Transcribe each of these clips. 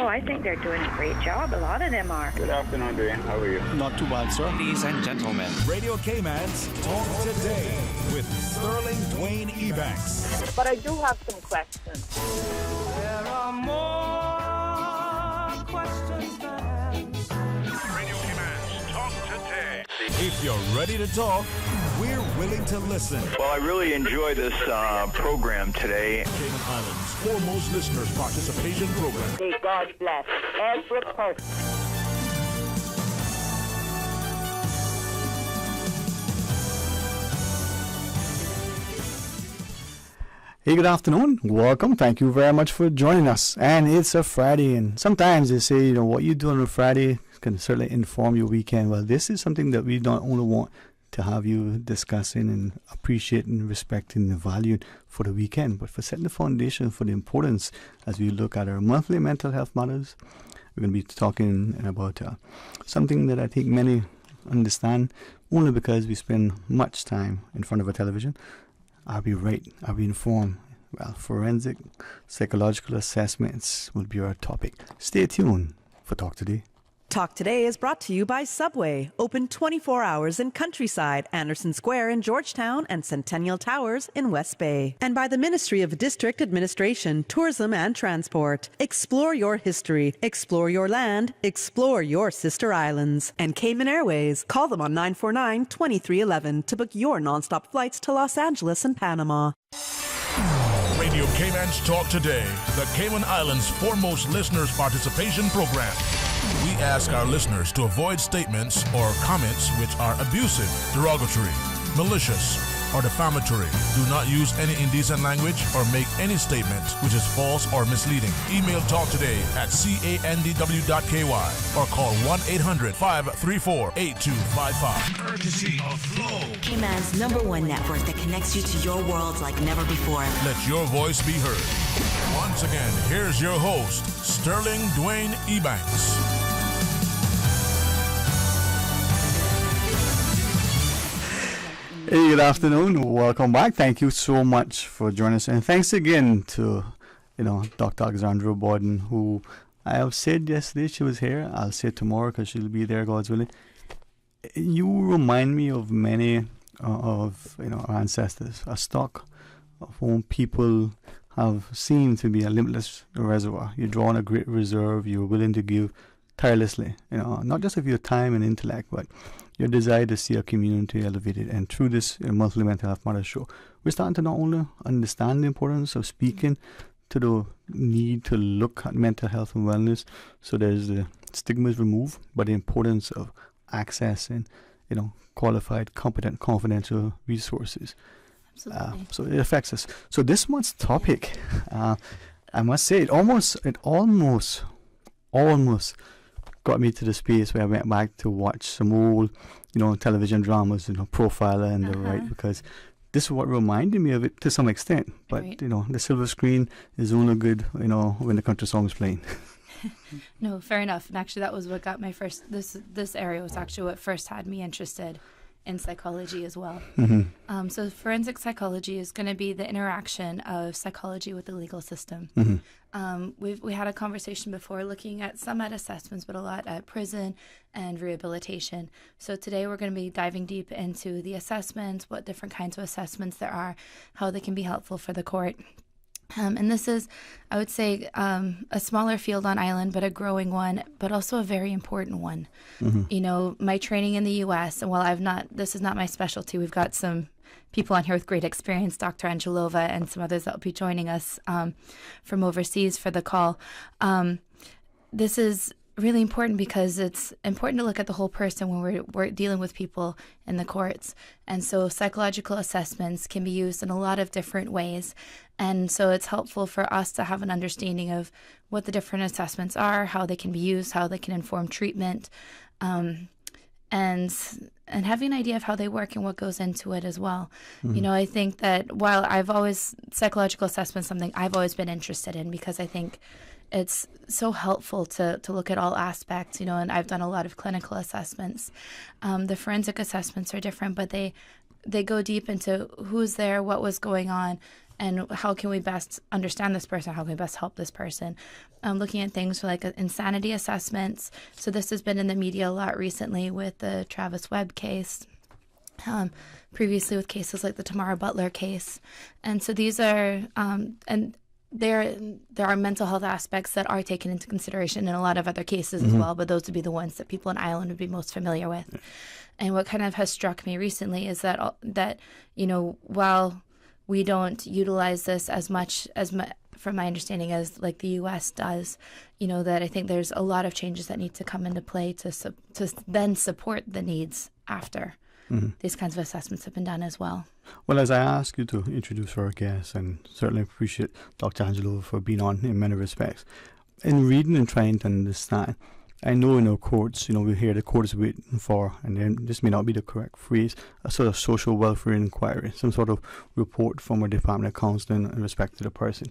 I think they're doing a great job. A lot of them are. Good afternoon, Dwayne. How are you? Not too bad, sir. Ladies and gentlemen, Radio Cayman's Talk Today with Sterling Dwayne Ebanks. But I do have some questions. There are more questions than answers. Radio Cayman's Talk Today. If you're ready to talk, we're willing to listen. Well, I really enjoy this program today. Cayman Islands' foremost listeners participation program. May God bless every person. Hey, good afternoon. Welcome. Thank you very much for joining us. And it's a Friday, and sometimes they say, what you do on a Friday can certainly inform your weekend. Well, this is something that we don't only want to have you discussing and appreciating, respecting, and valuing for the weekend, but for setting the foundation for the importance as we look at our monthly mental health matters. We're going to be talking about something that I think many understand only because we spend much time in front of a television. Are we right? Are we informed? Well, forensic psychological assessments will be our topic. Stay tuned for Talk Today. Talk Today is brought to you by Subway, open 24 hours in Countryside, Anderson Square in Georgetown, and Centennial Towers in West Bay. And by the Ministry of District Administration, Tourism and Transport. Explore your history, explore your land, explore your sister islands. And Cayman Airways. Call them on 949-2311 to book your nonstop flights to Los Angeles and Panama. Radio Cayman's Talk Today, the Cayman Islands' foremost listeners participation program. We ask our listeners to avoid statements or comments which are abusive, derogatory, malicious, or defamatory. Do not use any indecent language or make any statement which is false or misleading. Email talktoday@candw.ky or call 1-800-534-8255. Courtesy of Flow, Cayman's #1 network that connects you to your world like never before. Let your voice be heard. Once again, here's your host, Sterling Dwayne Ebanks. Hey, good afternoon. Welcome back. Thank you so much for joining us. And thanks again to, Dr. Alexandra Borden, who I have said yesterday she was here. I'll say tomorrow because she'll be there, God's willing. You remind me of many of our ancestors, a stock of whom people have seen to be a limitless reservoir. You draw on a great reserve. You're willing to give tirelessly, not just of your time and intellect, but your desire to see a community elevated. And through this monthly mental health matters show, we're starting to not only understand the importance of speaking to the need to look at mental health and wellness, so there's the stigmas removed, but the importance of accessing, qualified, competent, confidential resources. Absolutely. So it affects us. So this month's topic, I must say, it almost got me to the space where I went back to watch some old, television dramas, Profiler and the right, because this is what reminded me of it to some extent. But, Right. The silver screen is only good, when the country song's playing. No, fair enough. And actually, that was what got my first. This area was actually what first had me interested in psychology as well. Mm-hmm. So forensic psychology is going to be the interaction of psychology with the legal system. Mm-hmm. We had a conversation before looking at some at assessments, but a lot at prison and rehabilitation. So today we're going to be diving deep into the assessments, what different kinds of assessments there are, how they can be helpful for the court. And this is, I would say, a smaller field on island, but a growing one, but also a very important one. Mm-hmm. My training in the U.S., and while this is not my specialty, we've got some people on here with great experience, Dr. Angelova and some others that will be joining us from overseas for the call. This is really important because it's important to look at the whole person when we're dealing with people in the courts. And so psychological assessments can be used in a lot of different ways. And so it's helpful for us to have an understanding of what the different assessments are, how they can be used, how they can inform treatment, and having an idea of how they work and what goes into it as well. Mm-hmm. I think that while psychological assessment is something I've always been interested in because I think it's so helpful to look at all aspects, and I've done a lot of clinical assessments. The forensic assessments are different, but they go deep into who's there, what was going on, and how can we best understand this person? How can we best help this person? Looking at things like insanity assessments. So this has been in the media a lot recently with the Travis Webb case. Previously with cases like the Tamara Butler case. And so these are, and there are mental health aspects that are taken into consideration in a lot of other cases as well, but those would be the ones that people in Ireland would be most familiar with. And what kind of has struck me recently is that while we don't utilize this as much from my understanding as like the U.S. does, that I think there's a lot of changes that need to come into play to then support the needs after these kinds of assessments have been done as well. Well, as I ask you to introduce our guests, and certainly appreciate Dr. Angelo for being on in many respects, in reading and trying to understand, I know in our courts, we hear the court is waiting for, and then this may not be the correct phrase, a sort of social welfare inquiry, some sort of report from a Department of Counseling in respect to the person.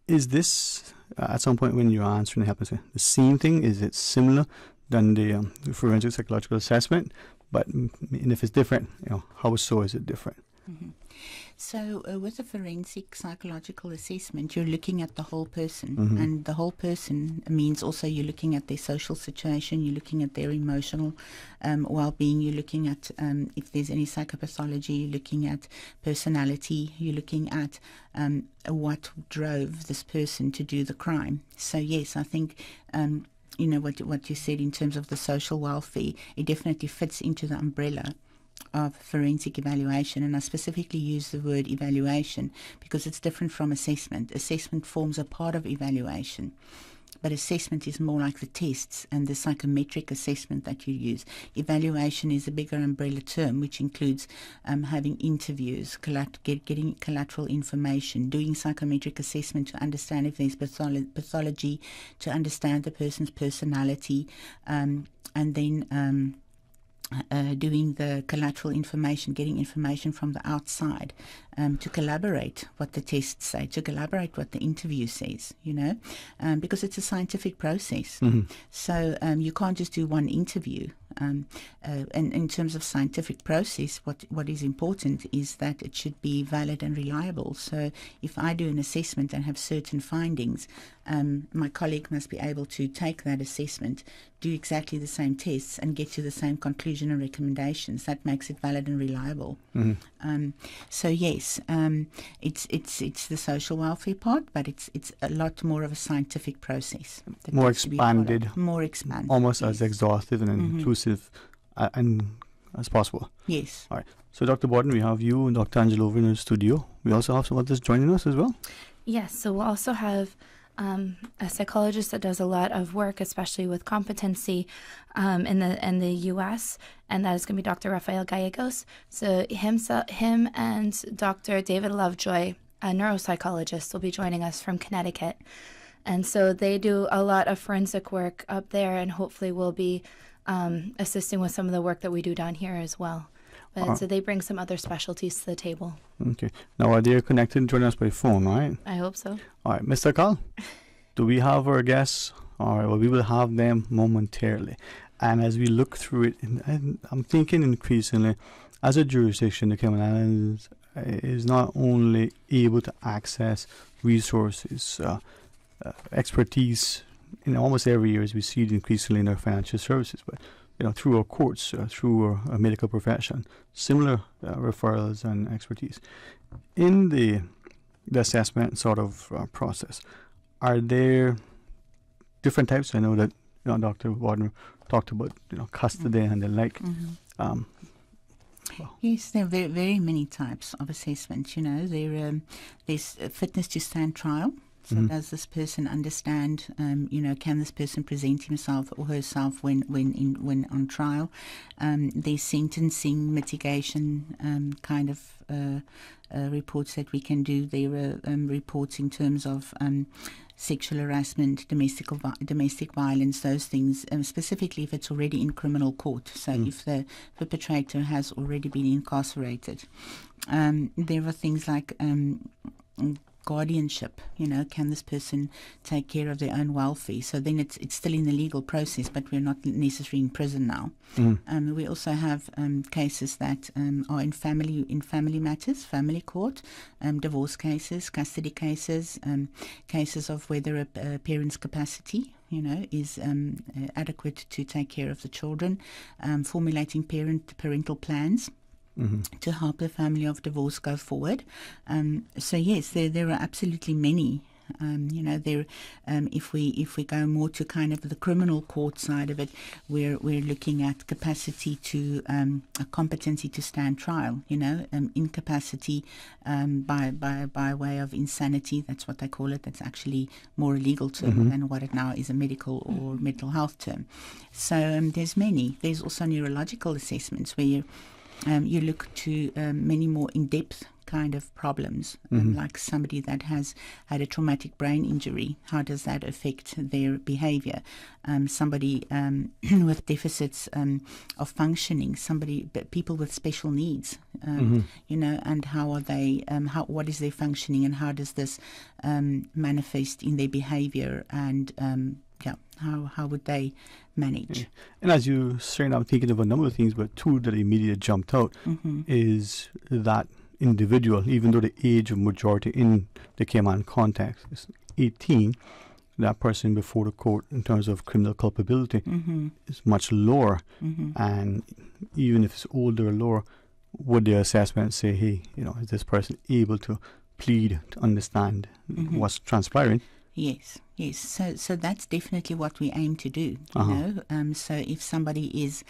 Is this, at some point when you're answering the same thing? Is it similar than the forensic psychological assessment? But and if it's different, how so is it different? Mm-hmm. So with a forensic psychological assessment, you're looking at the whole person. And the whole person means also you're looking at their social situation, you're looking at their emotional well-being, you're looking at if there's any psychopathology, you're looking at personality, you're looking at what drove this person to do the crime. So yes, I think what you said in terms of the social welfare, it definitely fits into the umbrella of forensic evaluation, and I specifically use the word evaluation because it's different from assessment. Assessment forms a part of evaluation, but assessment is more like the tests and the psychometric assessment that you use. Evaluation is a bigger umbrella term, which includes having interviews, getting collateral information, doing psychometric assessment to understand if there's pathology, to understand the person's personality, and then doing the collateral information, getting information from the outside to collaborate what the tests say, to collaborate what the interview says, because it's a scientific process. So you can't just do one interview. And in terms of scientific process, what is important is that it should be valid and reliable. So if I do an assessment and have certain findings, my colleague must be able to take that assessment, do exactly the same tests, and get to the same conclusion and recommendations. That makes it valid and reliable. So yes, it's the social welfare part, but it's a lot more of a scientific process. More expanded. More expanded. Almost as exhaustive and inclusive as possible. Yes. All right. So Dr. Borden, we have you and Dr. Angelo over in the studio. We also have some others joining us as well. Yes. So we'll also have a psychologist that does a lot of work, especially with competency in the U.S., and that is going to be Dr. Rafael Gallegos. So him and Dr. David Lovejoy, a neuropsychologist, will be joining us from Connecticut. And so they do a lot of forensic work up there, and hopefully will be assisting with some of the work that we do down here as well. But so they bring some other specialties to the table. Okay. Now, are they connected and joining us by phone, right? I hope so. All right. Mr. Carl, do we have our guests? All right. Well, we will have them momentarily. And as we look through it, and I'm thinking increasingly, as a jurisdiction, the Cayman Islands is not only able to access resources, expertise in almost every area, as we see it increasingly in our financial services, but through our courts, through our medical profession, similar referrals and expertise. In the assessment sort of process, are there different types? I know that Dr. Borden talked about custody and the like. Yes, there are very, very many types of assessments. There's a fitness to stand trial. So does this person understand, can this person present himself or herself when on trial? There's sentencing mitigation kind of reports that we can do. There are reports in terms of sexual harassment, domestic violence, those things, specifically if it's already in criminal court. So if the perpetrator has already been incarcerated. There are things like guardianship. Can this person take care of their own welfare? So then it's still in the legal process, but we're not necessarily in prison now. We also have cases that are in family matters, family court, divorce cases, custody cases, cases of whether a parent's capacity is adequate to take care of the children, formulating parental plans to help the family of divorce go forward. So yes, there are absolutely many. If we go more to kind of the criminal court side of it, we're looking at capacity to a competency to stand trial. Incapacity by way of insanity. That's what they call it. That's actually more a legal term than what it now is a medical or mental health term. So there's many. There's also neurological assessments where you look to many more in-depth kind of problems, like somebody that has had a traumatic brain injury. How does that affect their behavior? Somebody with deficits of functioning, people with special needs, and how are they, what is their functioning, and how does this manifest in their behavior, and how would they manage? Yeah. And as you said, I'm thinking of a number of things, but two that immediately jumped out is that individual, even though the age of majority in the Cayman context is 18, that person before the court in terms of criminal culpability is much lower. And even if it's older or lower, would their assessment say, hey, is this person able to plead, to understand what's transpiring? Yes. So that's definitely what we aim to do. So if somebody is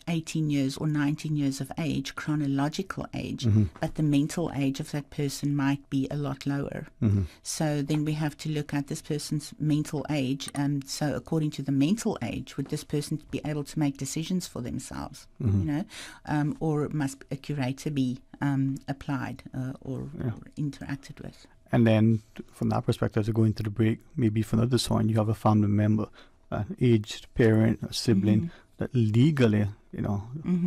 18 years or 19 years of age, chronological age, but the mental age of that person might be a lot lower. So then we have to look at this person's mental age. So according to the mental age, would this person be able to make decisions for themselves? Or must a curator be applied or interacted with? And then from that perspective, as you go into the break, maybe for another song, you have a family member, an aged parent, a sibling, that legally,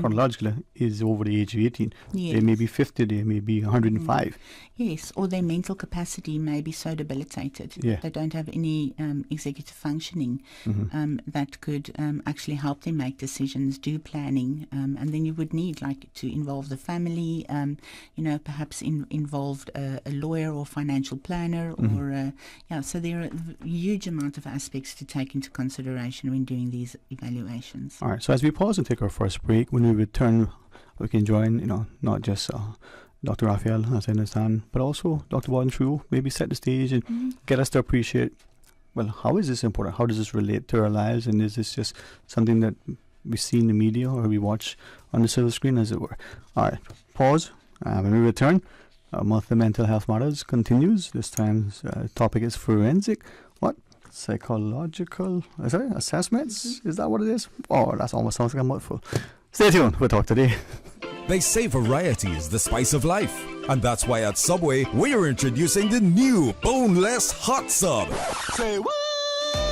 chronologically is over the age of 18. Yes. They may be 50, they may be 105. Yes, or their mental capacity may be so debilitated. They don't have any executive functioning that could actually help them make decisions, do planning, and then you would need to involve the family, perhaps involved a lawyer or financial planner, or so there are a huge amount of aspects to take into consideration when doing these evaluations. All right, so as we pause and take our first break, when we return, we can join, not just Dr. Raphael, as I understand, but also Dr. Borden, maybe set the stage and get us to appreciate, well, how is this important? How does this relate to our lives? And is this just something that we see in the media or we watch on the silver screen, as it were? All right, pause. When we return, Monthly Mental Health Matters continues. This time's topic is forensic. Psychological assessments? Is that what it is? Oh, that almost sounds like a mouthful. Stay tuned. We'll talk today. They say variety is the spice of life. And that's why at Subway, we are introducing the new Boneless Hot Sub. Say what?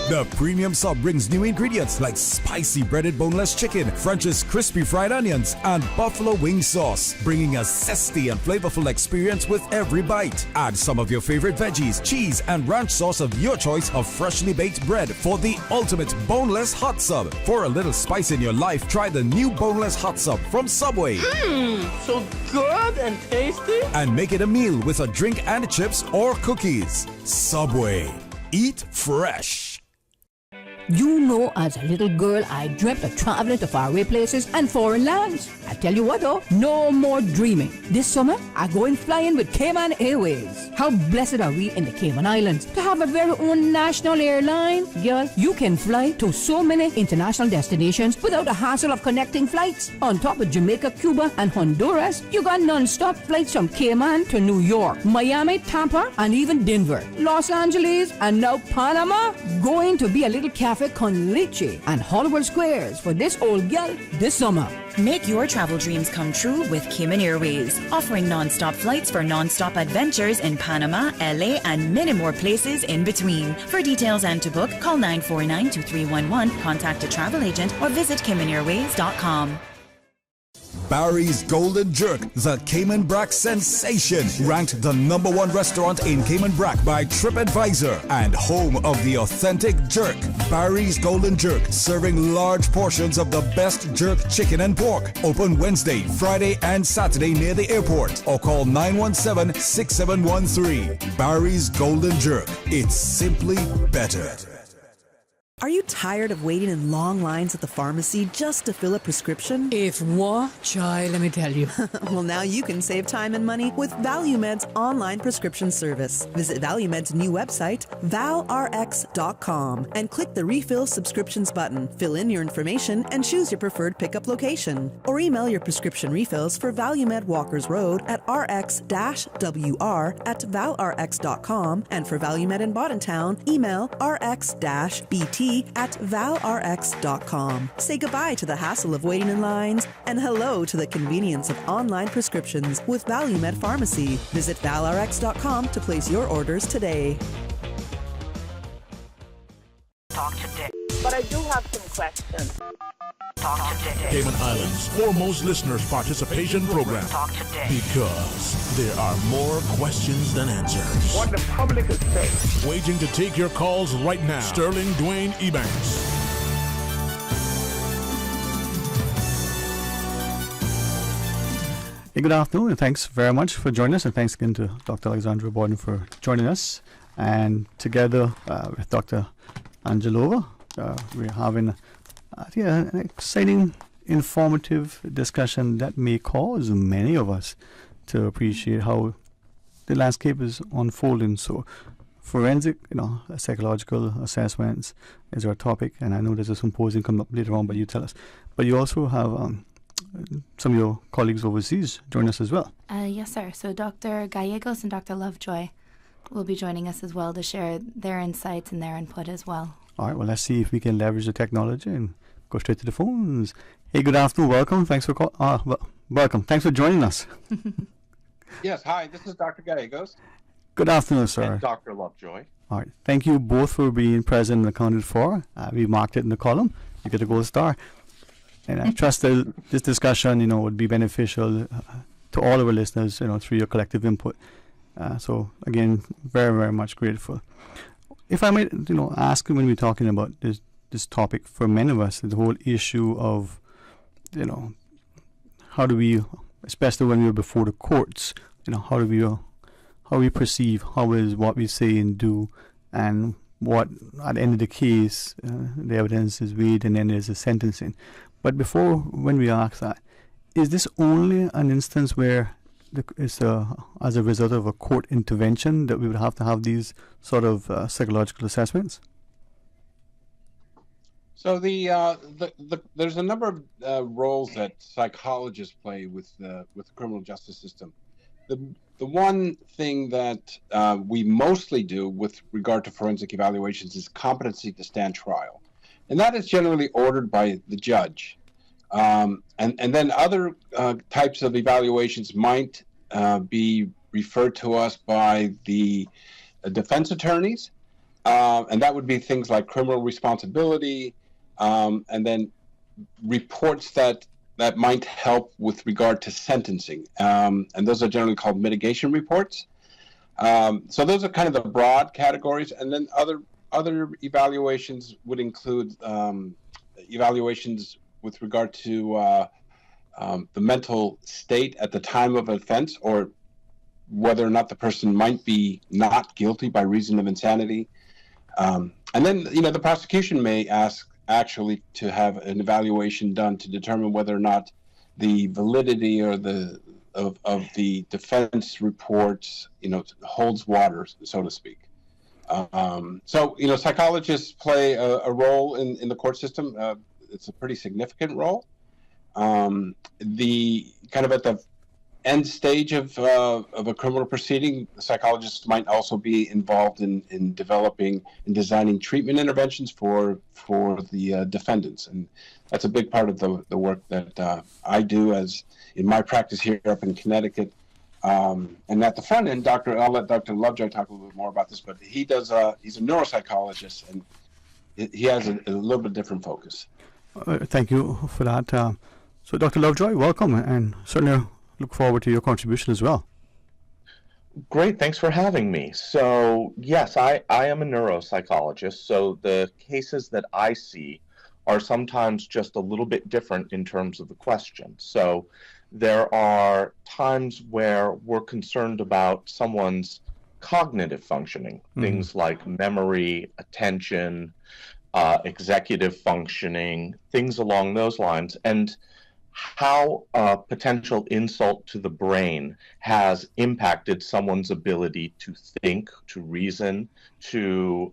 The premium sub brings new ingredients like spicy breaded boneless chicken, French's crispy fried onions, and buffalo wing sauce, bringing a zesty and flavorful experience with every bite. Add some of your favorite veggies, cheese, and ranch sauce of your choice of freshly baked bread for the ultimate boneless hot sub. For a little spice in your life, try the new boneless hot sub from Subway. So good and tasty. And make it a meal with a drink and chips or cookies. Subway. Eat fresh. You know, as a little girl, I dreamt of traveling to faraway places and foreign lands. I tell you what though, no more dreaming. This summer, I'm going flying with Cayman Airways. How blessed are we in the Cayman Islands to have a very own national airline? Girl, you can fly to so many international destinations without the hassle of connecting flights. On top of Jamaica, Cuba, and Honduras, you got non-stop flights from Cayman to New York, Miami, Tampa, and even Denver, Los Angeles, and now Panama. Going to be a little cafe con leche and Hollywood Squares for this old gal this summer. Make your travel dreams come true with Cayman Airways, offering non-stop flights for non-stop adventures in Panama, LA, and many more places in between. For details and to book, call 949-2311, contact a travel agent, or visit CaymanAirways.com. Barry's Golden Jerk, the Cayman Brac sensation, ranked the #1 restaurant in Cayman Brac by TripAdvisor and home of the authentic jerk. Barry's Golden Jerk, serving large portions of the best jerk chicken and pork. Open Wednesday, Friday, and Saturday near the airport, or call 917-6713. Barry's Golden Jerk. It's simply better. Are you tired of waiting in long lines at the pharmacy just to fill a prescription? If what, child, let me tell you. Well, now you can save time and money with ValueMed's online prescription service. Visit ValueMed's new website, valrx.com, and click the Refill Subscriptions button. Fill in your information and choose your preferred pickup location. Or email your prescription refills for ValueMed Walkers Road at rx-wr@valrx.com, and for ValueMed in Boddentown, email rx-bt at valrx.com. Say goodbye to the hassle of waiting in lines and hello to the convenience of online prescriptions with ValueMed Pharmacy. Visit valrx.com to place your orders today. Talk today. But I do have some questions. Talk today. Cayman Islands' foremost listeners participation program. Talk today. Because there are more questions than answers. What the public is saying. Waiting to take your calls right now. Sterling Dwayne Ebanks. Hey, good afternoon, and thanks very much for joining us, and thanks again to Dr. Alexandra Borden for joining us. And together with Dr. Angelova, we're having an exciting, informative discussion that may cause many of us to appreciate how the landscape is unfolding. So, forensic, psychological assessments is our topic, and I know there's a symposium coming up later on, but you tell us. But you also have some of your colleagues overseas join us as well. Yes, sir. So Dr. Gallegos and Dr. Lovejoy will be joining us as well to share their insights and their input as well. All right, well, let's see if we can leverage the technology and go straight to the phones. Hey, good afternoon. Welcome. Thanks for welcome. Thanks for joining us. Yes, hi. This is Dr. Gallegos. Good afternoon, sir. And Dr. Lovejoy. All right. Thank you both for being present and accounted for. We marked it in the column. You get a gold star. And I trust that this discussion, would be beneficial to all of our listeners, through your collective input. So, again, very, very much grateful. If I might, ask when we're talking about this topic, for many of us, the whole issue of, how do we, especially when we're before the courts, how we perceive, how is what we say and do, and what at the end of the case, the evidence is weighed, and then there's a sentencing. But when we ask that, is this only an instance where it's as a result of a court intervention that we would have to have these sort of psychological assessments? So there's a number of roles that psychologists play with the criminal justice system. The one thing that we mostly do with regard to forensic evaluations is competency to stand trial, and that is generally ordered by the judge. And then other types of evaluations might be referred to us by the defense attorneys, and that would be things like criminal responsibility, and then reports that might help with regard to sentencing, and those are generally called mitigation reports. So those are kind of the broad categories, and then other evaluations would include evaluations with regard to the mental state at the time of offense, or whether or not the person might be not guilty by reason of insanity. And then, the prosecution may ask actually to have an evaluation done to determine whether or not the validity or of the defense reports, holds water, so to speak. So psychologists play a role in the court system. It's a pretty significant role. The kind of at the end stage of a criminal proceeding, the psychologists might also be involved in developing and designing treatment interventions for the defendants, and that's a big part of the work that I do as in my practice here up in Connecticut. And at the front end, I'll let Dr. Lovejoy talk a little bit more about this, but he's a neuropsychologist, and he has a little bit different focus. Thank you for that. So, Dr. Lovejoy, welcome, and certainly look forward to your contribution as well. Great, thanks for having me. So, yes, I am a neuropsychologist, so the cases that I see are sometimes just a little bit different in terms of the question. So, there are times where we're concerned about someone's cognitive functioning, things like memory, attention, executive functioning, things along those lines, and how a potential insult to the brain has impacted someone's ability to think, to reason, to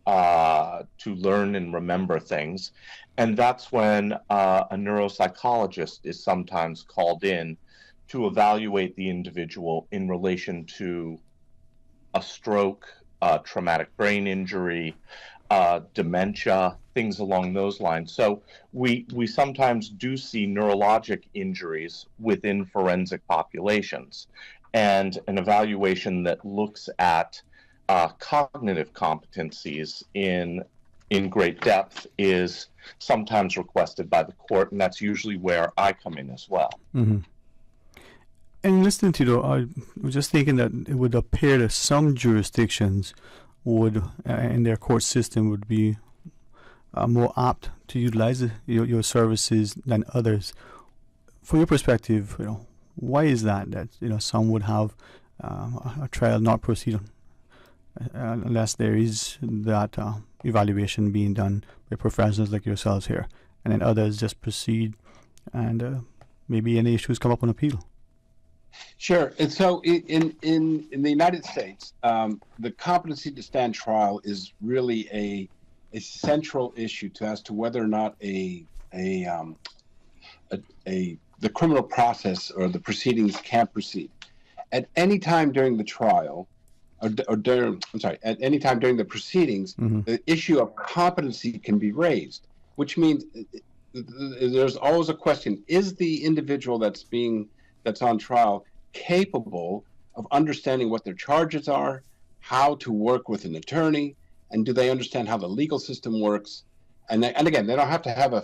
learn and remember things. And that's when a neuropsychologist is sometimes called in to evaluate the individual in relation to a stroke, traumatic brain injury, dementia, things along those lines. So we sometimes do see neurologic injuries within forensic populations, and an evaluation that looks at cognitive competencies in great depth is sometimes requested by the court, and that's usually where I come in as well. Mm-hmm. And listening to you, I was just thinking that it would appear that some jurisdictions would, in their court system, would be more apt to utilize your services than others. From your perspective, why is that? That some would have a trial not proceed unless there is that evaluation being done by professionals like yourselves here, and then others just proceed, and maybe any issues come up on appeal. Sure. And so in the United States, the competency to stand trial is really a central issue as to whether or not the criminal process or the proceedings can proceed. At any time during the trial, at any time during the proceedings, the issue of competency can be raised, which means there's always a question: is the individual that's on trial capable of understanding what their charges are, how to work with an attorney, and do they understand how the legal system works? And again, they don't have to have a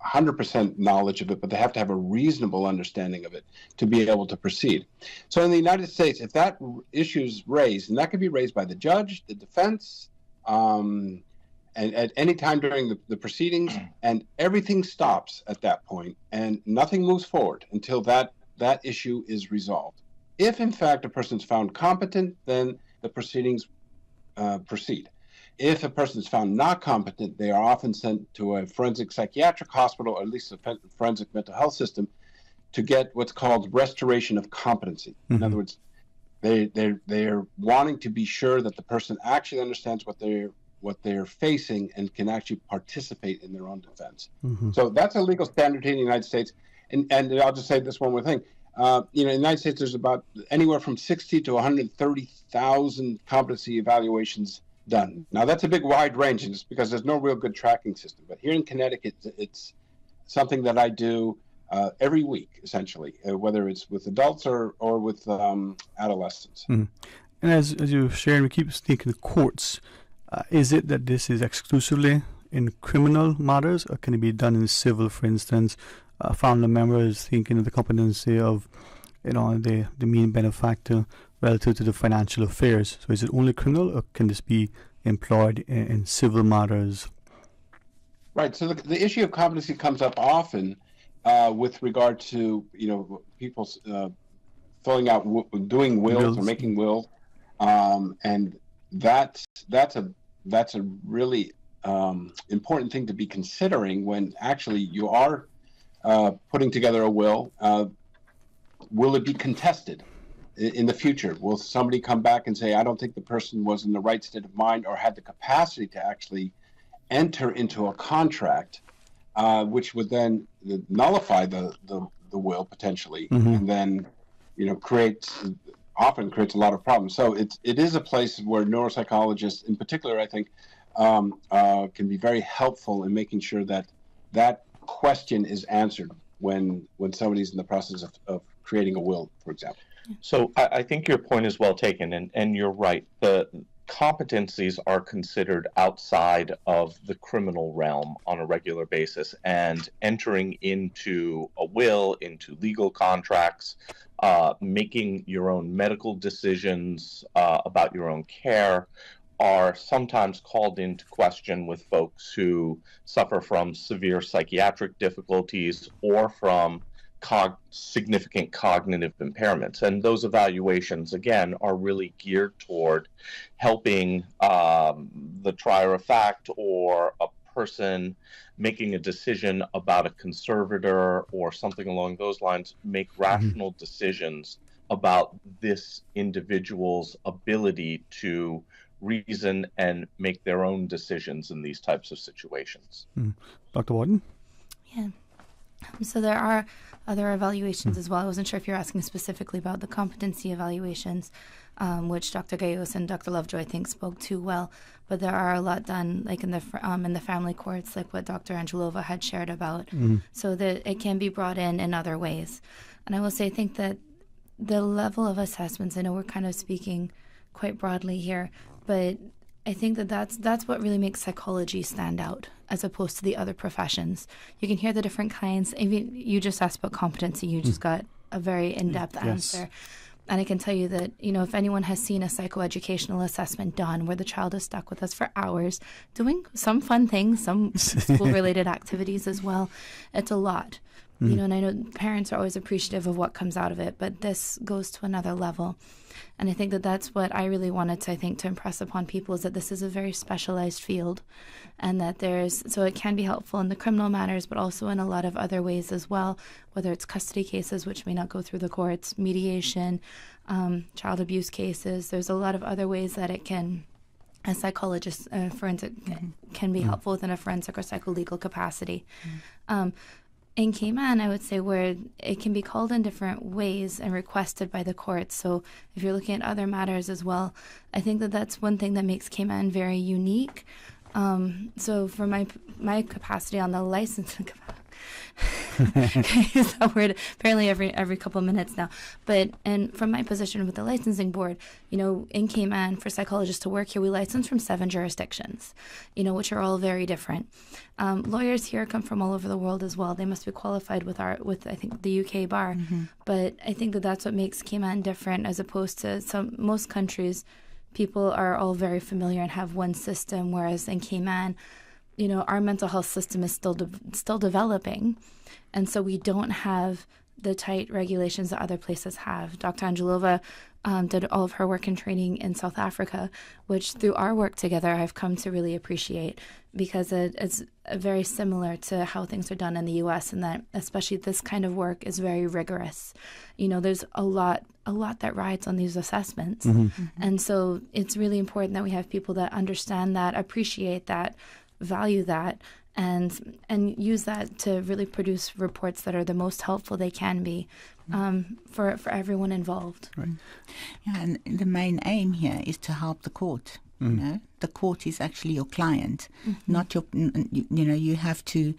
100% knowledge of it, but they have to have a reasonable understanding of it to be able to proceed. So in the United States, if that issue is raised, and that can be raised by the judge, the defense, and at any time during the proceedings, and everything stops at that point, and nothing moves forward until that issue is resolved. If, in fact, a person's found competent, then the proceedings proceed. If a person is found not competent, they are often sent to a forensic psychiatric hospital, or at least a forensic mental health system, to get what's called restoration of competency. In other words, they're wanting to be sure that the person actually understands what they're facing and can actually participate in their own defense. So that's a legal standard here in the United States. And I'll just say this one more thing. In the United States, there's about anywhere from 60 to 130,000 competency evaluations done. Now, that's a big wide range, and it's because there's no real good tracking system. But here in Connecticut, it's something that I do every week, essentially, whether it's with adults or with adolescents. And as you shared, we keep thinking the courts. Is it that this is exclusively in criminal matters, or can it be done in civil? For instance, family members thinking of the competency of, the main benefactor relative to the financial affairs. So is it only criminal, or can this be employed in civil matters? Right. So the issue of competency comes up often with regard to people filling out, doing wills or making wills, and that's a really important thing to be considering when actually you are putting together a will. Will it be contested in the future? Will somebody come back and say, I don't think the person was in the right state of mind or had the capacity to actually enter into a contract, which would then nullify the will potentially, and then often creates a lot of problems. So it is a place where neuropsychologists, in particular, I think, can be very helpful in making sure that question is answered when somebody's in the process of creating a will, for example. So I think your point is well taken, and you're right. The competencies are considered outside of the criminal realm on a regular basis, and entering into a will, into legal contracts, making your own medical decisions about your own care are sometimes called into question with folks who suffer from severe psychiatric difficulties or from significant cognitive impairments. And those evaluations, again, are really geared toward helping the trier of fact or a person making a decision about a conservator or something along those lines make rational decisions about this individual's ability to reason and make their own decisions in these types of situations. Dr. Warden? Yeah. So there are other evaluations as well. I wasn't sure if you're asking specifically about the competency evaluations, which Dr. Gallegos and Dr. Lovejoy, I think, spoke to well. But there are a lot done, like in the family courts, like what Dr. Angelova had shared about, so that it can be brought in other ways. And I will say, I think that the level of assessments, I know we're kind of speaking quite broadly here, but I think that that's what really makes psychology stand out as opposed to the other professions. You can hear the different kinds. I mean, you just asked about competency. You just got a very in-depth answer. And I can tell you that, if anyone has seen a psychoeducational assessment done where the child is stuck with us for hours doing some fun things, some school-related activities as well, it's a lot. And I know parents are always appreciative of what comes out of it, but this goes to another level. And I think that that's what I really wanted to impress upon people, is that this is a very specialized field, and that so it can be helpful in the criminal matters, but also in a lot of other ways as well, whether it's custody cases, which may not go through the courts, mediation, child abuse cases. There's a lot of other ways that it can, a psychologist, forensic, can be helpful within a forensic or psycholegal capacity. In Cayman, I would say where it can be called in different ways and requested by the courts. So if you're looking at other matters as well, I think that that's one thing that makes Cayman very unique. So for my capacity on the licensing use that word apparently every couple of minutes now. And from my position with the licensing board, in Cayman, for psychologists to work here, we license from 7 jurisdictions, which are all very different. Lawyers here come from all over the world as well. They must be qualified with I think the UK bar. But I think that that's what makes Cayman different as opposed to most countries. People are all very familiar and have one system, whereas in Cayman, our mental health system is still developing, and so we don't have the tight regulations that other places have. Dr. Angelova did all of her work and training in South Africa, which through our work together I've come to really appreciate, because it's very similar to how things are done in the U.S., and that especially this kind of work is very rigorous. There's a lot that rides on these assessments, and so it's really important that we have people that understand that, appreciate that, value that, and use that to really produce reports that are the most helpful they can be for everyone involved. Right. Yeah, and the main aim here is to help the court. The court is actually your client, not your. You have to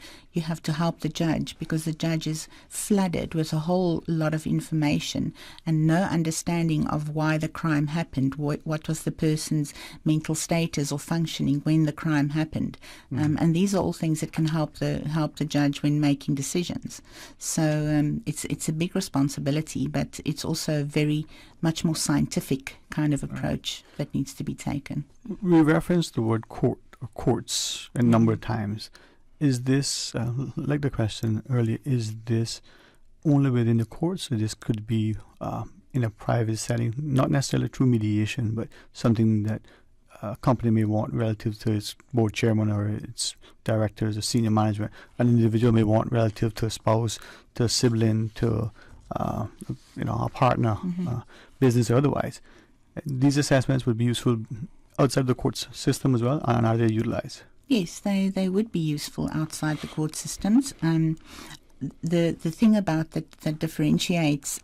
help the judge, because the judge is flooded with a whole lot of information and no understanding of why the crime happened, what was the person's mental status or functioning when the crime happened, and these are all things that can help the judge when making decisions. So it's a big responsibility, but it's also a very much more scientific kind of approach that needs to be taken. We referenced the word court or courts a number of times. Is this, like the question earlier, is this only within the courts, or this could be in a private setting, not necessarily through mediation, but something that a company may want relative to its board chairman or its directors or senior management? An individual may want relative to a spouse, to a sibling, to a partner, business or otherwise. These assessments would be useful outside the court system as well, and are they utilized? Yes, they would be useful outside the court systems. The thing about that differentiates,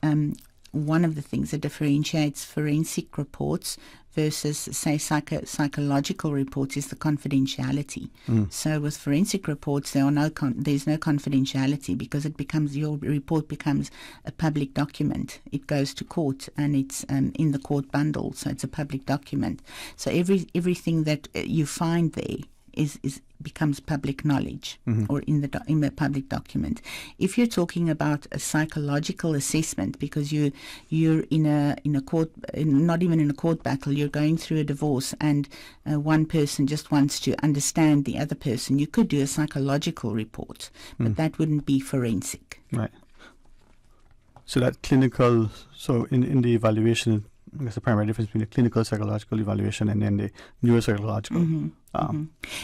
one of the things that differentiates forensic reports versus, say, psychological reports is the confidentiality. So with forensic reports, there's no confidentiality because your report becomes a public document. It goes to court and it's in the court bundle, so it's a public document. So everything that you find there becomes public knowledge or in the public document. If you're talking about a psychological assessment, because you're in a court, not even in a court battle, you're going through a divorce, and one person just wants to understand the other person, you could do a psychological report, but that wouldn't be forensic. Right. So that clinical, so in the evaluation, I guess the primary difference between the clinical psychological evaluation and then the neuropsychological.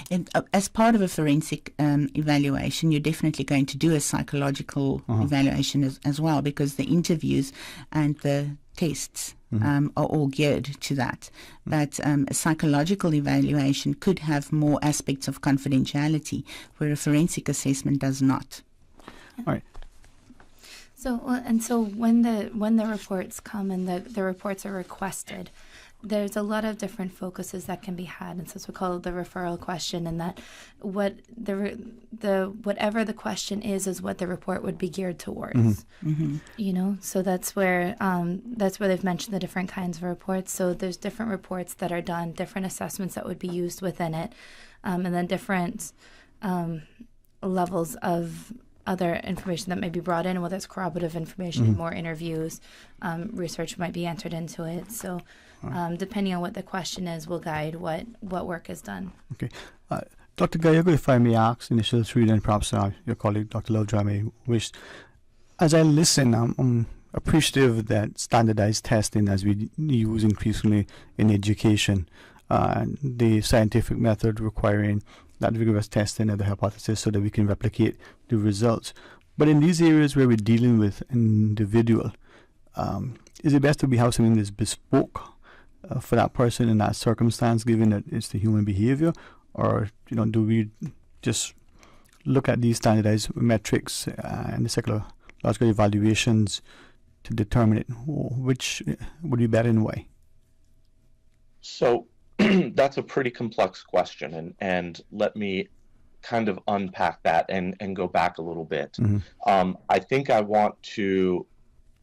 And as part of a forensic evaluation, you're definitely going to do a psychological evaluation as well, because the interviews and the tests are all geared to that. But a psychological evaluation could have more aspects of confidentiality, where a forensic assessment does not. All right. So when the reports come and the reports are requested, there's a lot of different focuses that can be had, and so it's we call it the referral question, and that whatever the question is what the report would be geared towards. You know, so that's where they've mentioned the different kinds of reports. So there's different reports that are done, different assessments that would be used within it, and then different levels of other information that may be brought in, whether it's corroborative information, more interviews, research might be entered into it. So depending on what the question is will guide what work is done. Okay. Dr. Gallego, if I may ask initial three, then perhaps your colleague Dr. Lovejoy may wish. As I listen, I'm appreciative that standardized testing, as we use increasingly in education, the scientific method requiring that rigorous testing of the hypothesis so that we can replicate the results. But in these areas where we're dealing with an individual, is it best to have something that's bespoke for that person in that circumstance, given that it's the human behavior? Or, do we just look at these standardized metrics and the psychological evaluations to determine which would be better and why? So that's a pretty complex question, and let me kind of unpack that and go back a little bit. I think I want to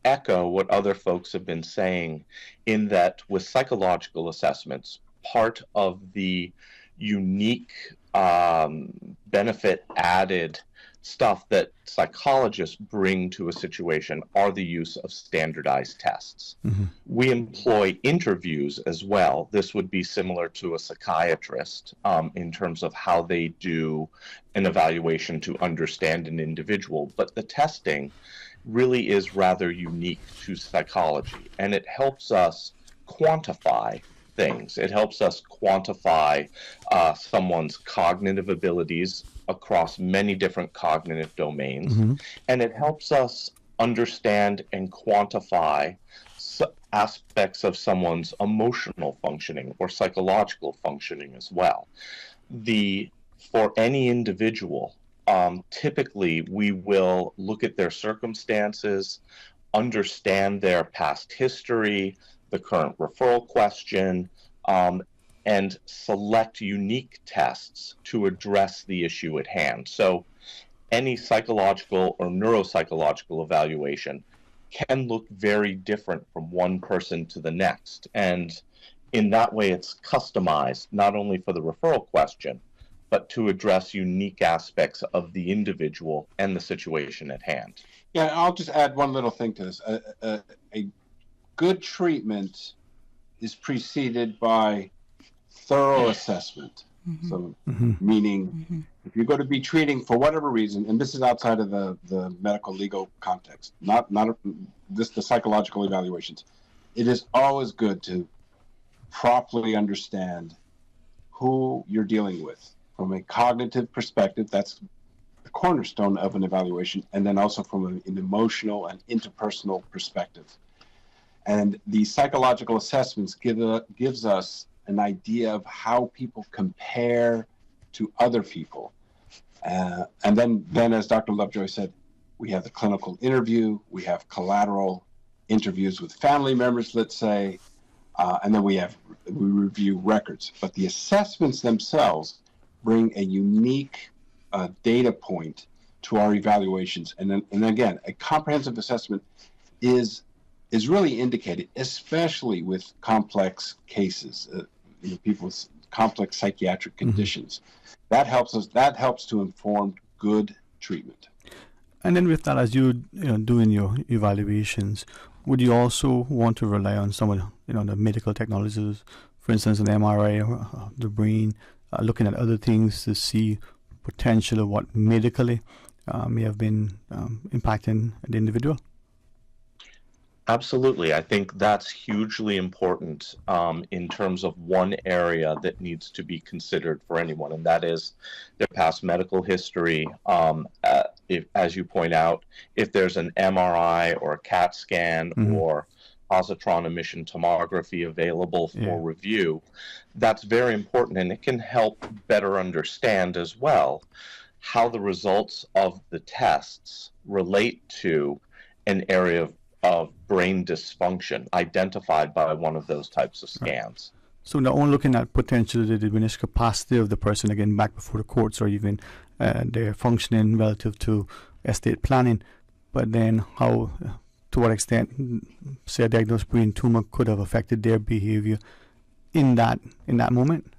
echo what other folks have been saying, in that with psychological assessments, part of the unique benefit added stuff that psychologists bring to a situation are the use of standardized tests. We employ interviews as well. This would be similar to a psychiatrist in terms of how they do an evaluation to understand an individual. But the testing really is rather unique to psychology, and it helps us quantify things. It helps us quantify someone's cognitive abilities across many different cognitive domains, and it helps us understand and quantify aspects of someone's emotional functioning or psychological functioning as well. For any individual, typically we will look at their circumstances, understand their past history, the current referral question, and select unique tests to address the issue at hand. So any psychological or neuropsychological evaluation can look very different from one person to the next. And in that way, it's customized not only for the referral question, but to address unique aspects of the individual and the situation at hand. Yeah, I'll just add one little thing to this. A good treatment is preceded by thorough assessment. So meaning if you're going to be treating for whatever reason, and this is outside of the medical legal context, not the psychological evaluations, it is always good to properly understand who you're dealing with from a cognitive perspective. That's the cornerstone of an evaluation, and then also from an emotional and interpersonal perspective. And the psychological assessments gives us an idea of how people compare to other people. And then, as Dr. Lovejoy said, we have the clinical interview, we have collateral interviews with family members, let's say, and then we have we review records. But the assessments themselves bring a unique data point to our evaluations. And again, a comprehensive assessment is really indicated, especially with complex cases, people with complex psychiatric conditions. That helps to inform good treatment. And then with that, as you doing your evaluations, would you also want to rely on some of the medical technologies, for instance, an MRI or the brain, looking at other things to see potential of what medically may have been impacting the individual? Absolutely. I think that's hugely important in terms of one area that needs to be considered for anyone, and that is their past medical history. If, as you point out, if there's an MRI or a CAT scan or positron emission tomography available for review, that's very important, and it can help better understand as well how the results of the tests relate to an area of brain dysfunction identified by one of those types of scans. So not only looking at potentially the diminished capacity of the person, again, back before the courts, or even their functioning relative to estate planning, but then how, to what extent, say, a diagnosed brain tumor could have affected their behavior in that moment.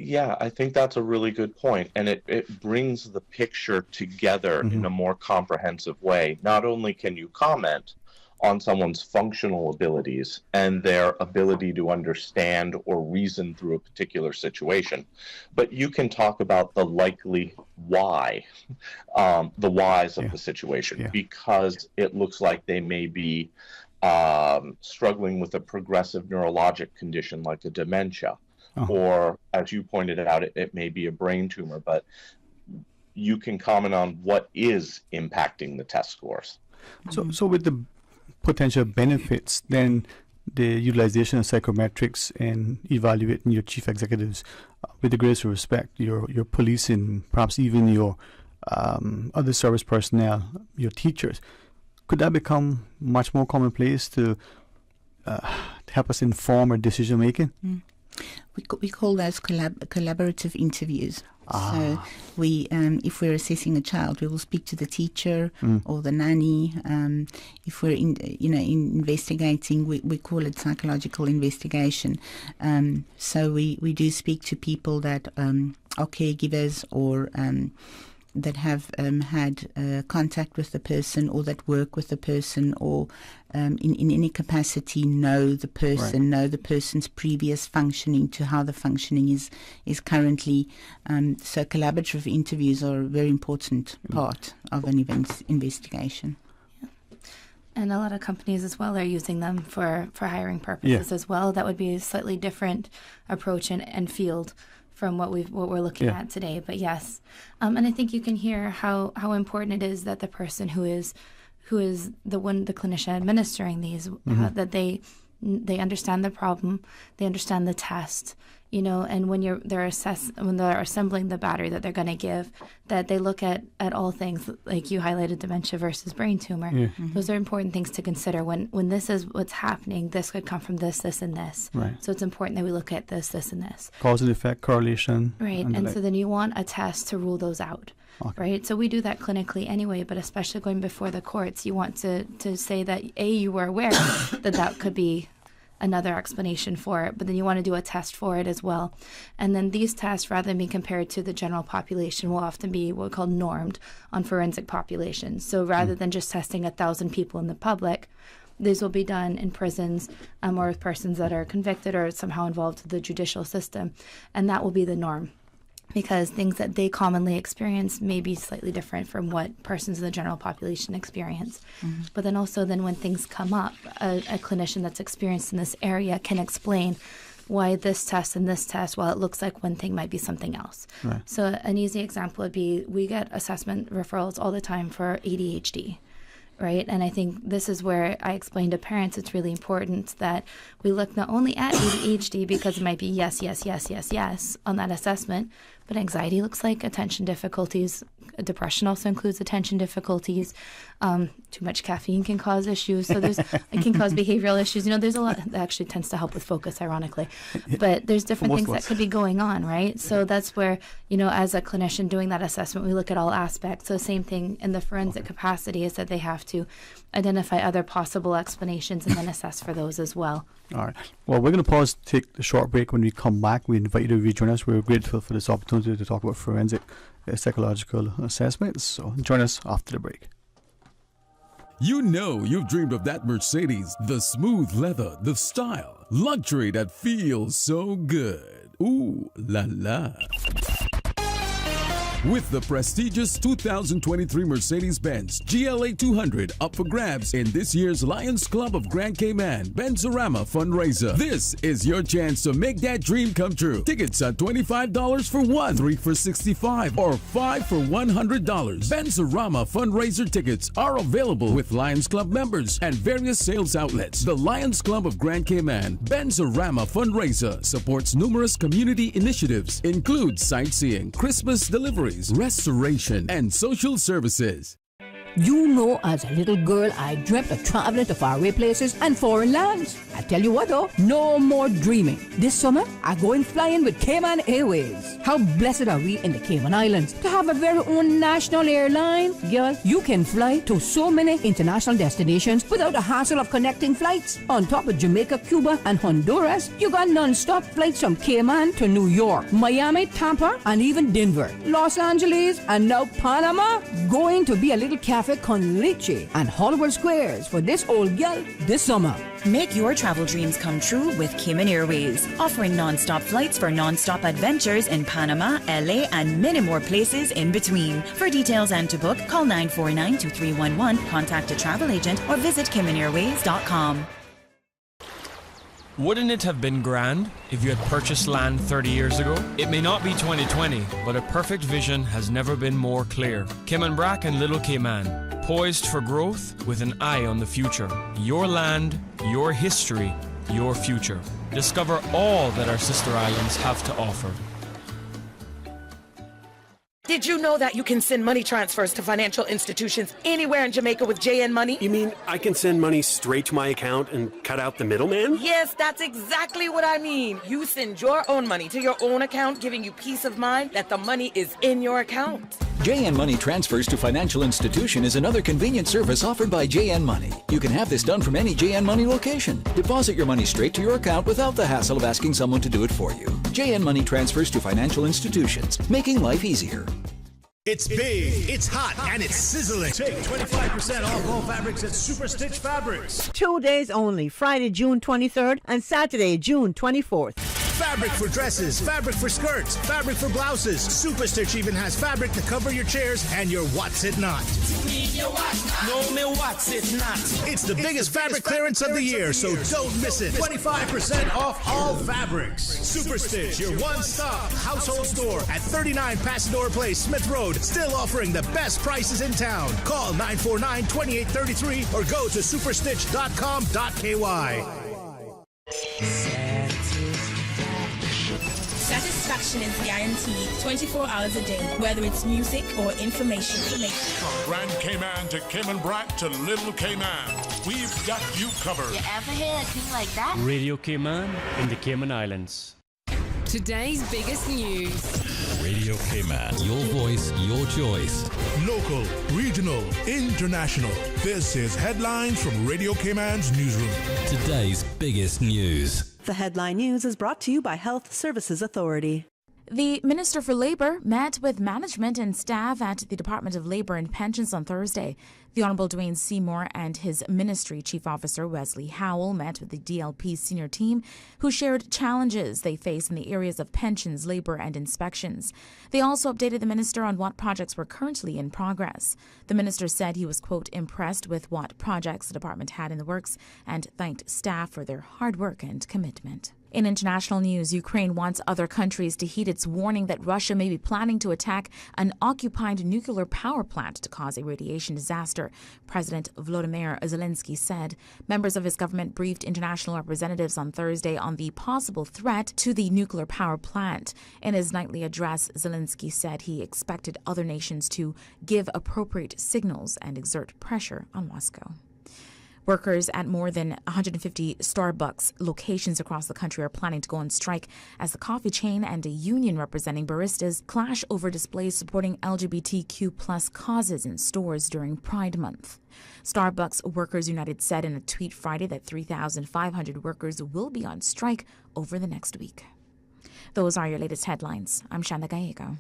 Yeah, I think that's a really good point, and it brings the picture together in a more comprehensive way. Not only can you comment on someone's functional abilities and their ability to understand or reason through a particular situation, but you can talk about the likely why, the whys of the situation, because it looks like they may be struggling with a progressive neurologic condition like a dementia. Or, as you pointed out, it may be a brain tumor, but you can comment on what is impacting the test scores. So with the potential benefits, then the utilization of psychometrics and evaluating your chief executives with the greatest respect, your policing, perhaps even your other service personnel, your teachers, could that become much more commonplace to help us inform our decision making? We call those collaborative interviews. So we, if we're assessing a child, we will speak to the teacher or the nanny. If we're investigating, we call it psychological investigation. So we do speak to people that are caregivers or that have had contact with the person, or that work with the person, or in any capacity know the person, know the person's previous functioning to how the functioning is currently. So collaborative interviews are a very important part of an investigation. And a lot of companies as well are using them for hiring purposes as well. That would be a slightly different approach and field from what we're looking at today. But yes, and I think you can hear how important it is that the person who is the clinician administering these, that they understand the problem, they understand the test, and when they're assembling the battery that they're going to give, that they look at all things, like you highlighted, dementia versus brain tumor. Those are important things to consider when this is what's happening. This could come from this, and this. So it's important that we look at this, and this. Cause and effect, correlation. And so then you want a test to rule those out. Right, so we do that clinically anyway, but especially going before the courts, you want to say that you were aware that could be another explanation for it, but then you want to do a test for it as well. And then these tests, rather than being compared to the general population, will often be what we call normed on forensic populations. So rather than just testing 1,000 people in the public, these will be done in prisons or with persons that are convicted or somehow involved with the judicial system, and that will be the norm, because things that they commonly experience may be slightly different from what persons in the general population experience. But then also when things come up, a clinician that's experienced in this area can explain why this test and this test, while it looks like one thing, might be something else. So an easy example would be, we get assessment referrals all the time for ADHD. Right, and I think this is where I explain to parents it's really important that we look not only at ADHD, because it might be yes on that assessment, but anxiety looks like attention difficulties. Depression also includes attention difficulties. Too much caffeine can cause issues. So it can cause behavioral issues. There's a lot that actually tends to help with focus, ironically. But there's different things that could be going on, right? So that's where, as a clinician doing that assessment, we look at all aspects. So same thing in the forensic capacity is that they have to identify other possible explanations and then assess for those as well. All right. Well, we're going to pause, take a short break. When we come back, we invite you to rejoin us. We're grateful for this opportunity to talk about forensic psychological assessments. So join us after the break. You know you've dreamed of that Mercedes, the smooth leather, the style, luxury that feels so good. Ooh la la. With the prestigious 2023 Mercedes-Benz GLA 200 up for grabs in this year's Lions Club of Grand Cayman Benzorama fundraiser. This is your chance to make that dream come true. Tickets are $25 for one, 3 for $65, or 5 for $100. Benzorama fundraiser tickets are available with Lions Club members and various sales outlets. The Lions Club of Grand Cayman Benzorama fundraiser supports numerous community initiatives, includes sightseeing, Christmas delivery, restoration, and social services. You know, as a little girl, I dreamt of traveling to faraway places and foreign lands. I tell you what though, no more dreaming. This summer, I'm going flying with Cayman Airways. How blessed are we in the Cayman Islands to have a very own national airline? Girl, you can fly to so many international destinations without the hassle of connecting flights. On top of Jamaica, Cuba, and Honduras, you got non-stop flights from Cayman to New York, Miami, Tampa, and even Denver, Los Angeles, and now Panama. Going to be a little cafe con leche and Hollywood Squares for this old girl this summer. Make your travel dreams come true with Cayman Airways, offering non-stop flights for non-stop adventures in Panama, LA, and many more places in between. For details and to book, call 949-2311, contact a travel agent, or visit CaymanAirways.com. Wouldn't it have been grand if you had purchased land 30 years ago? It may not be 2020, but a perfect vision has never been more clear. Cayman Brac and Little Cayman, poised for growth with an eye on the future. Your land, your history, your future. Discover all that our sister islands have to offer. Did you know that you can send money transfers to financial institutions anywhere in Jamaica with JN Money? You mean I can send money straight to my account and cut out the middleman? Yes, that's exactly what I mean. You send your own money to your own account, giving you peace of mind that the money is in your account. JN Money Transfers to Financial Institution is another convenient service offered by JN Money. You can have this done from any JN Money location. Deposit your money straight to your account without the hassle of asking someone to do it for you. JN Money Transfers to Financial Institutions, making life easier. It's big, it's hot, and it's sizzling. Take 25% off all fabrics at Super Stitch Fabrics. 2 days only, Friday, June 23rd and Saturday, June 24th. Fabric for dresses, fabric for skirts, fabric for blouses. Super Stitch even has fabric to cover your chairs and your what's it not. No, me what's it not. It's the biggest fabric clearance of the year, so don't miss it. 25% off all fabrics. Super Stitch, your one-stop household store at 39 Pasador Place, Smith Road, still offering the best prices in town. Call 949-2833 or go to superstitch.com.ky. Satisfaction is guaranteed 24 hours a day, whether it's music or information. From Grand Cayman to Cayman Brac to Little Cayman, we've got you covered. You ever hear a thing like that? Radio Cayman in the Cayman Islands. Today's biggest news. Radio Cayman, your voice, your choice. Local, regional, international. This is Headlines from Radio Cayman's newsroom. Today's biggest news. The headline news is brought to you by Health Services Authority. The Minister for Labour met with management and staff at the Department of Labour and Pensions on Thursday. The Honourable Dwayne Seymour and his Ministry Chief Officer Wesley Howell met with the DLP senior team, who shared challenges they face in the areas of pensions, labour and inspections. They also updated the Minister on what projects were currently in progress. The Minister said he was, quote, impressed with what projects the department had in the works and thanked staff for their hard work and commitment. In international news, Ukraine wants other countries to heed its warning that Russia may be planning to attack an occupied nuclear power plant to cause a radiation disaster. President Volodymyr Zelensky said. Members of his government briefed international representatives on Thursday on the possible threat to the nuclear power plant. In his nightly address, Zelensky said he expected other nations to give appropriate signals and exert pressure on Moscow. Workers at more than 150 Starbucks locations across the country are planning to go on strike as the coffee chain and a union representing baristas clash over displays supporting LGBTQ plus causes in stores during Pride Month. Starbucks Workers United said in a tweet Friday that 3,500 workers will be on strike over the next week. Those are your latest headlines. I'm Shanda Gallego.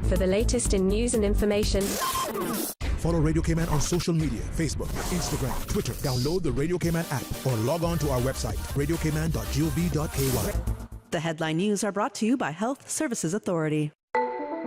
For the latest in news and information, follow Radio Cayman on social media, Facebook, Instagram, Twitter. Download the Radio Cayman app or log on to our website, radiocayman.gov.ky. The headline news are brought to you by Health Services Authority.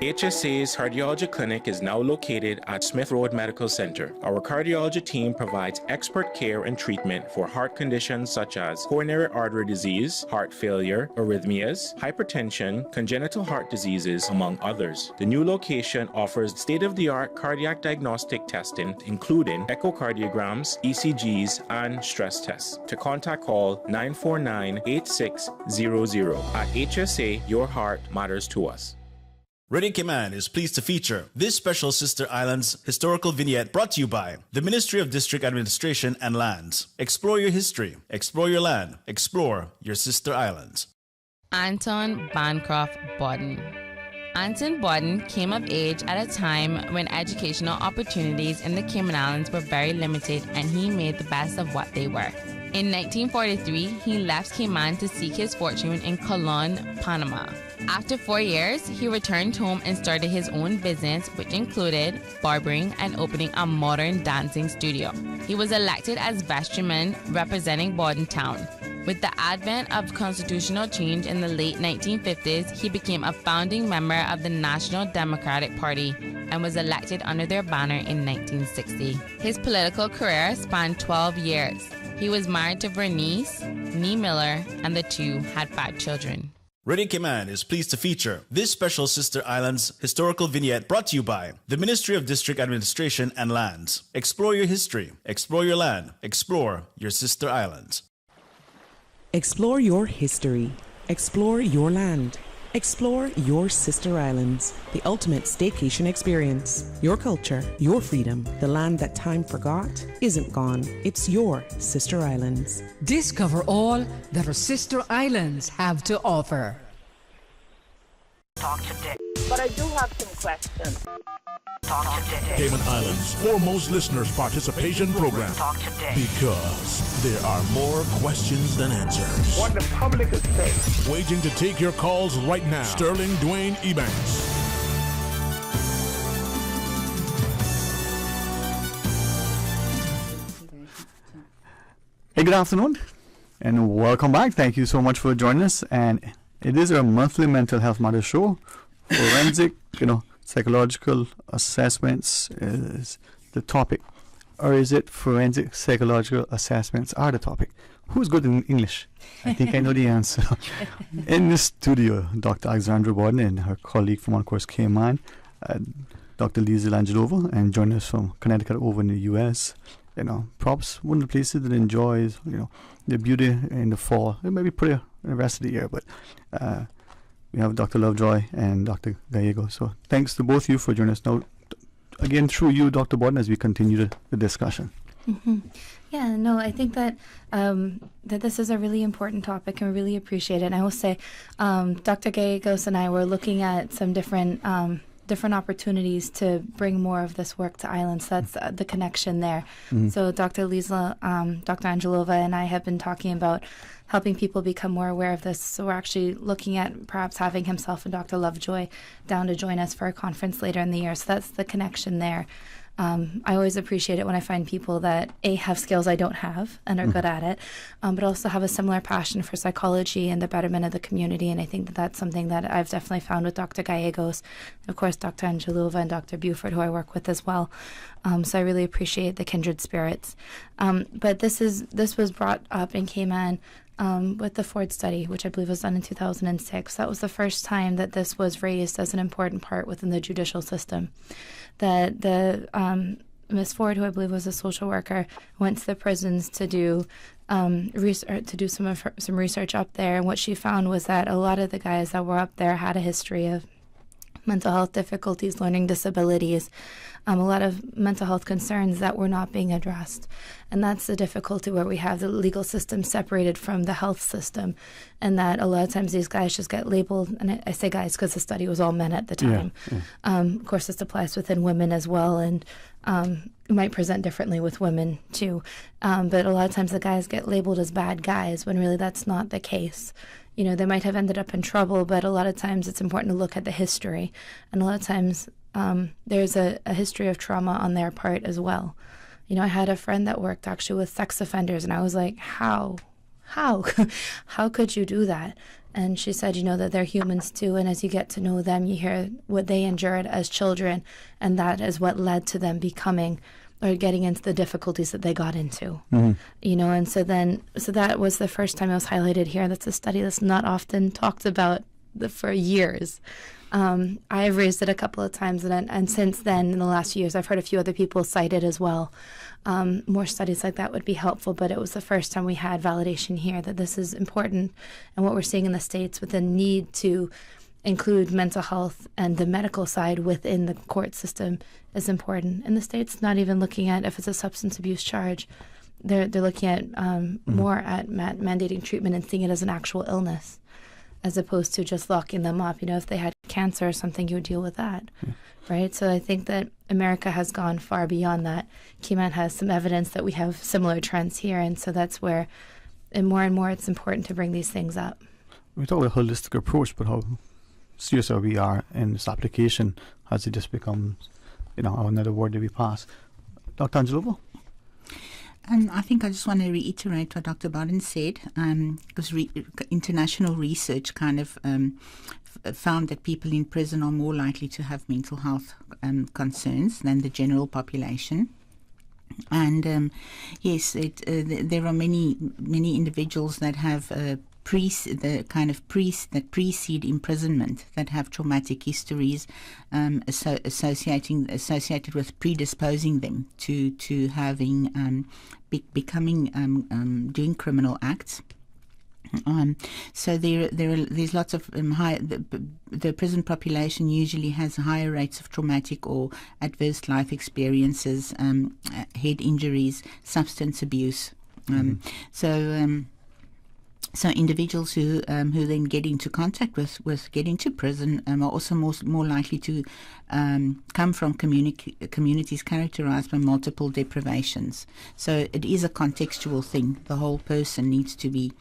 HSA's cardiology clinic is now located at Smith Road Medical Center. Our cardiology team provides expert care and treatment for heart conditions such as coronary artery disease, heart failure, arrhythmias, hypertension, congenital heart diseases, among others. The new location offers state-of-the-art cardiac diagnostic testing, including echocardiograms, ECGs, and stress tests. To contact, call 949-8600. At HSA, your heart matters to us. Radio Cayman is pleased to feature this special Sister Islands historical vignette brought to you by the Ministry of District Administration and Lands. Explore your history, explore your land, explore your Sister Islands. Anton Bancroft Borden. Anton Borden came of age at a time when educational opportunities in the Cayman Islands were very limited, and he made the best of what they were. In 1943, he left Cayman to seek his fortune in Colón, Panama. After 4 years, he returned home and started his own business, which included barbering and opening a modern dancing studio. He was elected as vestryman representing Bordentown. With the advent of constitutional change in the late 1950s, he became a founding member of the National Democratic Party and was elected under their banner in 1960. His political career spanned 12 years. He was married to Vernice Nee Miller, and the two had 5 children. Radio Cayman is pleased to feature this special Sister Islands historical vignette brought to you by the Ministry of District Administration and Lands. Explore your history, explore your land, explore your Sister Islands. Explore your history, explore your land, explore your Sister Islands, the ultimate staycation experience. Your culture, your freedom, the land that time forgot isn't gone. It's your Sister Islands. Discover all that our Sister Islands have to offer. Talk today. But I do have some questions. Talk today. Cayman Islands' foremost listeners participation program. Talk today. Because there are more questions than answers. What the public is saying. Waiting to take your calls right now. Sterling Dwayne Ebanks. Hey, good afternoon, and welcome back. Thank you so much for joining us. And it is our monthly mental health matter show. Forensic, psychological assessments is the topic, or is it forensic psychological assessments are the topic? Who's good in English? I think I know the answer. In the studio, Dr. Alexandra Borden and her colleague from, of course, Cayman, Dr. Lisa Langelova, and joining us from Connecticut over in the U.S. Props, one of the places that enjoys, the beauty in the fall. It may be pretty the rest of the year, but we have Dr. Lovejoy and Dr. Gallego. So thanks to both of you for joining us. Now, again, through you, Dr. Borden, as we continue the discussion. Mm-hmm. Yeah, no, I think that that this is a really important topic, and we really appreciate it. And I will say, Dr. Gallegos and I were looking at some different opportunities to bring more of this work to islands. That's the connection there. Mm-hmm. So Dr. Lisa, Dr. Angelova, and I have been talking about helping people become more aware of this. So we're actually looking at perhaps having himself and Dr. Lovejoy down to join us for a conference later in the year. So that's the connection there. I always appreciate it when I find people that have skills I don't have and are good at it, but also have a similar passion for psychology and the betterment of the community. And I think that that's something that I've definitely found with Dr. Gallegos, of course, Dr. Angelova and Dr. Buford, who I work with as well. So I really appreciate the kindred spirits. But this was brought up in Cayman with the Ford study, which I believe was done in 2006. That was the first time that this was raised as an important part within the judicial system. That the Miss Ford, who I believe was a social worker, went to the prisons to do research, to do some research up there, and what she found was that a lot of the guys that were up there had a history of mental health difficulties, learning disabilities, a lot of mental health concerns that were not being addressed. And that's the difficulty where we have the legal system separated from the health system, and that a lot of times these guys just get labeled, and I say guys because the study was all men at the time. Of course, this applies within women as well, and it might present differently with women too. But a lot of times the guys get labeled as bad guys when really that's not the case. You know, they might have ended up in trouble, but a lot of times it's important to look at the history. And a lot of times there's a history of trauma on their part as well. You know, I had a friend that worked actually with sex offenders, and I was like, how could you do that? And she said, you know, that they're humans too, and as you get to know them, you hear what they endured as children, and that is what led to them becoming or getting into the difficulties that they got into. You know, and so that was the first time it was highlighted here. That's a study that's not often talked about for years. I've raised it a couple of times, and since then, in the last few years, I've heard a few other people cite it as well. More studies like that would be helpful, but it was the first time we had validation here that this is important, and what we're seeing in the States with the need to include mental health and the medical side within the court system is important. In the States, not even looking at if it's a substance abuse charge. They're looking at more at mandating treatment and seeing it as an actual illness, as opposed to just locking them up. You know, if they had cancer or something, you would deal with that, right? So I think that America has gone far beyond that. Cayman has some evidence that we have similar trends here, and so that's where, and more, it's important to bring these things up. We talk about a holistic approach, but how serious are we in this application as it just becomes, you know, another word that we pass. Dr. Angelova? I think I just want to reiterate what Dr. Bodden said, because international research kind of found that people in prison are more likely to have mental health concerns than the general population. And yes, there are many individuals that have that precede imprisonment, that have traumatic histories associated with predisposing them to having doing criminal acts. So there's lots of the prison population usually has higher rates of traumatic or adverse life experiences, head injuries, substance abuse. So individuals who then get into contact with get into prison are also more likely to come from communities characterized by multiple deprivations. So it is a contextual thing. The whole person needs to be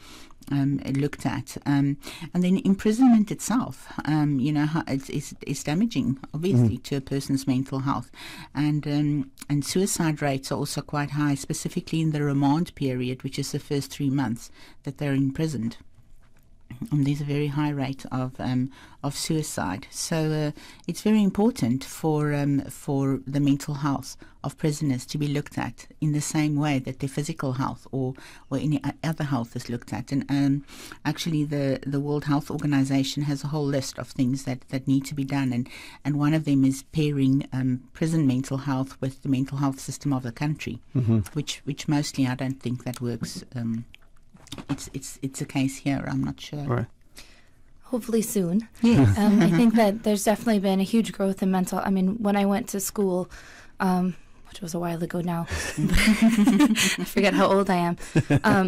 looked at, and then imprisonment itself, you know, it's damaging, obviously, to a person's mental health, and suicide rates are also quite high, specifically in the remand period, which is the first 3 months that they're imprisoned. And there's a very high rate of suicide. So it's very important for the mental health of prisoners to be looked at in the same way that their physical health or any other health is looked at. And actually, the World Health Organization has a whole list of things that need to be done, and one of them is pairing prison mental health with the mental health system of the country, which mostly I don't think that works. It's a case here. I'm not sure. Right. Hopefully soon. Yes. I think that there's definitely been a huge growth in mental. I mean, when I went to school, which was a while ago now, I forget how old I am.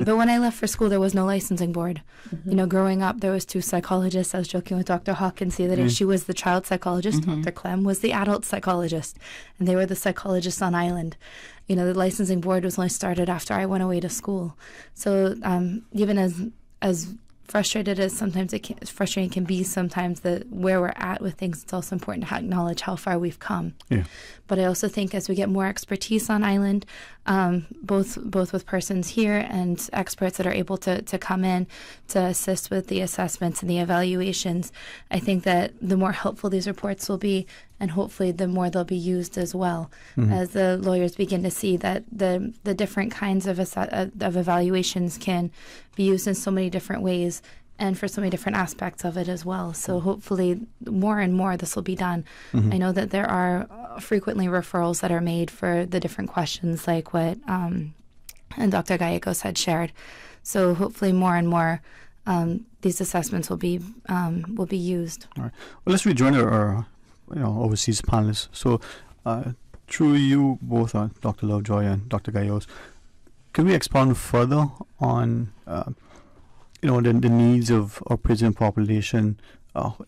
But when I left for school, there was no licensing board. You know, growing up, there was 2 psychologists. I was joking with Dr. Hawkins the other day. She was the child psychologist. Dr. Clem was the adult psychologist, and they were the psychologists on island. You know, the licensing board was only started after I went away to school. So even as frustrated as sometimes frustrating can be sometimes where we're at with things, it's also important to acknowledge how far we've come. Yeah. But I also think as we get more expertise on island, both with persons here and experts that are able to come in to assist with the assessments and the evaluations, I think that the more helpful these reports will be, and hopefully the more they'll be used as well, Mhm. as the lawyers begin to see that the different kinds of evaluations can be used in so many different ways and for so many different aspects of it as well. So hopefully more and more this will be done. Mhm. I know that there are frequently referrals that are made for the different questions like what and Dr. Gallegos had shared. So hopefully more and more these assessments will be used. All right. Well, let's rejoin our overseas panelists. So, through you both, Dr. Lovejoy and Dr. Gallegos, can we expound further on the needs of our prison population,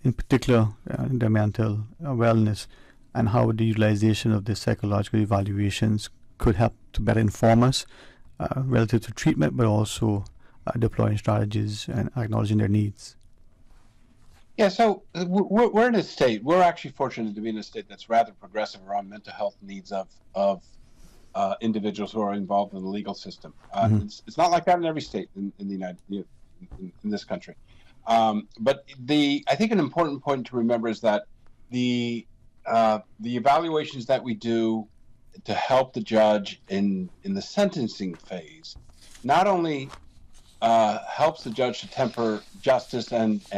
in particular their mental wellness, and how the utilization of the psychological evaluations could help to better inform us relative to treatment, but also deploying strategies and acknowledging their needs? Yeah, so we're in a state, we're actually fortunate to be in a state that's rather progressive around mental health needs of individuals who are involved in the legal system. It's not like that in every state in the in this country. But I think an important point to remember is that the evaluations that we do to help the judge in the sentencing phase not only helps the judge to temper justice and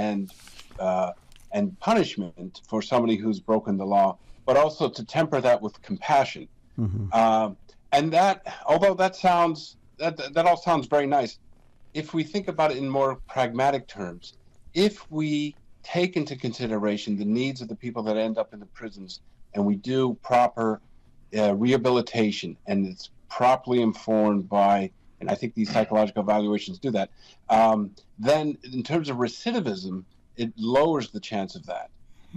punishment for somebody who's broken the law, but also to temper that with compassion. And that, although that all sounds very nice, if we think about it in more pragmatic terms, if we take into consideration the needs of the people that end up in the prisons, and we do proper rehabilitation, and it's properly informed by, and I think these psychological evaluations do that, then in terms of recidivism, it lowers the chance of that.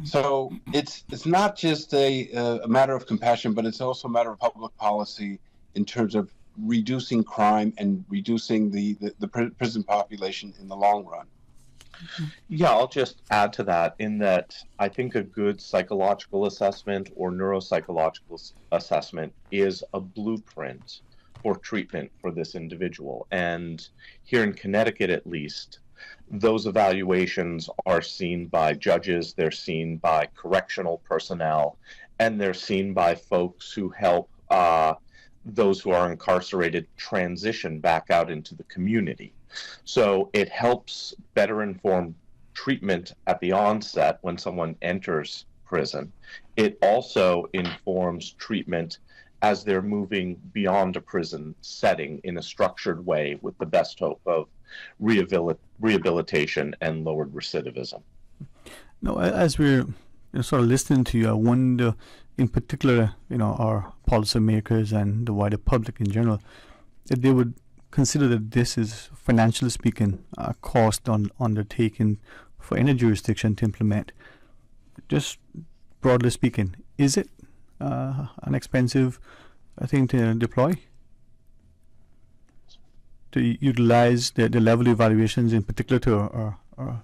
So it's not just a matter of compassion, but it's also a matter of public policy in terms of reducing crime and reducing the prison population in the long run. Yeah, I'll just add to that in that I think a good psychological assessment or neuropsychological assessment is a blueprint for treatment for this individual. And here in Connecticut, at least, those evaluations are seen by judges, they're seen by correctional personnel, and they're seen by folks who help those who are incarcerated transition back out into the community. So it helps better inform treatment at the onset when someone enters prison. It also informs treatment as they're moving beyond a prison setting in a structured way with the best hope of rehabilitation and lowered recidivism. No, as we're sort of listening to you, I wonder, in particular, our policymakers and the wider public in general, that they would consider that this is, financially speaking, a cost undertaken for any jurisdiction to implement. Just broadly speaking, is it an expensive thing to deploy? To utilize the level of evaluations, in particular to our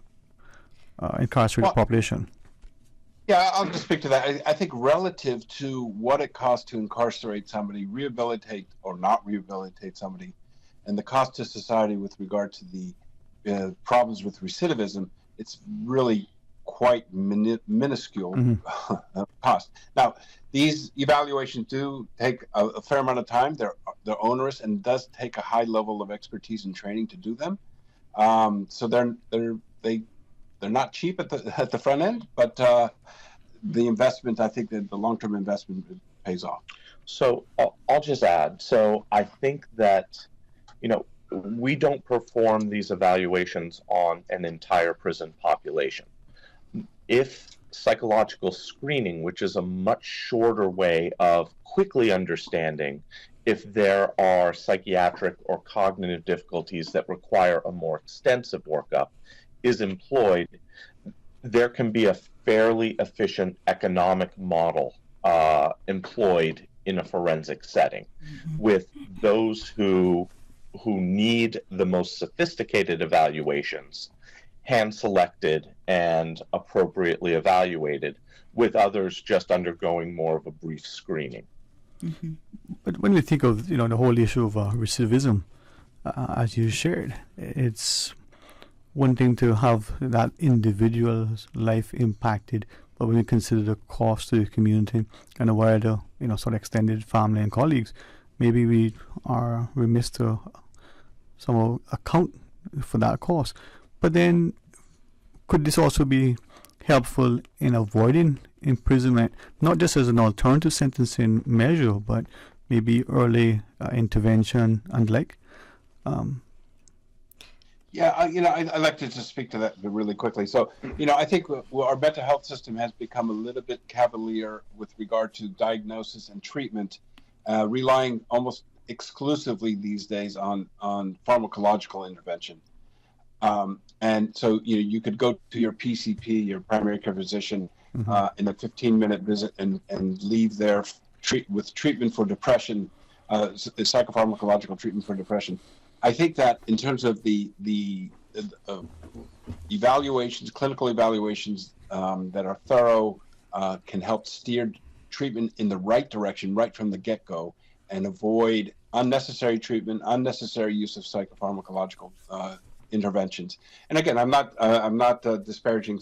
incarcerated population? Yeah, I'll just speak to that. I think relative to what it costs to incarcerate somebody, rehabilitate or not rehabilitate somebody, and the cost to society with regard to the problems with recidivism, it's really quite minuscule cost. Now, these evaluations do take a fair amount of time. They're onerous, and it does take a high level of expertise and training to do them. So they're not cheap at the front end, but the investment, I think that the long-term investment pays off. So I'll just add. So I think that, we don't perform these evaluations on an entire prison population. If psychological screening, which is a much shorter way of quickly understanding if there are psychiatric or cognitive difficulties that require a more extensive workup, is employed, there can be a fairly efficient economic model employed in a forensic setting with those who need the most sophisticated evaluations hand-selected and appropriately evaluated, with others just undergoing more of a brief screening. But when we think of the whole issue of recidivism, as you shared, it's one thing to have that individual's life impacted, but when we consider the cost to the community and a wider, sort of extended family and colleagues, maybe we are remiss to somehow account for that cost. But then, could this also be helpful in avoiding imprisonment, not just as an alternative sentencing measure, but maybe early intervention and like? I'd like to just speak to that really quickly. So, I think our mental health system has become a little bit cavalier with regard to diagnosis and treatment, relying almost exclusively these days on pharmacological intervention. And so, you could go to your PCP, your primary care physician, in a 15-minute visit and leave there with treatment for depression, psychopharmacological treatment for depression. I think that in terms of the evaluations, clinical evaluations that are thorough, can help steer treatment in the right direction right from the get-go and avoid unnecessary treatment, unnecessary use of psychopharmacological interventions. And again, I'm not disparaging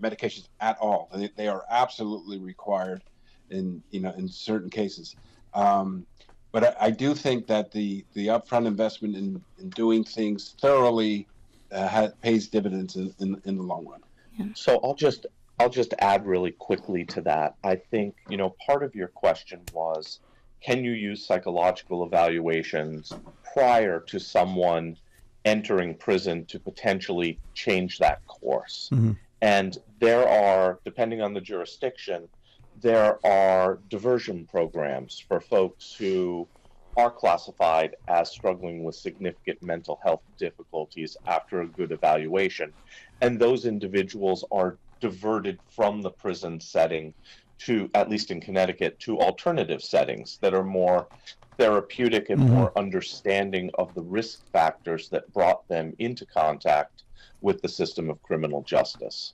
medications at all. They are absolutely required in certain cases. But I do think that the upfront investment in doing things thoroughly pays dividends in the long run. Yeah. So I'll just add really quickly to that. I think, part of your question was, can you use psychological evaluations prior to someone entering prison to potentially change that course? Mm-hmm. And there are, depending on the jurisdiction, there are diversion programs for folks who are classified as struggling with significant mental health difficulties after a good evaluation. And those individuals are diverted from the prison setting to, at least in Connecticut, to alternative settings that are more therapeutic and more understanding of the risk factors that brought them into contact with the system of criminal justice.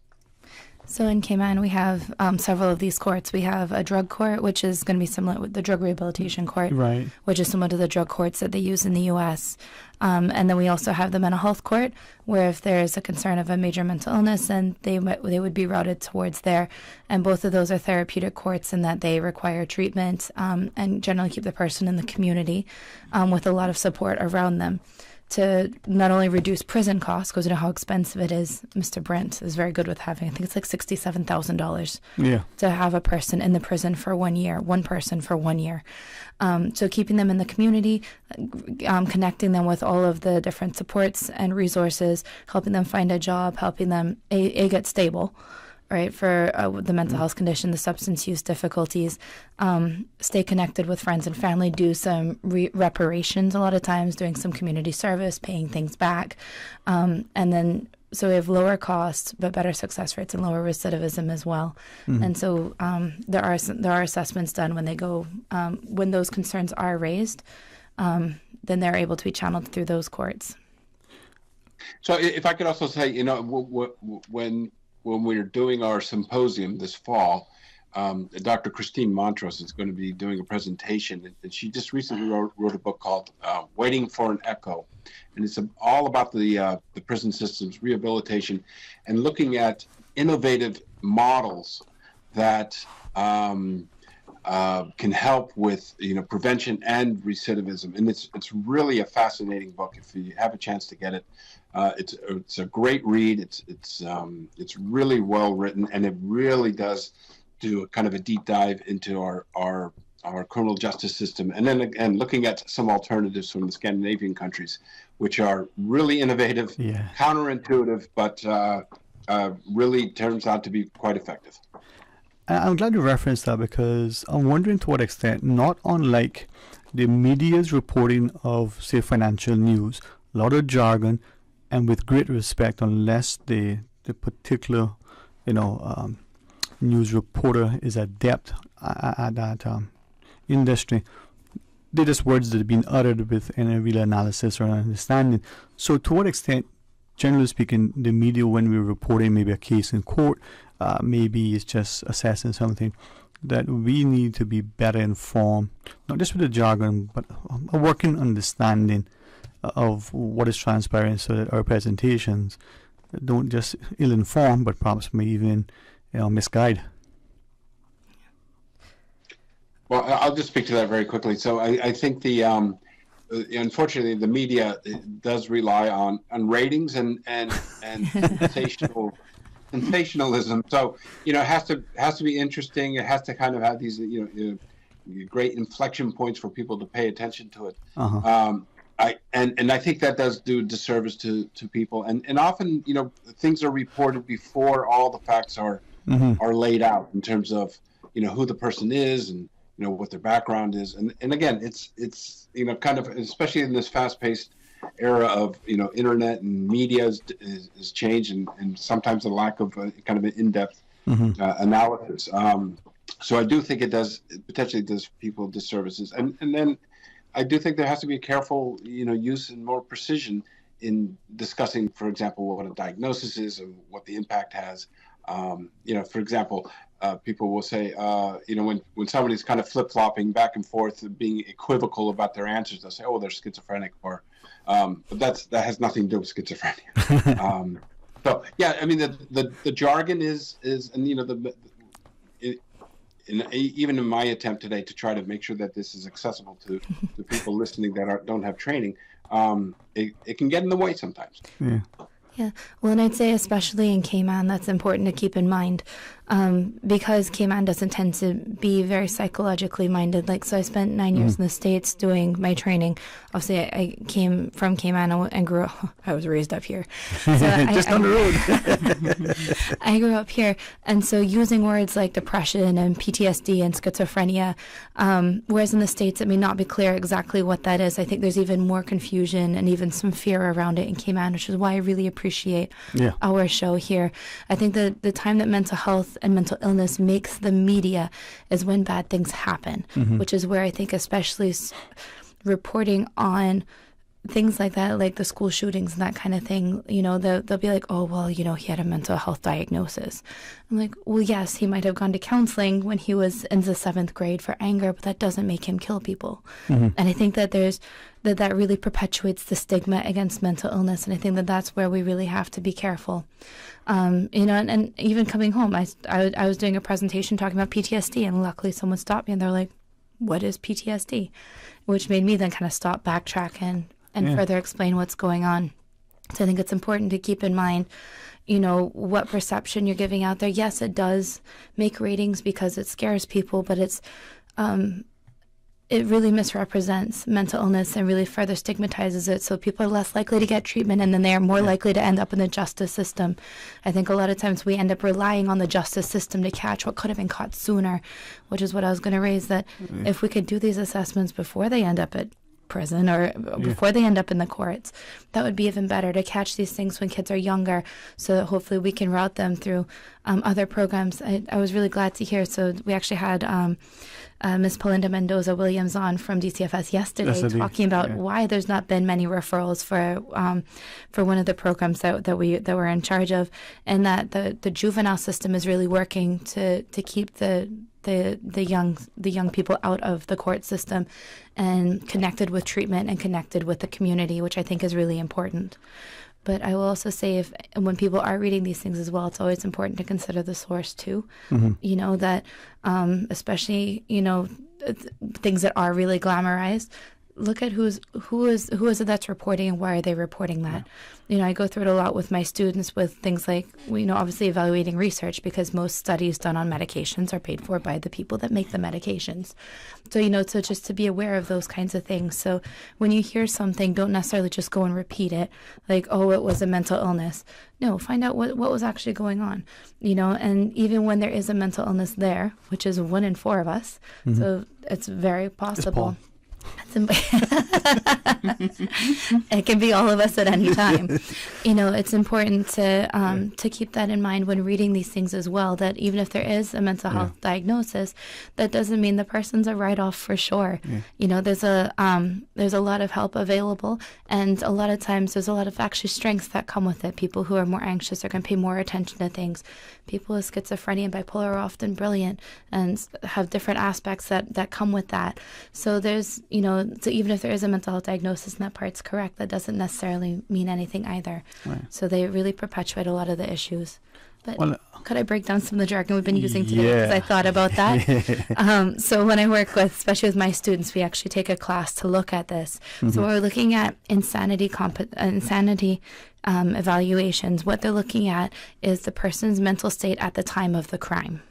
So in Cayman, we have several of these courts. We have a drug court, which is going to be similar with the drug rehabilitation court, right, which is similar to the drug courts that they use in the U.S. And then we also have the mental health court, where if there's a concern of a major mental illness, then they would be routed towards there. And both of those are therapeutic courts in that they require treatment and generally keep the person in the community with a lot of support around them, to not only reduce prison costs, because you know how expensive it is. Mr. Brent is very good with having, I think it's like $67,000 to have a person in the prison for 1 year, one person for 1 year. So keeping them in the community, connecting them with all of the different supports and resources, helping them find a job, helping them get stable, right, for the mental health condition, the substance use difficulties, stay connected with friends and family, do some reparations a lot of times, doing some community service, paying things back. And then, so we have lower costs, but better success rates and lower recidivism as well. Mm-hmm. And so there are assessments done when they go, when those concerns are raised, then they're able to be channeled through those courts. So if I could also say, when we're doing our symposium this fall, Dr. Christine Montrose is going to be doing a presentation, and she just recently wrote a book called Waiting for an Echo, and it's all about the prison system's rehabilitation and looking at innovative models that can help with prevention and recidivism, and it's really a fascinating book. If you have a chance to get it, it's a great read. It's really well written, and it really does do a kind of a deep dive into our criminal justice system, and then again looking at some alternatives from the Scandinavian countries, which are really innovative, counterintuitive, but really turns out to be quite effective. I'm glad you referenced that, because I'm wondering to what extent, not unlike the media's reporting of, say, financial news, a lot of jargon, and with great respect, unless the particular, news reporter is adept at that industry, they're just words that have been uttered with any real analysis or understanding. So to what extent, generally speaking, the media, when we're reporting maybe a case in court, maybe it's just assessing something, that we need to be better informed, not just with the jargon, but a working understanding of what is transpiring, so that our presentations don't just ill-inform, but perhaps may even misguide. Well, I'll just speak to that very quickly. So I think unfortunately, the media does rely on ratings and sensationalism. So it has to be interesting. It has to kind of have these great inflection points for people to pay attention to it. I think that does do disservice to people. And often things are reported before all the facts are laid out in terms of who the person is and what their background is, and again, it's kind of, especially in this fast-paced era of internet and media is changed, and sometimes a lack of kind of an in-depth analysis. So I do think it potentially does people disservices, and then I do think there has to be a careful use and more precision in discussing, for example, what a diagnosis is and what the impact has. For example, people will say, when somebody's kind of flip-flopping back and forth, being equivocal about their answers, they'll say, "Oh, they're schizophrenic," or, but that has nothing to do with schizophrenia. So, yeah, I mean, the jargon is, and even in my attempt today to try to make sure that this is accessible to people listening that don't have training, it can get in the way sometimes. Yeah. Yeah, well, and I'd say especially in Cayman, that's important to keep in mind, because Cayman doesn't tend to be very psychologically minded. So I spent 9 years in the States doing my training. Obviously, I came from Cayman and grew up. I was raised up here. So Just on the road. I grew up here, and so using words like depression and PTSD and schizophrenia, whereas in the States it may not be clear exactly what that is. I think there's even more confusion and even some fear around it in Cayman, which is why I really appreciate our show here. I think that the time that mental health and mental illness makes the media is when bad things happen, which is where I think especially reporting on things like that, like the school shootings and that kind of thing, they'll be like, oh, well, he had a mental health diagnosis. I'm like, well, yes, he might have gone to counseling when he was in the 7th grade for anger, but that doesn't make him kill people. And I think that that really perpetuates the stigma against mental illness. And I think that that's where we really have to be careful. And even coming home, I was doing a presentation talking about PTSD, and luckily someone stopped me and they're like, what is PTSD? Which made me then kind of stop, backtrack, and further explain what's going on. So I think it's important to keep in mind, what perception you're giving out there. Yes, it does make ratings because it scares people, but it really misrepresents mental illness and really further stigmatizes it. So people are less likely to get treatment, and then they are more likely to end up in the justice system. I think a lot of times we end up relying on the justice system to catch what could have been caught sooner, which is what I was going to raise, that if we could do these assessments before they end up at prison or before they end up in the courts, that would be even better, to catch these things when kids are younger, so that hopefully we can route them through other programs. I was really glad to hear. So we actually had Ms. Pelinda Mendoza-Williams on from DCFS yesterday, talking about why there's not been many referrals for one of the programs that we're in charge of, and that the juvenile system is really working to keep the young people out of the court system and connected with treatment and connected with the community, which I think is really important. But I will also say, when people are reading these things as well, it's always important to consider the source too. That especially things that are really glamorized, look at who is it that's reporting, and why are they reporting that. I go through it a lot with my students with things like, obviously evaluating research, because most studies done on medications are paid for by the people that make the medications. So, so just to be aware of those kinds of things. So when you hear something, don't necessarily just go and repeat it like, oh, it was a mental illness. No, find out what was actually going on, and even when there is a mental illness there, which is 1 in 4 of us, so it's very possible. It can be all of us at any time. It's important to keep that in mind when reading these things as well, that even if there is a mental health diagnosis, that doesn't mean the person's a write-off for sure. There's a lot of help available, and a lot of times there's a lot of actually strengths that come with it. People who are more anxious are going to pay more attention to things. People with schizophrenia and bipolar are often brilliant and have different aspects that come with that. So there's so even if there is a mental health diagnosis and that part's correct, that doesn't necessarily mean anything either. Right. So they really perpetuate a lot of the issues. But Well, could I break down some of the jargon we've been using today? yeah. Because I thought about that. So when I work with, especially with my students, we actually take a class to look at this. So we're looking at insanity evaluations. What they're looking at is the person's mental state at the time of the crime.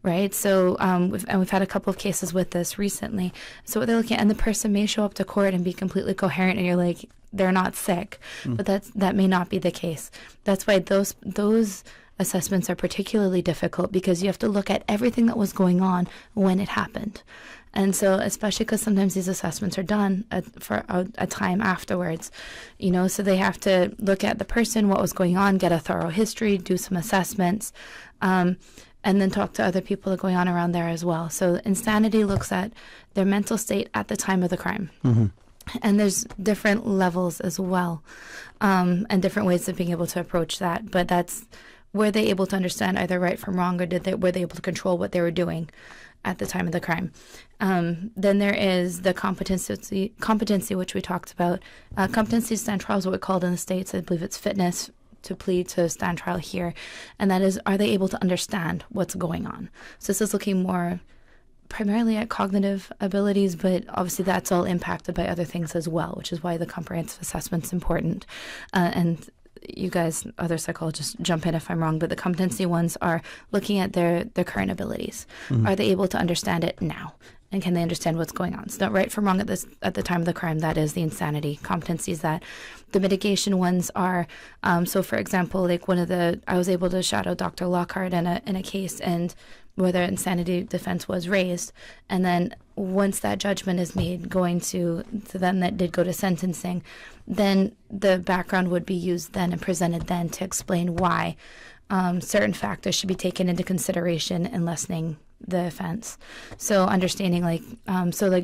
Right. So we've had a couple of cases with this recently. So what they're looking at, and the person may show up to court and be completely coherent, and you're like, they're not sick, but that may not be the case. That's why those assessments are particularly difficult, because you have to look at everything that was going on when it happened. And so, especially because sometimes these assessments are done for a time afterwards, so they have to look at the person, what was going on, get a thorough history, do some assessments, and then talk to other people that are going on around there as well. So insanity looks at their mental state at the time of the crime. And there's different levels as well, and different ways of being able to approach that. But that's, were they able to understand either right from wrong, or were they able to control what they were doing at the time of the crime? Then there is the competency, which we talked about. Competency to stand trial is what we call it in the States. I believe it's fitness to plead to stand trial here. And that is, are they able to understand what's going on? So this is looking more primarily at cognitive abilities, but obviously that's all impacted by other things as well, which is why the comprehensive assessment's important. And you guys, other psychologists, jump in if I'm wrong, but the competency ones are looking at their current abilities. Are they able to understand it now? And can they understand what's going on? So not right from wrong at the time of the crime. That is the insanity competencies. That the mitigation ones are, so for example, like I was able to shadow Dr. Lockhart in a case, and where the insanity defense was raised, and then once that judgment is made, going to then that did go to sentencing, then the background would be used then and presented then to explain why certain factors should be taken into consideration in lessening the offense. So understanding like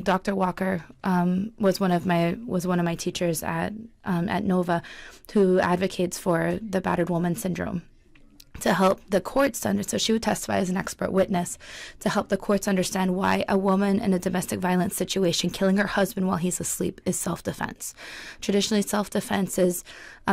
Dr. Walker was one of my teachers at Nova, who advocates for the battered woman syndrome, to help the courts so she would testify as an expert witness to help the courts understand why a woman in a domestic violence situation killing her husband while he's asleep is self-defense. Traditionally, self-defense is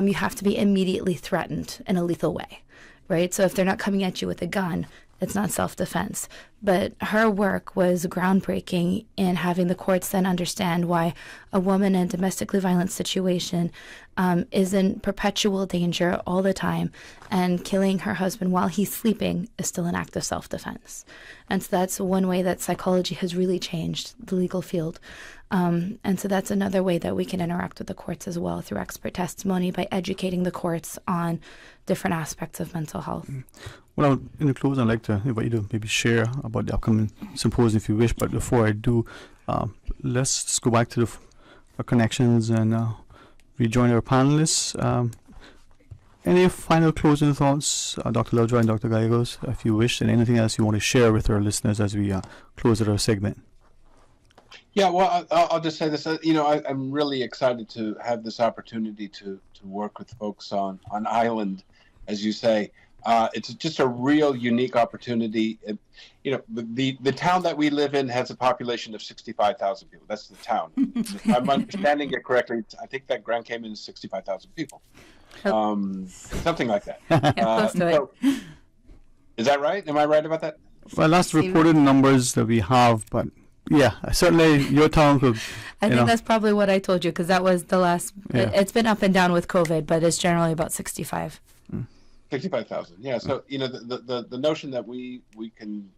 you have to be immediately threatened in a lethal way, right? So if they're not coming at you with a gun, it's not self-defense. But her work was groundbreaking in having the courts then understand why a woman in a domestically violent situation is in perpetual danger all the time, and killing her husband while he's sleeping is still an act of self-defense. And so that's one way that psychology has really changed the legal field. And so that's another way that we can interact with the courts as well, through expert testimony, by educating the courts on different aspects of mental health. Well, in the close, I'd like to invite you to maybe share about the upcoming symposium if you wish. But before I do, let's just go back to our connections and rejoin our panelists. Any final closing thoughts, Dr. Lovejoy and Dr. Gallegos, if you wish, and anything else you want to share with our listeners as we close our segment? Yeah, well, I'll just say this. I'm really excited to have this opportunity to work with folks on island, as you say. It's just a real unique opportunity. The town that we live in has a population of 65,000 people. That's the town. If I'm understanding it correctly, I think that Grand Cayman is 65,000 people. Something like that. Is that right? Am I right about that? Well, that's reported numbers that we have, but yeah, certainly your town could. I think that's probably what I told you, because that was the last. Yeah. It's been up and down with COVID, but it's generally about 65. 65,000. Yeah. So the notion that we can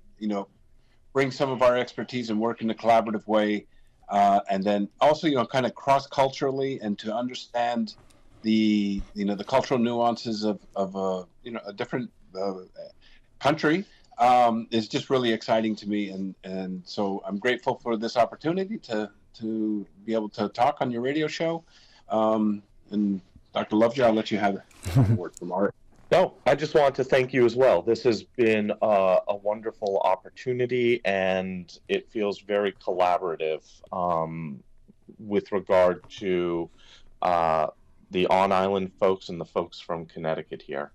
bring some of our expertise and work in a collaborative way, and then also kind of cross culturally, and to understand the cultural nuances of a different country. Is just really exciting to me, and so I'm grateful for this opportunity to be able to talk on your radio show. And Dr. Lovejoy, I'll let you have a word from Art. No, I just want to thank you as well. This has been a wonderful opportunity, and it feels very collaborative with regard to the on-island folks and the folks from Connecticut here.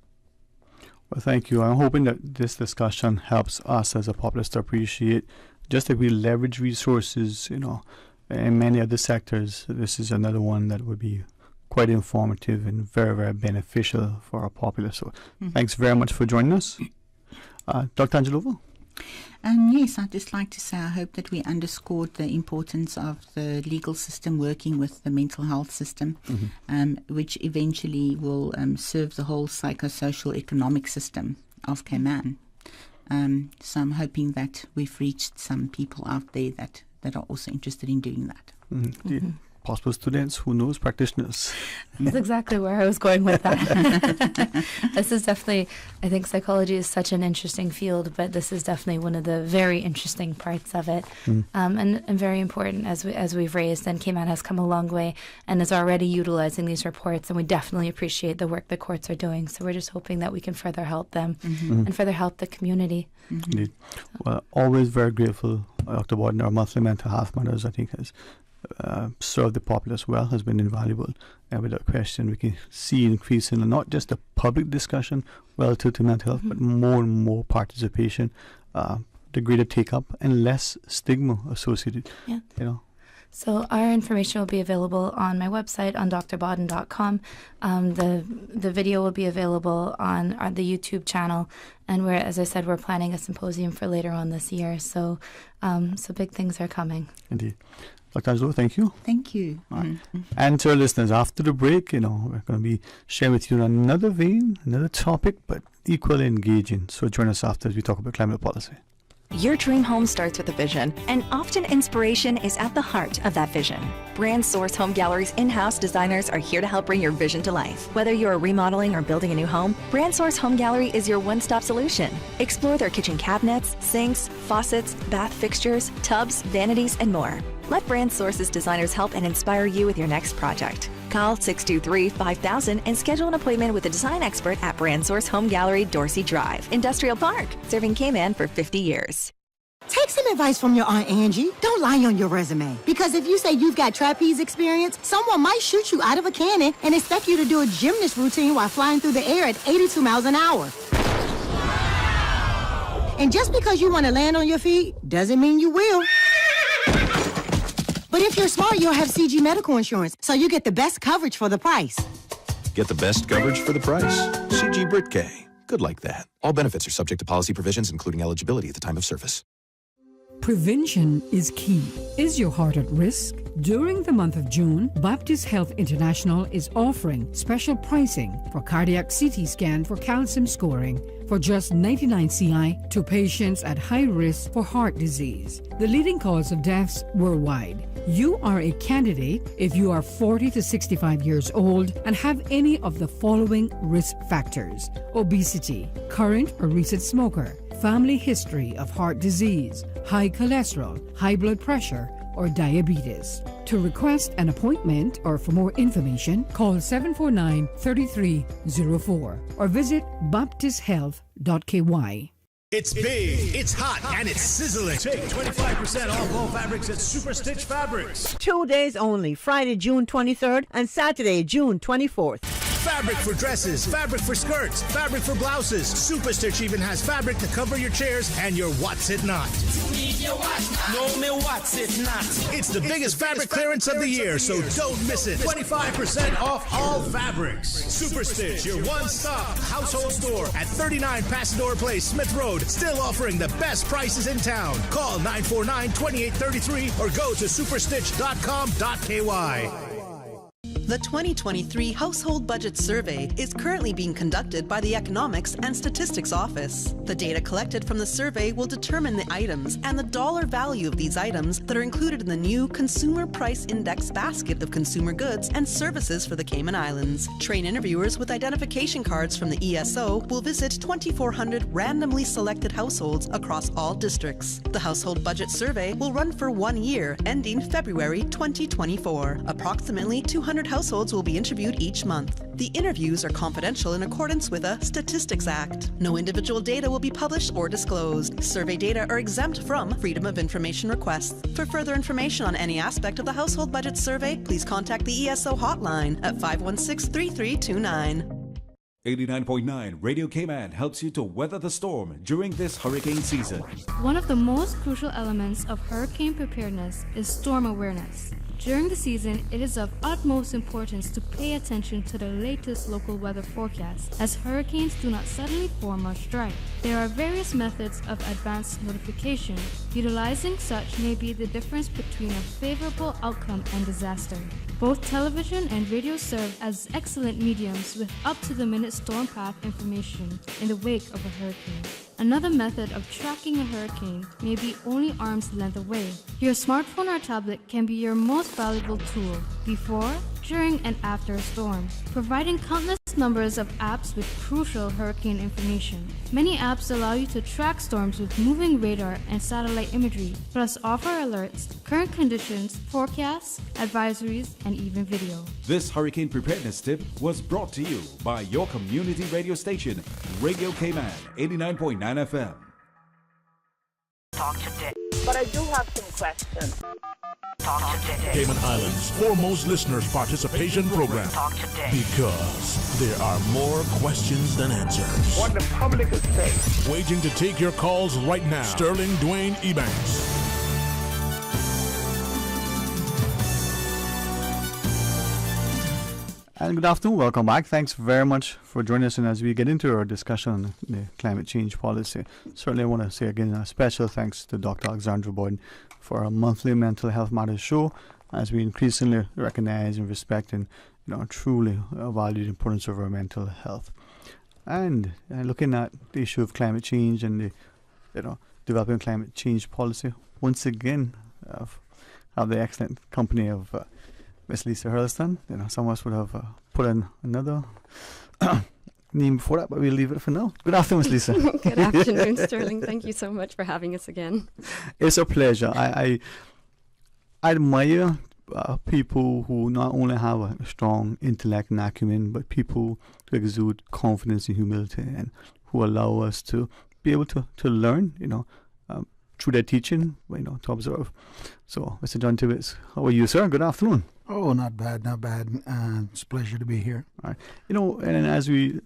Well, thank you. I'm hoping that this discussion helps us as a populace to appreciate just that we leverage resources, in many other sectors, this is another one that would be quite informative and very, very beneficial for our populace. So thanks very much for joining us. Dr. Angelova? Yes, I'd just like to say I hope that we underscored the importance of the legal system working with the mental health system, which eventually will serve the whole psychosocial economic system of Cayman. So I'm hoping that we've reached some people out there that are also interested in doing that. Possible students, who knows, practitioners. That's exactly where I was going with that. This is definitely, I think psychology is such an interesting field, but this is definitely one of the very interesting parts of it, and very important as we've raised. And Cayman has come a long way and is already utilizing these reports, and we definitely appreciate the work the courts are doing. So we're just hoping that we can further help them and further help the community. Indeed. Well, always very grateful, Dr. Borden. Our monthly mental health matters, I think, has served the populace well, has been invaluable, and without question we can see increase in not just the public discussion relative to mental health, but more and more participation, the greater take up and less stigma associated. So our information will be available on my website on drbodden.com. The video will be available on the YouTube channel, and as I said, we're planning a symposium for later on this year. So big things are coming. Indeed. Dr. Angelo, thank you. Thank you. Right. And to our listeners, after the break, we're going to be sharing with you another vein, another topic, but equally engaging. So join us after as we talk about climate policy. Your dream home starts with a vision, and often inspiration is at the heart of that vision. Brand Source Home Gallery's in-house designers are here to help bring your vision to life. Whether you're remodeling or building a new home, Brand Source Home Gallery is your one-stop solution. Explore their kitchen cabinets, sinks, faucets, bath fixtures, tubs, vanities, and more. Let Brand Source's designers help and inspire you with your next project. Call 623-5000 and schedule an appointment with a design expert at Brand Source Home Gallery, Dorsey Drive, Industrial Park, serving Cayman for 50 years. Take some advice from your Aunt Angie. Don't lie on your resume. Because if you say you've got trapeze experience, someone might shoot you out of a cannon and expect you to do a gymnast routine while flying through the air at 82 miles an hour. And just because you want to land on your feet doesn't mean you will. But if you're smart, you'll have CG medical insurance, so you get the best coverage for the price. Get the best coverage for the price. CG Britk. Good like that. All benefits are subject to policy provisions, including eligibility at the time of service. Prevention is key. Is your heart at risk? During the month of June, Baptist Health International is offering special pricing for cardiac CT scan for calcium scoring for just 99 CI to patients at high risk for heart disease, the leading cause of deaths worldwide. You are a candidate if you are 40 to 65 years old and have any of the following risk factors: obesity, current or recent smoker, family history of heart disease, high cholesterol, high blood pressure, or diabetes. To request an appointment or for more information, call 749-3304 or visit baptisthealth.ky. It's big, it's hot, and it's sizzling. Take 25% off all fabrics at Super Stitch Fabrics. 2 days only, Friday, June 23rd and Saturday, June 24th. Fabric for dresses, fabric for skirts, fabric for blouses. Super Stitch even has fabric to cover your chairs and your what's it not. No, me what's it not. It's the biggest fabric clearance of the year, so don't miss it. 25% off all fabrics. Super Stitch, your one-stop household store at 39 Pasador Place, Smith Road, still offering the best prices in town. Call 949-2833 or go to superstitch.com.ky. The 2023 Household Budget Survey is currently being conducted by the Economics and Statistics Office. The data collected from the survey will determine the items and the dollar value of these items that are included in the new Consumer Price Index basket of consumer goods and services for the Cayman Islands. Trained interviewers with identification cards from the ESO will visit 2,400 randomly selected households across all districts. The Household Budget Survey will run for 1 year, ending February 2024. Approximately 200 households will be interviewed each month. The interviews are confidential in accordance with a Statistics Act. No individual data will be published or disclosed. Survey data are exempt from Freedom of Information requests. For further information on any aspect of the Household Budget Survey, please contact the ESO hotline at 516-3329. 89.9 Radio Cayman helps you to weather the storm during this hurricane season. One of the most crucial elements of hurricane preparedness is storm awareness. During the season, it is of utmost importance to pay attention to the latest local weather forecasts, as hurricanes do not suddenly form or strike. There are various methods of advanced notification. Utilizing such may be the difference between a favorable outcome and disaster. Both television and radio serve as excellent mediums with up-to-the-minute storm path information in the wake of a hurricane. Another method of tracking a hurricane may be only arm's length away. Your smartphone or tablet can be your most valuable tool before, during, and after a storm, providing countless numbers of apps with crucial hurricane information. Many apps allow you to track storms with moving radar and satellite imagery, plus offer alerts, current conditions, forecasts, advisories, and even video. This hurricane preparedness tip was brought to you by your community radio station, Radio Cayman 89.9 FM. Talk today. But I do have some questions. Talk today. Cayman Islands' foremost listeners participation program. Talk today. Because there are more questions than answers. What the public is saying. Waiting to take your calls right now. Sterling Dwayne Ebanks. And good afternoon, welcome back. Thanks very much for joining us. And as we get into our discussion on the climate change policy, certainly I want to say again a special thanks to Dr. Alexandra Boyden for our monthly Mental Health Matters show, as we increasingly recognize and respect and truly value the importance of our mental health. And looking at the issue of climate change and the developing climate change policy, once again have the excellent company of Miss Lisa Hurlston. Some of us would have put in another name before that, but we'll leave it for now. Good afternoon, Miss Lisa. Good afternoon, Sterling. Thank you so much for having us again. It's a pleasure. I admire people who not only have a strong intellect and acumen, but people who exude confidence and humility, and who allow us to be able to learn, through their teaching, to observe. So, Mr. John Tibbetts, how are you, sir? Good afternoon. Oh, not bad, not bad. It's a pleasure to be here. All right. And as we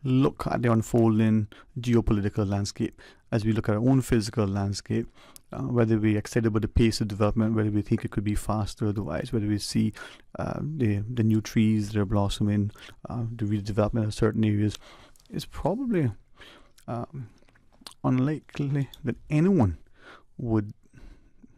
look at the unfolding geopolitical landscape, as we look at our own physical landscape, whether we're excited about the pace of development, whether we think it could be faster or otherwise, whether we see the new trees that are blossoming, the redevelopment of certain areas, it's probably unlikely that anyone would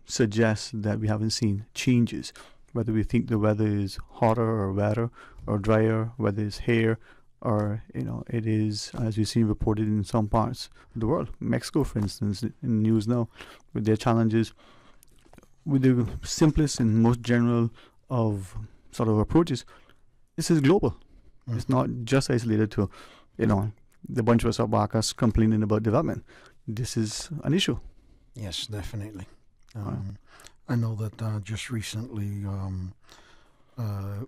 suggest that we haven't seen changes, whether we think the weather is hotter or wetter or drier, whether it's here or it is, as we've seen reported in some parts of the world. Mexico, for instance, in the news now, with their challenges, with the simplest and most general of sort of approaches. This is global. It's not just isolated to the bunch of us up Barcas complaining about development. This is an issue. Yes, definitely. I know that just recently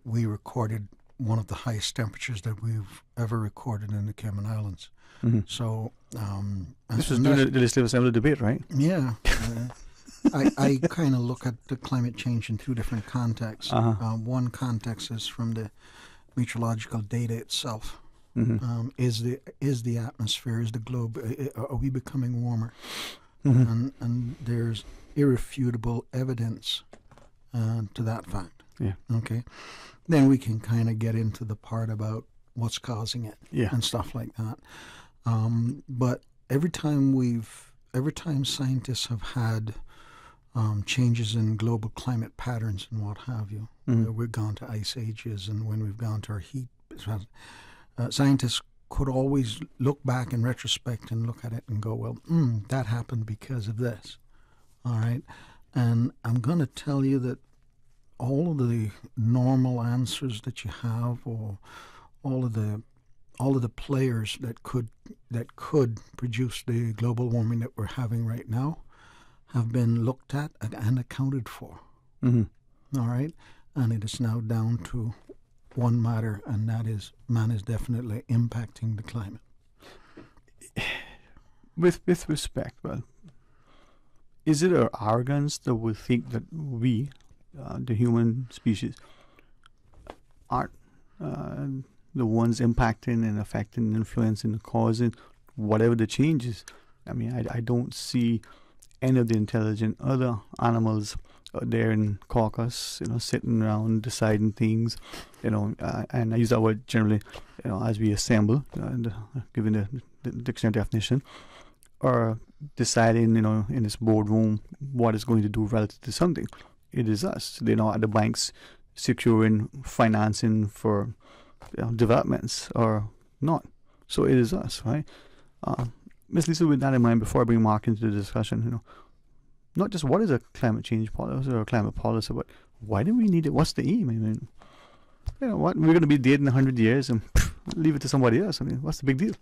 we recorded one of the highest temperatures that we've ever recorded in the Cayman Islands. Mm-hmm. So this was during the Legislative Assembly debate, right? Yeah. I kind of look at the climate change in two different contexts. One context is from the meteorological data itself. Mm-hmm. Is the atmosphere, is the globe, are we becoming warmer? Mm-hmm. And there's irrefutable evidence to that fact. Yeah. Okay. Then we can kind of get into the part about what's causing it and stuff like that. But every time scientists have had changes in global climate patterns and what have you, we've gone to ice ages, and when we've gone to our heat, scientists could always look back in retrospect and look at it and go, well, that happened because of this. All right. And I'm going to tell you that all of the normal answers that you have, or all of the players that could produce the global warming that we're having right now, have been looked at and accounted for. Mm-hmm. All right. And it is now down to one matter, and that is man is definitely impacting the climate. With respect, well, is it our arrogance that we think that we, the human species, aren't the ones impacting and affecting, influencing, causing whatever the changes. I mean, I don't see any of the intelligent other animals there in caucus, sitting around deciding things, and I use that word generally, as we assemble, given the dictionary definition, or deciding, in this boardroom what is going to do relative to something. It is us. They're not at the banks securing financing for developments or not. So it is us, right? Ms. Lisa, with that in mind, before I bring Mark into the discussion, not just what is a climate change policy or a climate policy, but why do we need it? What's the aim? I mean, what? We're going to be dead in 100 years and leave it to somebody else. I mean, what's the big deal?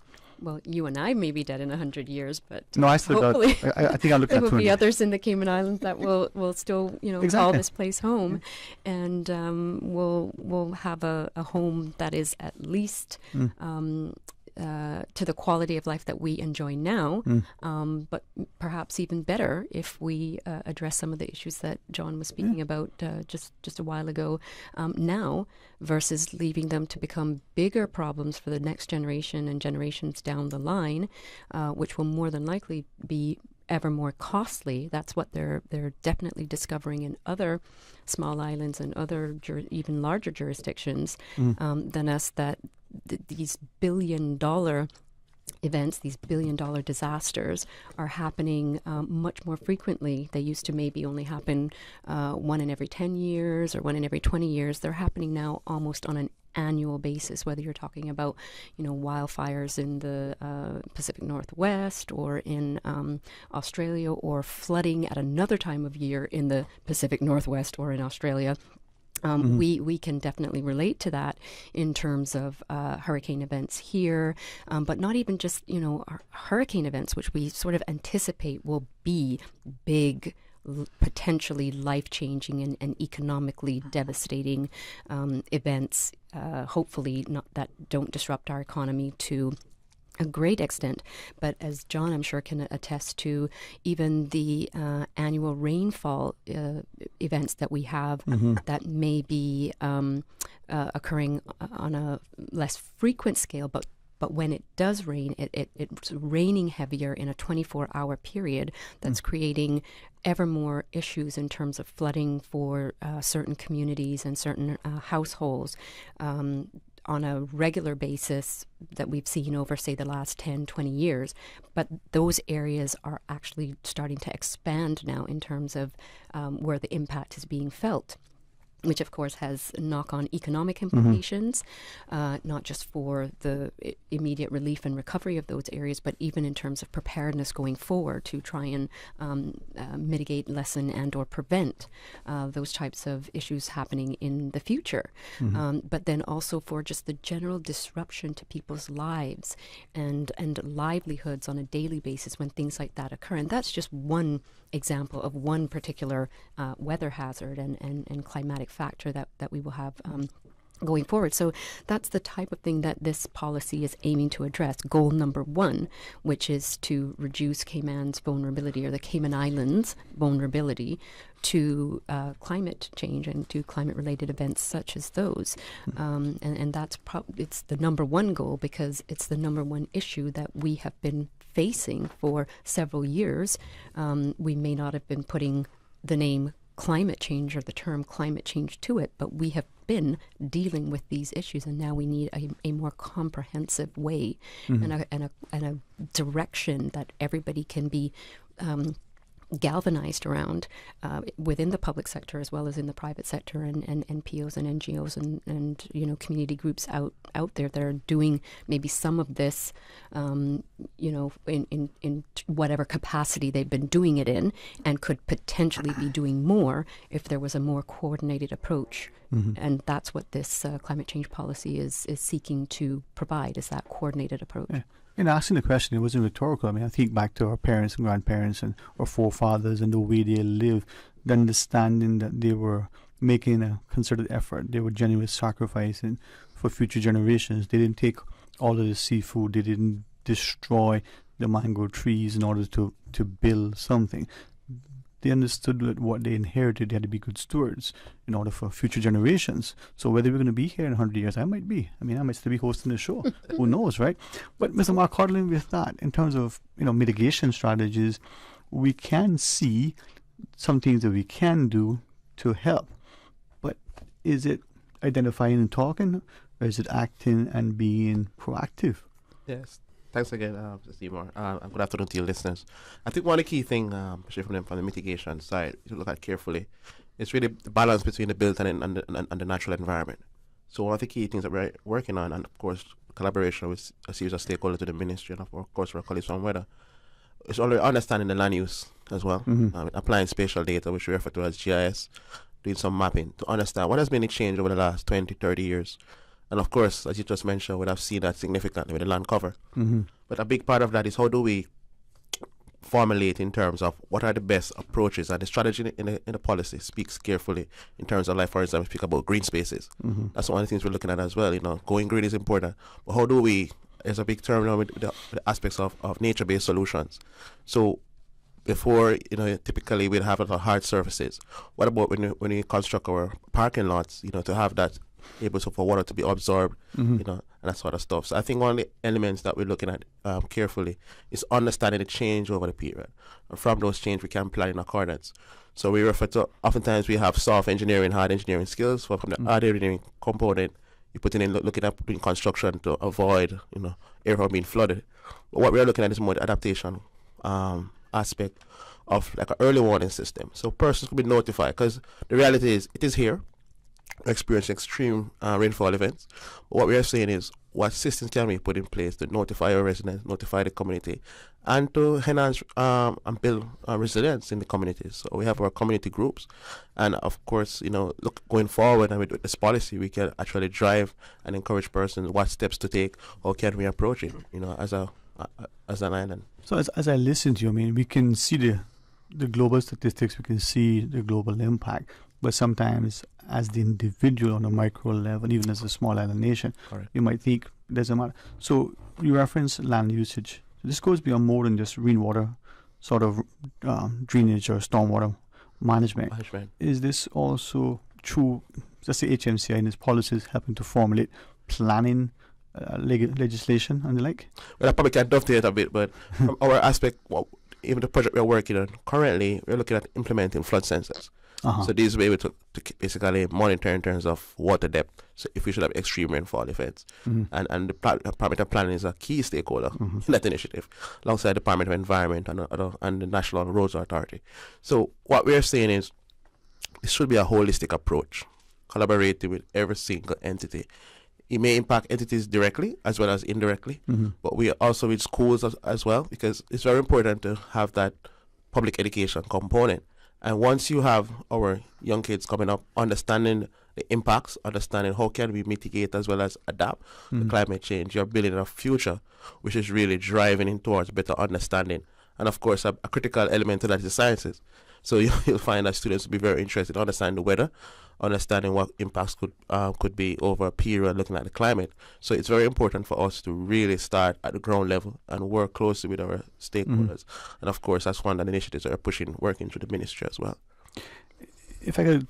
Well, you and I may be dead in 100 years, but no, I still hopefully got. I think I'll look at there will be others in the Cayman Islands that will still, call this place home, and we'll have a home that is at least to the quality of life that we enjoy now, but perhaps even better if we address some of the issues that John was speaking about just a while ago now, versus leaving them to become bigger problems for the next generation and generations down the line, which will more than likely be ever more costly. That's what they're definitely discovering in other small islands and other even larger jurisdictions than us, that these billion-dollar events, these billion-dollar disasters are happening much more frequently. They used to maybe only happen 1 in every 10 years or 1 in every 20 years. They're happening now almost on an annual basis, whether you're talking about, wildfires in the Pacific Northwest or in Australia, or flooding at another time of year in the Pacific Northwest or in Australia. We can definitely relate to that in terms of hurricane events here, but not even just, hurricane events, which we sort of anticipate will be big, potentially life-changing and economically devastating events, hopefully not that don't disrupt our economy to a great extent. But as John, I'm sure, can attest to, even the annual rainfall events that we have that may be occurring on a less frequent scale, but when it does rain, it's raining heavier in a 24-hour period that's creating ever more issues in terms of flooding for certain communities and certain households on a regular basis that we've seen over, say, the last 10, 20 years. But those areas are actually starting to expand now in terms of where the impact is being felt, which of course has knock-on economic implications, not just for the immediate relief and recovery of those areas, but even in terms of preparedness going forward to try and mitigate, lessen, and or prevent those types of issues happening in the future. But then also for just the general disruption to people's lives and livelihoods on a daily basis when things like that occur. And that's just one example of one particular weather hazard and climatic factor that we will have going forward. So that's the type of thing that this policy is aiming to address. Goal number 1, which is to reduce Cayman's vulnerability, or the Cayman Islands' vulnerability to climate change and to climate-related events such as those. And that's it's the number 1 goal, because it's the number 1 issue that we have been facing for several years. We may not have been putting the name climate change or the term climate change to it, but we have been dealing with these issues, and now we need a more comprehensive way and a direction that everybody can be galvanized around within the public sector as well as in the private sector, and NPOs and NGOs and community groups out there that are doing maybe some of this in whatever capacity they've been doing it in, and could potentially be doing more if there was a more coordinated approach. And that's what this climate change policy is seeking to provide, is that coordinated approach. Yeah. In asking the question, it wasn't rhetorical. I mean, I think back to our parents and grandparents and our forefathers and the way they lived, the understanding that they were making a concerted effort. They were genuinely sacrificing for future generations. They didn't take all of the seafood. They didn't destroy the mango trees in order to build something. they understood that what they inherited, they had to be good stewards in order for future generations. So whether we're going to be here in 100 years, I might be. I mean, I might still be hosting the show. Who knows, right? But Mr. Mark Codlin, with that, in terms of, mitigation strategies, we can see some things that we can do to help. But is it identifying and talking, or is it acting and being proactive? Yes. Thanks again, Mr. Seymour. And good afternoon to your listeners. I think one of the key things, especially from the mitigation side, to look at carefully, is really the balance between the built and the natural environment. So one of the key things that we're working on, and of course, collaboration with a series of stakeholders to the ministry, and of course, our colleagues from Weather, is already understanding the land use as well, applying spatial data, which we refer to as GIS, doing some mapping to understand what has been the change over the last 20, 30 years. And of course, as you just mentioned, we have seen that significantly with the land cover. But a big part of that is how do we formulate in terms of what are the best approaches, and the strategy in the policy speaks carefully in terms of, like, for example, speak about green spaces. That's one of the things we're looking at as well. Going green is important. But how do we, there's a big term with the aspects of nature-based solutions. So before, typically we'd have a lot of hard surfaces. What about when we construct our parking lots, to have that able for water to be absorbed, and that sort of stuff. So I think one of the elements that we're looking at carefully is understanding the change over the period. And from those change, we can plan in accordance. So we refer to, oftentimes we have soft engineering, hard engineering skills. From the hard engineering component, you put in looking at doing construction to avoid, area being flooded. But what we're looking at is more the adaptation aspect of like an early warning system. So persons could be notified, because the reality is it is here. Experiencing extreme rainfall events. But what we are saying is what systems can we put in place to notify our residents, notify the community, and to enhance and build resilience in the communities. So we have our community groups, and of course, going forward and with this policy, we can actually drive and encourage persons what steps to take, how can we approach it, as an island. So as I listen to you, I mean, we can see the global statistics, we can see the global impact, but sometimes as the individual on a micro level, even as a small island nation, you might think it doesn't matter. So you reference land usage. So this goes beyond more than just rainwater sort of drainage or stormwater management. Is this also true, let's say HMCI and its policies helping to formulate planning legislation and the like? Well, I probably can dovetail it a bit, but from our aspect, even the project we're working on currently, we're looking at implementing flood sensors. So these will be able to basically monitor in terms of water depth. So if we should have extreme rainfall events, and the Department of Planning is a key stakeholder in that initiative, alongside the Department of Environment and the National Roads Authority. So what we're saying is this should be a holistic approach, collaborating with every single entity. It may impact entities directly as well as indirectly, but we are also with schools as well, because it's very important to have that public education component. And once you have our young kids coming up, understanding the impacts, understanding how can we mitigate as well as adapt to climate change, you're building a future which is really driving in towards better understanding. And of course, a critical element to that is the sciences. So you'll find that students will be very interested in understanding the weather, understanding what impacts could be over a period, looking at the climate. So it's very important for us to really start at the ground level and work closely with our stakeholders. And of course, that's one of the initiatives that are working through the ministry as well. If I could,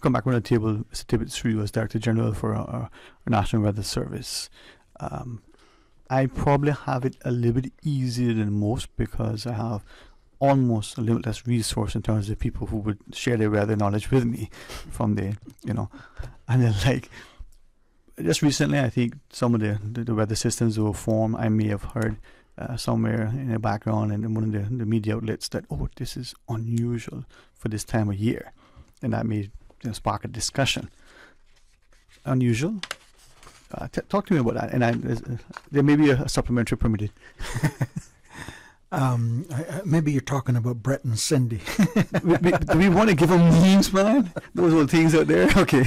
come back around the table, Mr. Tibbetts, through you as Director General for our National Weather Service. I probably have it a little bit easier than most because I have almost a limitless resource in terms of people who would share their weather knowledge with me from the, and then like just recently, I think some of the weather systems will form. I may have heard somewhere in the background and in one of the media outlets that, this is unusual for this time of year. And that may spark a discussion. Unusual? Talk to me about that. And there may be a supplementary permitted. Maybe you're talking about Brett and Cindy. Do we want to give them names, man? Those little things out there? Okay.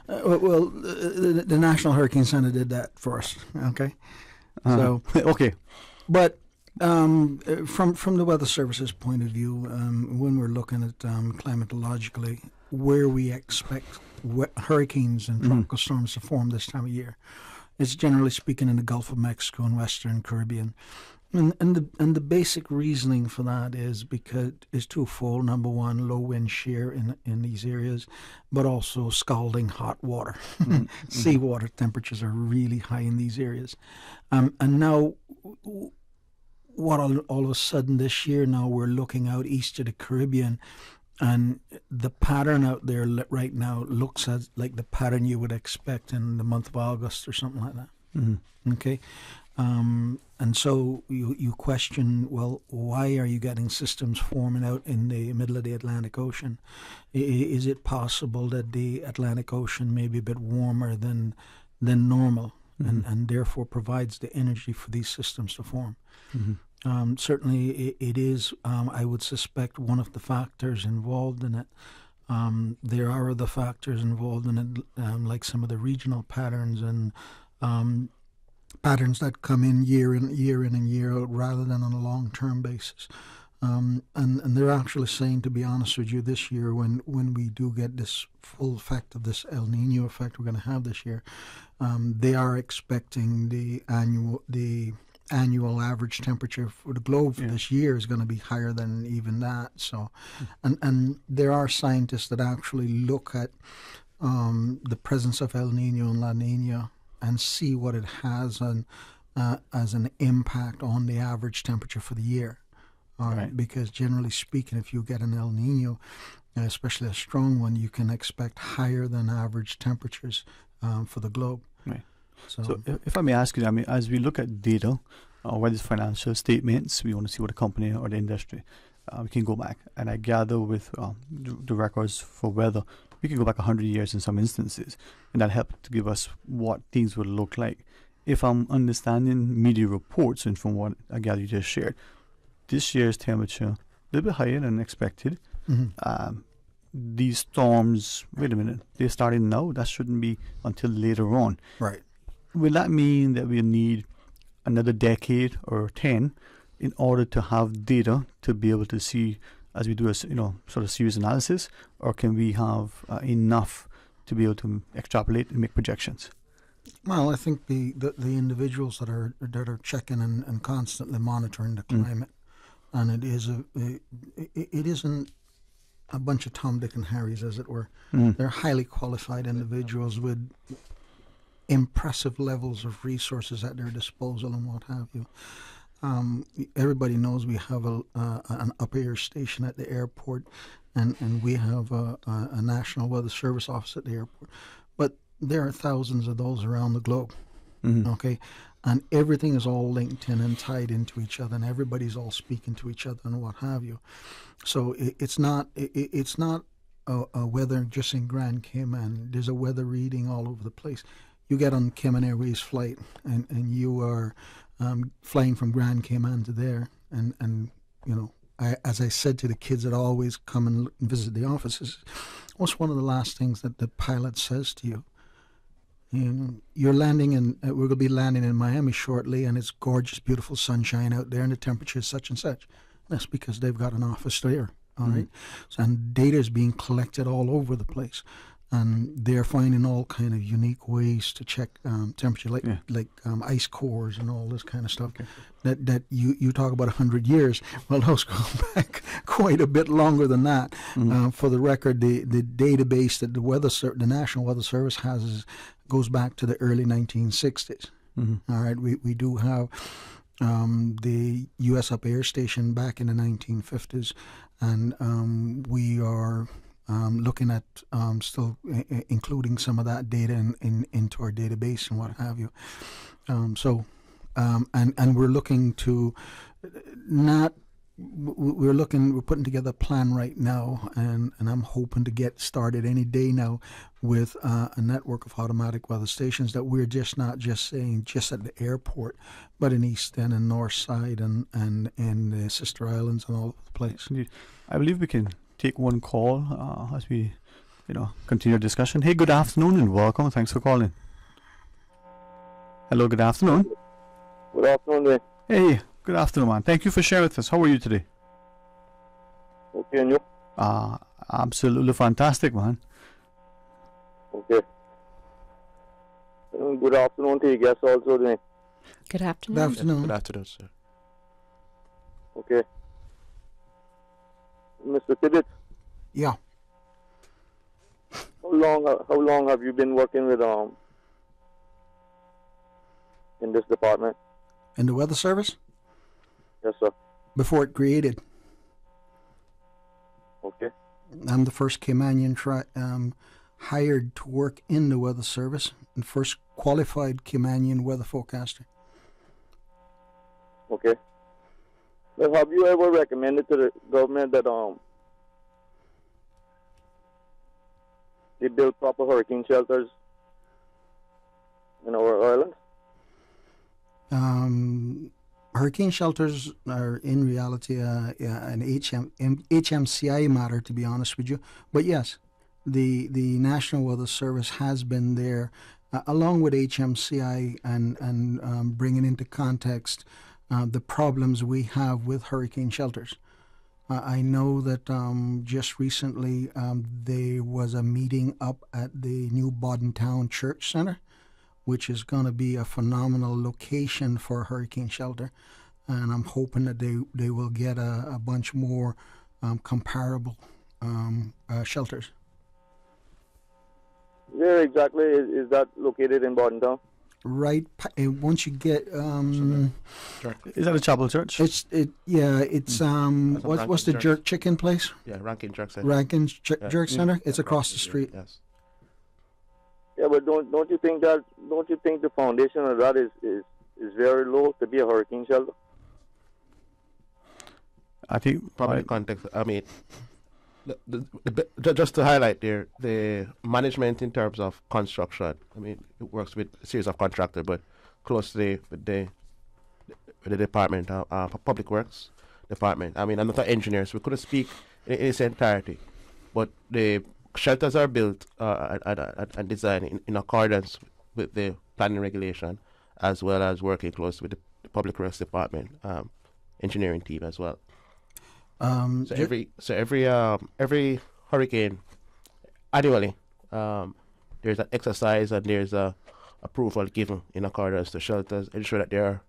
Well, the National Hurricane Center did that for us. Okay. So okay. But from the Weather Service's point of view, when we're looking at climatologically where we expect hurricanes and tropical storms to form this time of year, it's generally speaking in the Gulf of Mexico and Western Caribbean. And the basic reasoning for that is twofold. Number one, low wind shear in these areas, but also scalding hot water. Seawater temperatures are really high in these areas. And now, what all of a sudden this year, now we're looking out east of the Caribbean, and the pattern out there right now looks like the pattern you would expect in the month of August or something like that. Okay. And so you question, well, why are you getting systems forming out in the middle of the Atlantic Ocean? Is it possible that the Atlantic Ocean may be a bit warmer than normal, and therefore provides the energy for these systems to form? Certainly it is, I would suspect, one of the factors involved in it. There are other factors involved in it, like some of the regional patterns and patterns that come in year in and year out rather than on a long-term basis. And they're actually saying, to be honest with you, this year when we do get this full effect of this El Nino effect we're going to have this year, they are expecting the annual average temperature for the globe for this year is going to be higher than even that. So, and there are scientists that actually look at the presence of El Nino and La Nina and see what it has on as an impact on the average temperature for the year. All right. Because generally speaking, if you get an El Nino, especially a strong one, you can expect higher than average temperatures for the globe. Right. So if I may ask you, I mean, as we look at data, whether it's financial statements, we want to see what a company or the industry, we can go back. And I gather with the records for weather, we can go back 100 years in some instances, and that helped to give us what things would look like. If I'm understanding media reports, and from what I gather you just shared, this year's temperature a little bit higher than expected. These storms, wait a minute, they're starting now. That shouldn't be until later on. Right. Will that mean that we'll need another decade or 10 in order to have data to be able to see, as we do a sort of serious analysis, or can we have enough to be able to extrapolate and make projections? Well, I think the individuals that are checking and constantly monitoring the climate, and it isn't a bunch of Tom, Dick, and Harrys, as it were. They're highly qualified individuals with impressive levels of resources at their disposal and what have you. Everybody knows we have an up-air station at the airport, and we have a National Weather Service office at the airport. But there are thousands of those around the globe, okay? And everything is all linked in and tied into each other, and everybody's all speaking to each other and what have you. So it's not a weather just in Grand Cayman. There's a weather reading all over the place. You get on Cayman Airways flight, and you are flying from Grand Cayman to there, and as I said to the kids that always come and visit the offices, what's one of the last things that the pilot says to you? You're landing we're going to be landing in Miami shortly, and it's gorgeous, beautiful sunshine out there, and the temperature is such and such. That's because they've got an office there, all right? So, and data is being collected all over the place, and they're finding all kind of unique ways to check temperature, like ice cores and all this kind of stuff. Okay. That you talk about 100 years. Well, those go back quite a bit longer than that. For the record, the database that the National Weather Service has goes back to the early 1960s. All right, we do have the U.S. Up Air Station back in the 1950s, and we are looking at still including some of that data into our database and what have you. And we're looking to we're putting together a plan right now, and I'm hoping to get started any day now with a network of automatic weather stations that we're just not just saying just at the airport, but in East End and North Side and the Sister Islands and all over the place. Indeed. I believe we can take one call as we continue our discussion. Hey, good afternoon and welcome. Thanks for calling. Hello, good afternoon. Good afternoon, man. Hey, good afternoon, man. Thank you for sharing with us. How are you today? Okay, and you? Absolutely fantastic, man. Okay. Good afternoon to you guys also, Dwayne. Good afternoon. Good afternoon. Good afternoon, sir. Okay. Mr. Tibbetts, Yeah. how long have you been working with in this department? In the Weather Service? Yes, sir. Before it created. Okay. I'm the first Caymanian hired to work in the Weather Service, and first qualified Caymanian weather forecaster. Okay. Well, have you ever recommended to the government that they build proper hurricane shelters in our islands? Hurricane shelters are in reality an HMCI matter, to be honest with you. But yes, the National Weather Service has been there, along with HMCI, and bringing into context the problems we have with hurricane shelters. I know that just recently there was a meeting up at the new Town Church Center, which is going to be a phenomenal location for a hurricane shelter. And I'm hoping that they will get a bunch more comparable shelters. Where exactly is that located in Town? Right, once you get is that a chapel church? It's what's the jerk chicken place? Yeah, Rankin Jerk Center. Rankin Jerk Center. It's across the street. Yes. Yeah, but don't you think the foundation of that is very low to be a hurricane shelter? I think probably context. I mean, just to highlight there, the management in terms of construction. I mean, it works with a series of contractors, but closely with the department, public works department. I mean, I'm not an engineer, so we couldn't speak in its entirety, but the shelters are built and designed in accordance with the planning regulation, as well as working closely with the public works department, engineering team as well. Every hurricane annually, there's an exercise and there's a approval given in accordance to shelters, ensure that they are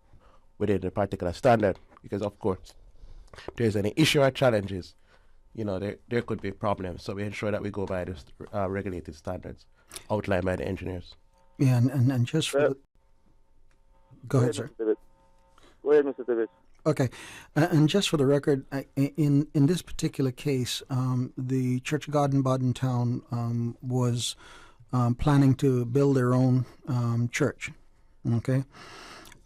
within a particular standard. Because of course, if there's any issue or challenges, there could be problems. So we ensure that we go by the regulated standards outlined by the engineers. Yeah, and just for go ahead, sir. Go ahead, Mr. Tibbetts. Okay, and just for the record, in this particular case, the Church of God in Town was planning to build their own church, okay,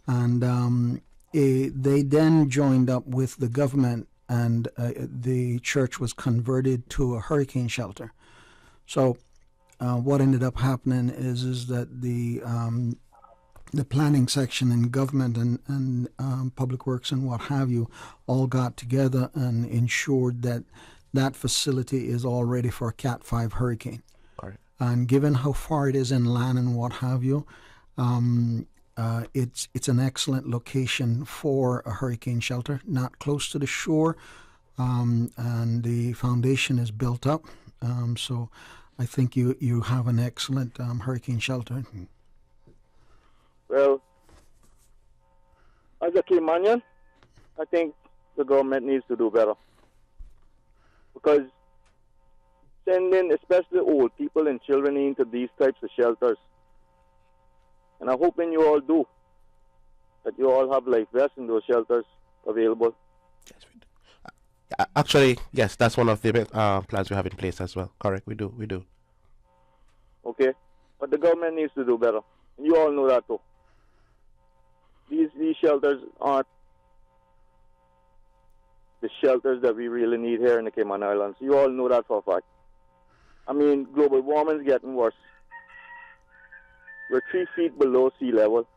and they then joined up with the government, and the church was converted to a hurricane shelter. So what ended up happening is that the planning section in government and public works and what have you all got together and ensured that that facility is all ready for a Cat 5 hurricane. Right. And given how far it is inland and what have you, it's an excellent location for a hurricane shelter, not close to the shore, and the foundation is built up. So I think you have an excellent hurricane shelter. Well, as a Caymanian, I think the government needs to do better. Because sending especially old people and children into these types of shelters, and I'm hoping you all do, that you all have life vests in those shelters available. Yes, we do. Actually, yes, that's one of the plans we have in place as well. Correct, we do. Okay, but the government needs to do better. And you all know that too. These shelters aren't the shelters that we really need here in the Cayman Islands. You all know that for a fact. I mean, global warming is getting worse. We're 3 feet below sea level.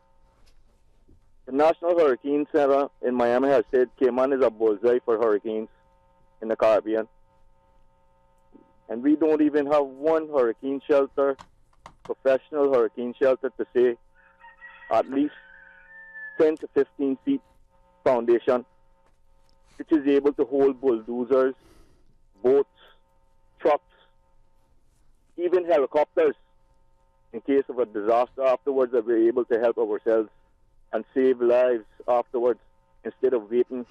The National Hurricane Center in Miami has said Cayman is a bullseye for hurricanes in the Caribbean. And we don't even have one hurricane shelter, professional hurricane shelter, to say at least 10 to 15 feet foundation, which is able to hold bulldozers, boats, trucks, even helicopters in case of a disaster afterwards, that we're able to help ourselves and save lives afterwards instead of waiting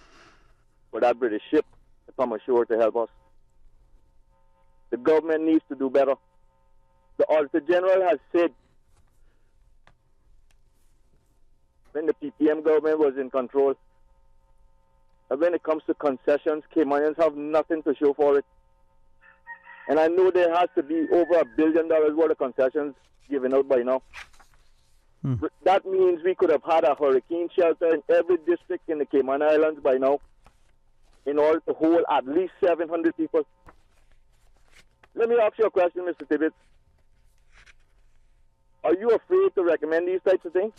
that British ship to come ashore to help us. The government needs to do better. The Auditor General has said when the PPM government was in control, and when it comes to concessions, Caymanians have nothing to show for it. And I know there has to be over $1 billion worth of concessions given out by now. That means we could have had a hurricane shelter in every district in the Cayman Islands by now in order to hold at least 700 people. Let me ask you a question, Mr. Tibbetts. Are you afraid to recommend these types of things?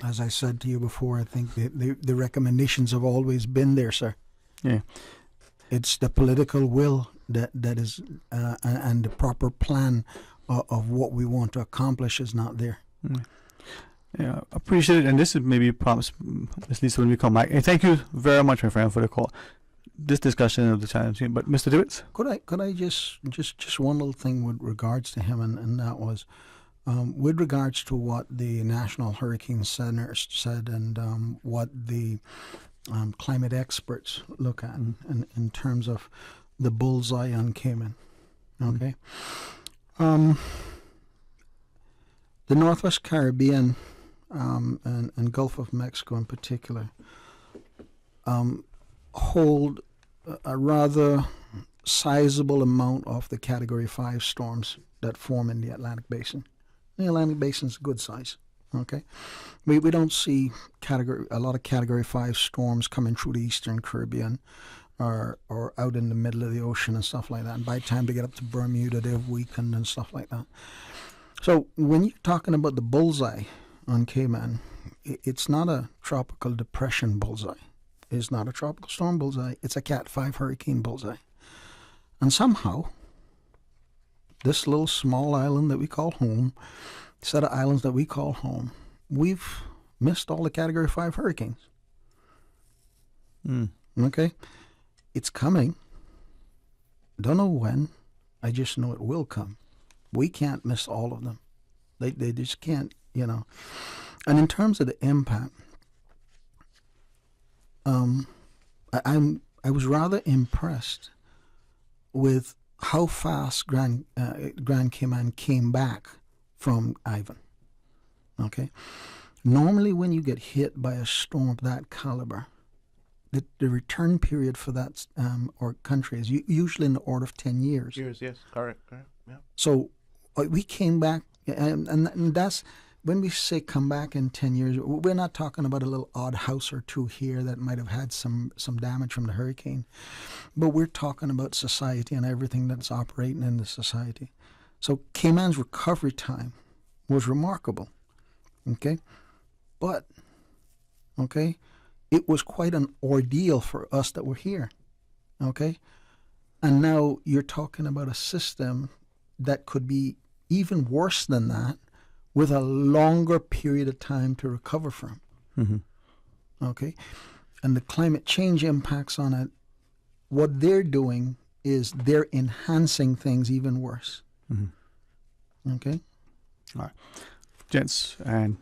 As I said to you before, I think the recommendations have always been there, sir. Yeah. It's the political will that is, and the proper plan of what we want to accomplish is not there. Yeah, appreciate it. And this is maybe perhaps Ms. Lisa when we come back. And thank you very much, my friend, for the call. This discussion of the challenge. But Mr. Tibbetts? Could I just one little thing with regards to him, and that was with regards to what the National Hurricane Center said and what the climate experts look at in terms of the bullseye on Cayman. Okay. The Northwest Caribbean and Gulf of Mexico in particular hold a rather sizable amount of the Category 5 storms that form in the Atlantic Basin. The Atlantic Basin is a good size. Okay, we don't see a lot of Category 5 storms coming through the Eastern Caribbean or out in the middle of the ocean and stuff like that. And by the time they get up to Bermuda, they've weakened and stuff like that. So when you're talking about the bullseye on Cayman, it's not a tropical depression bullseye. It's not a tropical storm bullseye. It's a Cat 5 hurricane bullseye. And somehow, this little small island that we call home, set of islands that we call home, we've missed all the Category 5 hurricanes. Okay? It's coming. Don't know when. I just know it will come. We can't miss all of them. They just can't, you know. And in terms of the impact, I was rather impressed with how fast Grand Cayman came back from Ivan. Okay, normally when you get hit by a storm of that caliber, the return period for that or country is usually in the order of 10 years. Yes, correct, yeah. So we came back, and that's when we say come back in 10 years. We're not talking about a little odd house or two here that might have had some damage from the hurricane, but we're talking about society and everything that's operating in the society. So Cayman's recovery time was remarkable. Okay, but okay. It was quite an ordeal for us that were here, okay? And now you're talking about a system that could be even worse than that with a longer period of time to recover from, okay? And the climate change impacts on it, what they're doing is they're enhancing things even worse, okay? All right. Gents and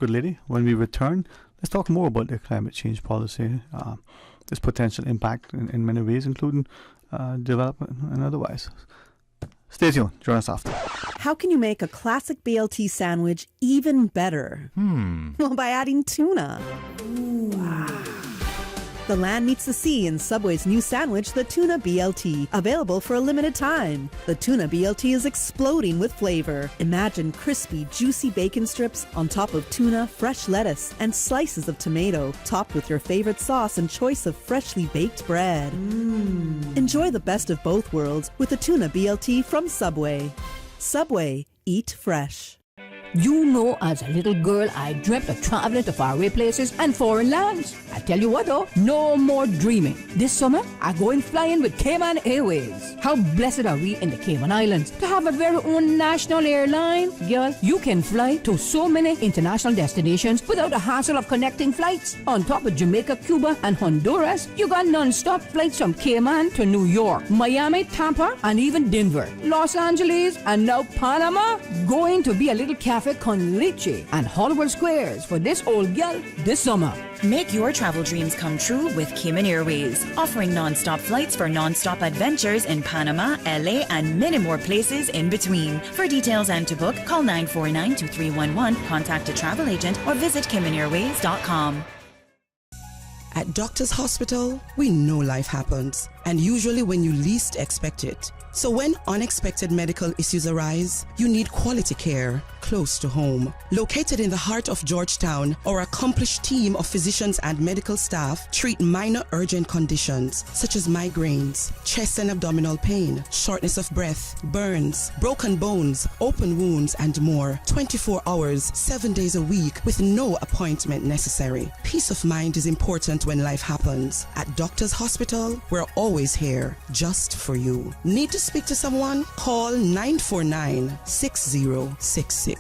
good lady, when we return, let's talk more about the climate change policy, its potential impact in many ways, including development and otherwise. Stay tuned. Join us after. How can you make a classic BLT sandwich even better? Well, by adding tuna. The land meets the sea in Subway's new sandwich, the Tuna BLT, available for a limited time. The Tuna BLT is exploding with flavor. Imagine crispy, juicy bacon strips on top of tuna, fresh lettuce, and slices of tomato, topped with your favorite sauce and choice of freshly baked bread. Enjoy the best of both worlds with the Tuna BLT from Subway. Subway, eat fresh. You know, as a little girl, I dreamt of traveling to faraway places and foreign lands. I tell you what though, no more dreaming. This summer, I'm going flying with Cayman Airways. How blessed are we in the Cayman Islands to have a very own national airline? Girl, you can fly to so many international destinations without the hassle of connecting flights. On top of Jamaica, Cuba, and Honduras, you got non-stop flights from Cayman to New York, Miami, Tampa, and even Denver, Los Angeles, and now Panama. Going to be a little cabin traffic con Leche and Hollywood Squares for this old girl this summer. Make your travel dreams come true with Cayman Airways, offering non-stop flights for non-stop adventures in Panama, LA, and many more places in between. For details and to book, call 949-2311, contact a travel agent, or visit CaymanAirways.com. At Doctor's Hospital, we know life happens, and usually when you least expect it. So when unexpected medical issues arise, you need quality care close to home. Located in the heart of Georgetown, our accomplished team of physicians and medical staff treat minor urgent conditions such as migraines, chest and abdominal pain, shortness of breath, burns, broken bones, open wounds, and more. 24 hours, 7 days a week with no appointment necessary. Peace of mind is important when life happens. At Doctor's Hospital, we're always here just for you. Need to speak to someone? Call 949-6066.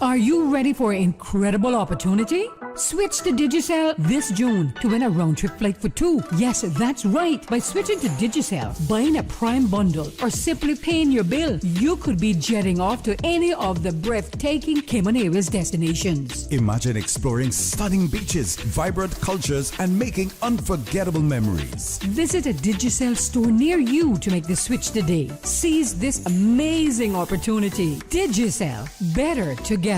Are you ready for an incredible opportunity? Switch to Digicel this June to win a round-trip flight for two. Yes, that's right. By switching to Digicel, buying a Prime bundle, or simply paying your bill, you could be jetting off to any of the breathtaking Cayman Airways destinations. Imagine exploring stunning beaches, vibrant cultures, and making unforgettable memories. Visit a Digicel store near you to make the switch today. Seize this amazing opportunity. Digicel, better together.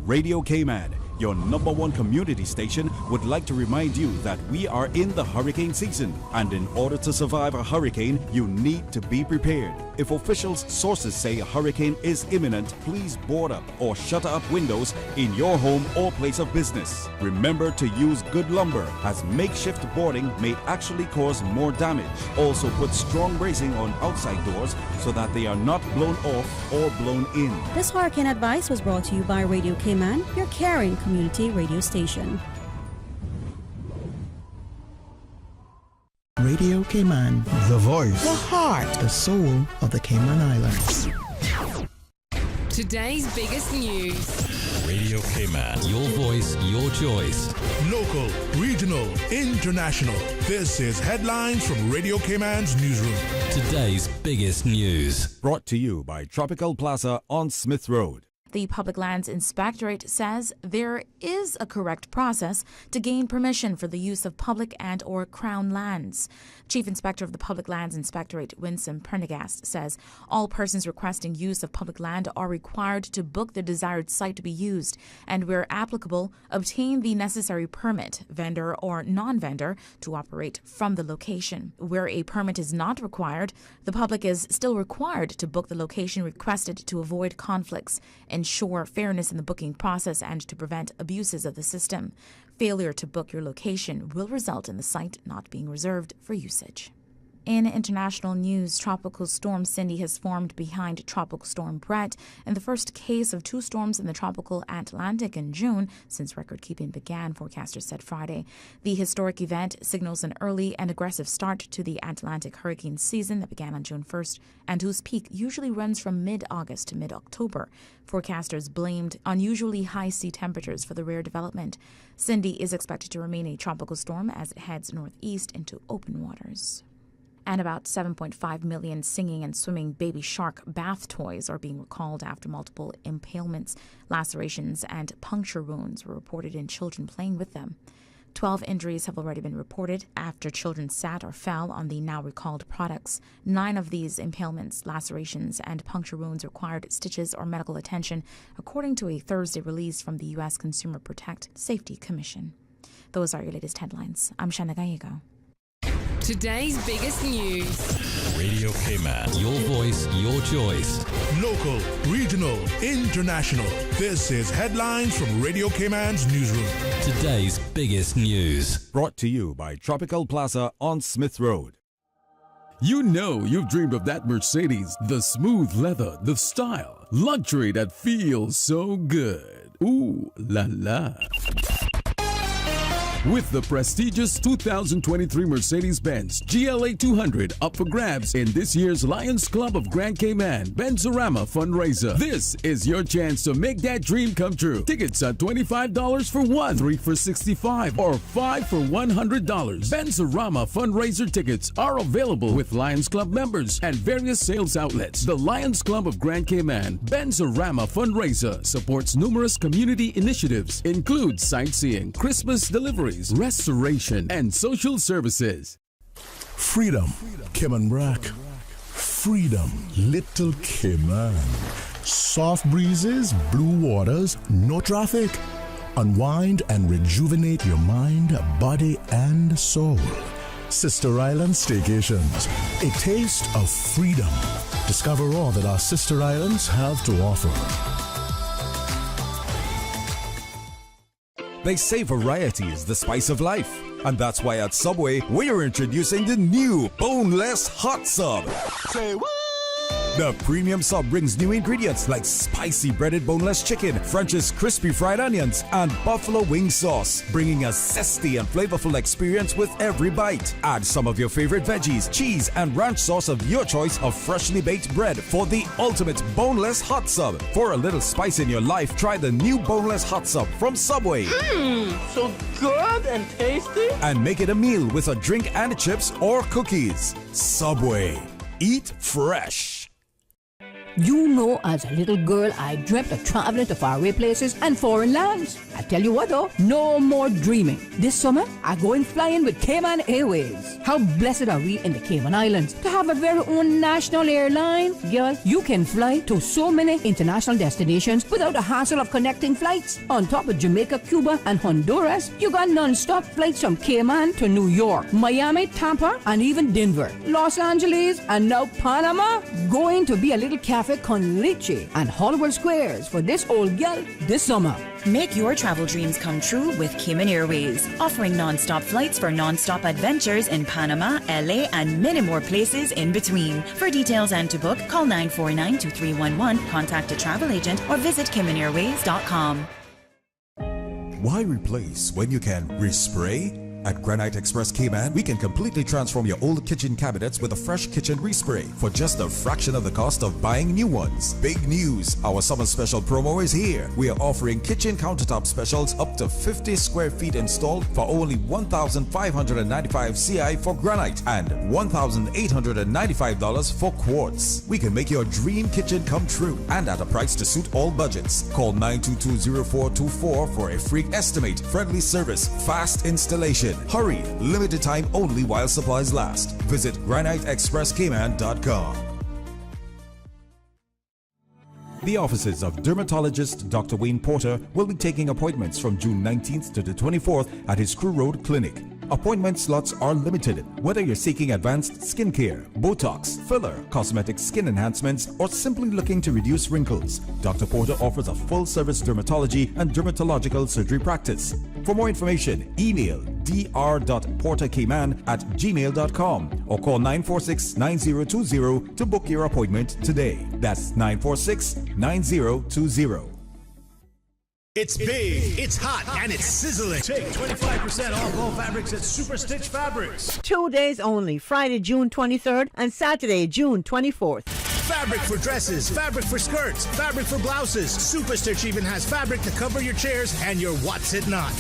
Radio Cayman, your #1 community station, would like to remind you that we are in the hurricane season, and in order to survive a hurricane, you need to be prepared. If official sources say a hurricane is imminent, please board up or shutter up windows in your home or place of business. Remember to use good lumber, as makeshift boarding may actually cause more damage. Also put strong bracing on outside doors so that they are not blown off or blown in. This hurricane advice was brought to you by Radio Cayman, your caring community radio station. Radio Cayman, the voice, the heart, the soul of the Cayman Islands. Today's biggest news. Radio Cayman, your voice, your choice. Local, regional, international. This is Headlines from Radio Cayman's newsroom. Today's biggest news. Brought to you by Tropical Plaza on Smith Road. The Public Lands Inspectorate says there is a correct process to gain permission for the use of public and or Crown lands. Chief Inspector of the Public Lands Inspectorate, Winsome Prendergast, says all persons requesting use of public land are required to book the desired site to be used and, where applicable, obtain the necessary permit, vendor or non-vendor, to operate from the location. Where a permit is not required, the public is still required to book the location requested to avoid conflicts, ensure fairness in the booking process, and to prevent abuses of the system. Failure to book your location will result in the site not being reserved for usage. In international news, Tropical Storm Cindy has formed behind Tropical Storm Brett in the first case of two storms in the tropical Atlantic in June since record-keeping began, forecasters said Friday. The historic event signals an early and aggressive start to the Atlantic hurricane season that began on June 1st and whose peak usually runs from mid-August to mid-October. Forecasters blamed unusually high sea temperatures for the rare development. Cindy is expected to remain a tropical storm as it heads northeast into open waters. And about 7.5 million singing and swimming baby shark bath toys are being recalled after multiple impalements, lacerations, and puncture wounds were reported in children playing with them. 12 injuries have already been reported after children sat or fell on the now recalled products. 9 of these impalements, lacerations, and puncture wounds required stitches or medical attention, according to a Thursday release from the U.S. Consumer Protect Safety Commission. Those are your latest headlines. I'm Shana Gallego. Today's biggest news. Radio Cayman, your voice, your choice. Local, regional, international. This is Headlines from Radio Cayman's newsroom. Today's biggest news. Brought to you by Tropical Plaza on Smith Road. You know you've dreamed of that Mercedes, the smooth leather, the style, luxury that feels so good. Ooh la la. with the prestigious 2023 Mercedes-Benz GLA 200 up for grabs in this year's Lions Club of Grand Cayman Benzorama fundraiser. This is your chance to make that dream come true. Tickets are $25 for one, 3 for $65, or 5 for $100. Benzorama fundraiser tickets are available with Lions Club members at various sales outlets. The Lions Club of Grand Cayman Benzorama fundraiser supports numerous community initiatives, include sightseeing, Christmas deliveries, restoration, and social services. Freedom, Cayman Brack. Freedom, Little Cayman. Soft breezes, blue waters, no traffic. Unwind and rejuvenate your mind, body, and soul. Sister Island Staycations, a taste of freedom. Discover all that our sister islands have to offer. They say variety is the spice of life. And that's why at Subway, we're introducing the new Boneless Hot Sub. Say what? The premium sub brings new ingredients like spicy breaded boneless chicken, French's crispy fried onions, and buffalo wing sauce, bringing a zesty and flavorful experience with every bite. Add some of your favorite veggies, cheese, and ranch sauce of your choice of freshly baked bread for the ultimate boneless hot sub. For a little spice in your life, try the new boneless hot sub from Subway. So good and tasty. And make it a meal with a drink and chips or cookies. Subway. Eat fresh. You know, as a little girl, I dreamt of traveling to faraway places and foreign lands. I tell you what though, no more dreaming. This summer, I'm going flying with Cayman Airways. How blessed are we in the Cayman Islands to have a very own national airline? Girl, you can fly to so many international destinations without the hassle of connecting flights. On top of Jamaica, Cuba, and Honduras, you got non-stop flights from Cayman to New York, Miami, Tampa, and even Denver, Los Angeles, and now Panama. Going to be a little cafe con leche and Hollywood Squares for this old gal this summer. Make your travel dreams come true with Cayman Airways, offering non-stop flights for non-stop adventures in Panama, LA, and many more places in between. For details and to book, call 949-2311, contact a travel agent, or visit CaymanAirways.com. Why replace when you can respray? At Granite Express Cayman, we can completely transform your old kitchen cabinets with a fresh kitchen respray for just a fraction of the cost of buying new ones. Big news! Our summer special promo is here. We are offering kitchen countertop specials up to 50 square feet installed for only $1,595 CI for granite and $1,895 for quartz. We can make your dream kitchen come true and at a price to suit all budgets. Call 922-0424 for a free estimate, friendly service, fast installation. Hurry! Limited time only while supplies last. Visit graniteexpresscayman.com. The offices of dermatologist Dr. Wayne Porter will be taking appointments from June 19th to the 24th at his Crew Road Clinic. Appointment slots are limited. Whether you're seeking advanced skincare, Botox, filler, cosmetic skin enhancements, or simply looking to reduce wrinkles, Dr. Porter offers a full-service dermatology and dermatological surgery practice. For more information, email dr.portercayman@gmail.com or call 946-9020 to book your appointment today. That's 946-9020. It's big, it's hot, and it's sizzling. Take 25% off all fabrics at Super Stitch Fabrics. 2 days only, Friday, June 23rd and Saturday, June 24th. Fabric for dresses, fabric for skirts, fabric for blouses. Super Stitch even has fabric to cover your chairs and your what's it not.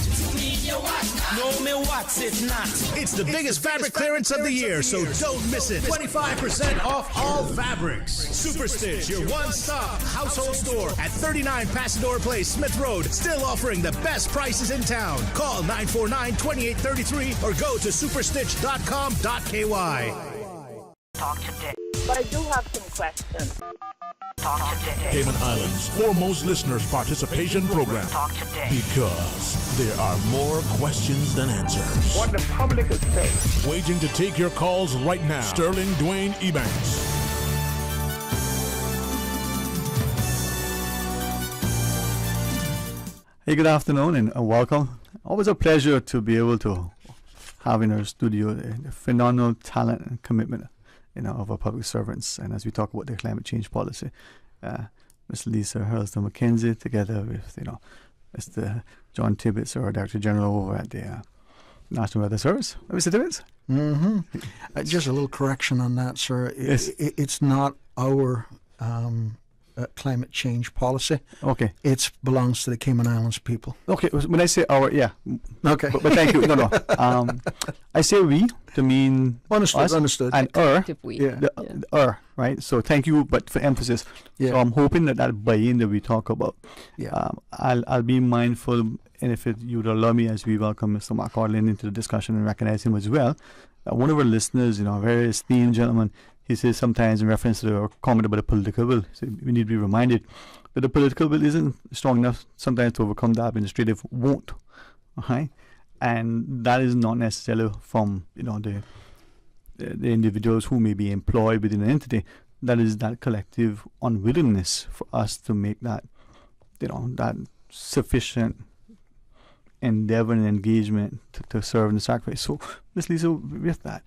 No, me what's it not. It's the biggest fabric clearance of the year, so don't miss it. 25% off all fabrics. Super Stitch, your one-stop household store at 39 Pasador Place, Smith Road. Still offering the best prices in town. Call 949-2833 or go to superstitch.com.ky. Talk today. But I do have some questions. Talk today. Cayman Islands' foremost listeners' participation program. Talk today. Because there are more questions than answers. What the public is saying. Waiting to take your calls right now. Sterling Dwayne Ebanks. Hey, good afternoon and welcome. Always a pleasure to be able to have in our studio the phenomenal talent and commitment, of our public servants. And as we talk about the climate change policy, Ms. Lisa Hurlston McKenzie, together with, Mr. John Tibbetts, our Director General over at the National Weather Service. Mr. Tibbetts? Just a little correction on that, sir. Yes. It's not our climate change policy. Okay. It belongs to the Cayman Islands people. Okay, when I say our, yeah. Okay. But thank you. No. I say we to mean Understood. And we. Yeah. The right? So thank you, but for emphasis. Yeah. So I'm hoping that buy-in that we talk about. Yeah. I'll be mindful, and if you would allow me, as we welcome Mr. Mark Orlin into the discussion and recognize him as well, one of our listeners, a very esteemed gentleman, he says sometimes in reference to a comment about the political bill, so we need to be reminded that the political bill isn't strong enough sometimes to overcome the administrative won't. Okay? And that is not necessarily from the individuals who may be employed within an entity. That is that collective unwillingness for us to make that that sufficient endeavor and engagement to serve and sacrifice. So, Ms. Lisa, with that,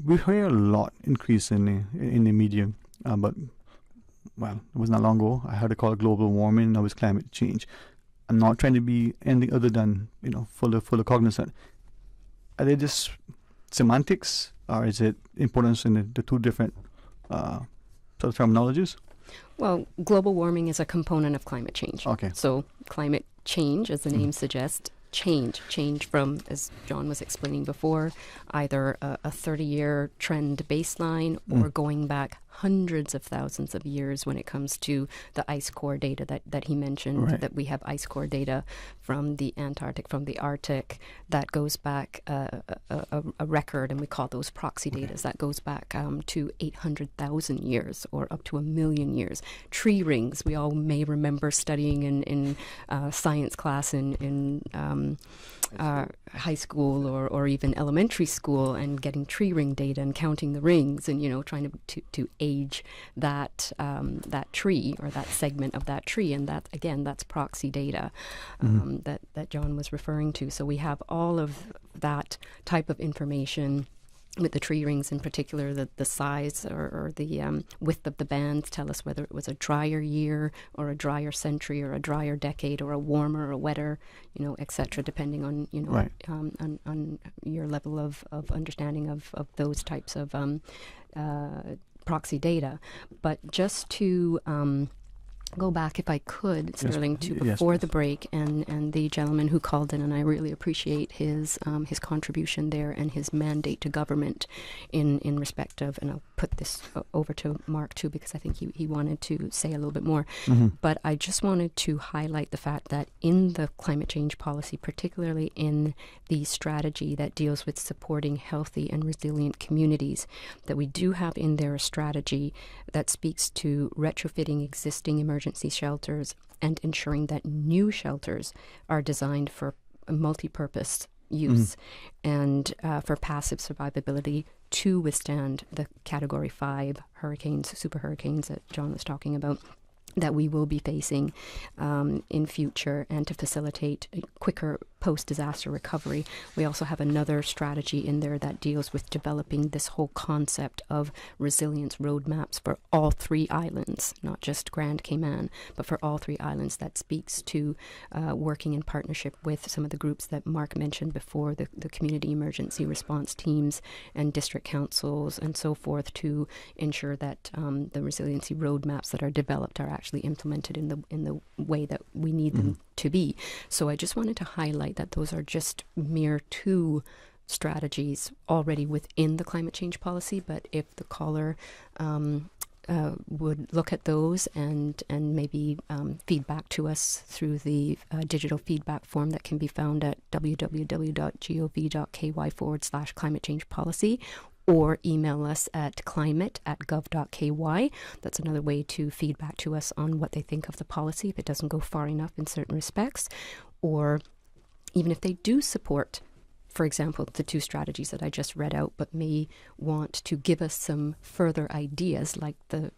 we hear a lot increase in the media, but it was not long ago. I heard it called global warming. Now it's climate change. I'm not trying to be anything other than full of cognizant. Are they just semantics, or is it importance in the two different sort of terminologies? Well, global warming is a component of climate change. Okay. So climate change, as the name suggests, change from, as John was explaining before, either a 30-year trend baseline or going back hundreds of thousands of years when it comes to the ice core data that he mentioned, Right. that we have ice core data from the Antarctic, from the Arctic, that goes back a record, and we call those proxy data, that goes back to 800,000 years or up to 1 million years. Tree rings, we all may remember studying in science class in high school or even elementary school, and getting tree ring data and counting the rings and trying to age that tree or that segment of that tree, and that again, that's proxy data that John was referring to. So we have all of that type of information. With the tree rings in particular, the size or the width of the bands tell us whether it was a drier year or a drier century or a drier decade or a warmer or wetter, etc., depending on Right. on your level of understanding of those types of proxy data. But just to go back, if I could, Sterling, to before the break, and the gentleman who called in, and I really appreciate his contribution there and his mandate to government in respect of, and I'll put this over to Mark too, because I think he wanted to say a little bit more. But I just wanted to highlight the fact that in the climate change policy, particularly in the strategy that deals with supporting healthy and resilient communities, that we do have in there a strategy that speaks to retrofitting existing emergency shelters and ensuring that new shelters are designed for multi-purpose use and for passive survivability to withstand the Category 5 hurricanes, super hurricanes that John was talking about, that we will be facing in future, and to facilitate quicker post-disaster recovery. We also have another strategy in there that deals with developing this whole concept of resilience roadmaps for all 3 islands, not just Grand Cayman, but for all 3 islands. That speaks to working in partnership with some of the groups that Mark mentioned before, the community emergency response teams and district councils and so forth, to ensure that the resiliency roadmaps that are developed are actually implemented in the way that we need them to be. So I just wanted to highlight that those are just mere 2 strategies already within the climate change policy. But if the caller would look at those and maybe feedback to us through the digital feedback form that can be found at www.gov.ky/climate change policy, or email us at climate@gov.ky. That's another way to feedback to us on what they think of the policy if it doesn't go far enough in certain respects, or even if they do support, for example, the 2 strategies that I just read out, but may want to give us some further ideas, like the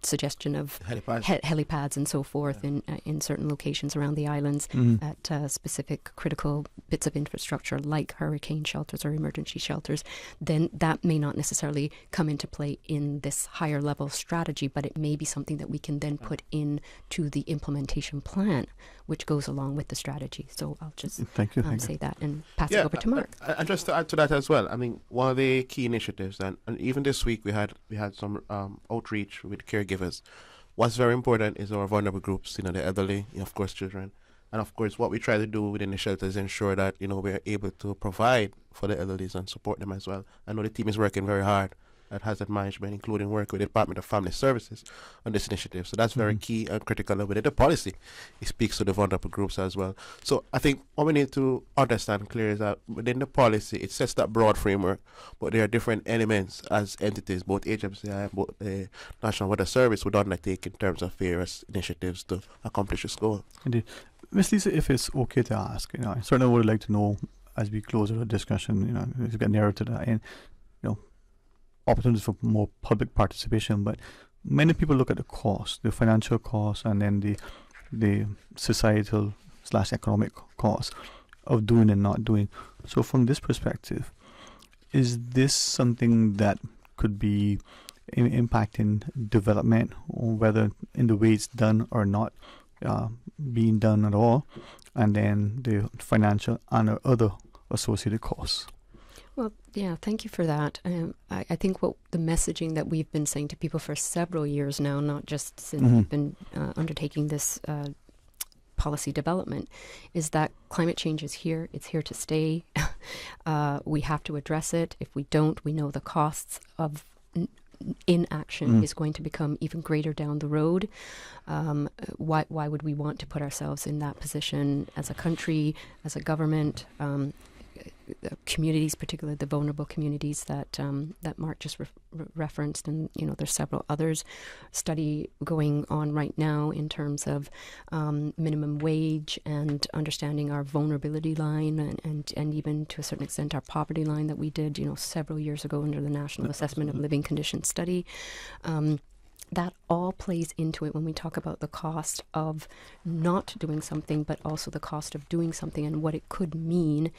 suggestion of helipads, helipads and so forth in certain locations around the islands at specific critical bits of infrastructure like hurricane shelters or emergency shelters, then that may not necessarily come into play in this higher level strategy, but it may be something that we can then put into the implementation plan, which goes along with the strategy. So I'll just thank you. say that and pass it over to Mark. And just to add to that as well, I mean, one of the key initiatives, and even this week we had some outreach with caregivers. What's very important is our vulnerable groups, the elderly, of course, children. And of course, what we try to do within the shelter is ensure that, we're able to provide for the elderly and support them as well. I know the team is working very hard at hazard management, including work with the Department of Family Services on this initiative. So that's very key and critical. And within the policy, it speaks to the vulnerable groups as well. So I think what we need to understand clearly is that within the policy, it sets that broad framework, but there are different elements as entities, both agency and both the National Weather Service would undertake in terms of various initiatives to accomplish this goal. Indeed. Ms. Lisa, if it's okay to ask, I certainly would like to know as we close our discussion, to get nearer to that, and opportunities for more public participation, but many people look at the cost, the financial cost, and then the societal / economic cost of doing and not doing. So from this perspective, is this something that could be impacting development, or whether in the way it's done or not being done at all, and then the financial and other associated costs? Well, yeah, thank you for that. I think what the messaging that we've been saying to people for several years now, not just since we've been undertaking this policy development, is that climate change is here. It's here to stay. We have to address it. If we don't, we know the costs of inaction is going to become even greater down the road. Why would we want to put ourselves in that position as a country, as a government? Communities, particularly the vulnerable communities that Mark just referenced, and there's several others. Study going on right now in terms of minimum wage and understanding our vulnerability line and even to a certain extent our poverty line that we did several years ago under the National Assessment of Living Conditions Study. That all plays into it when we talk about the cost of not doing something, but also the cost of doing something and what it could mean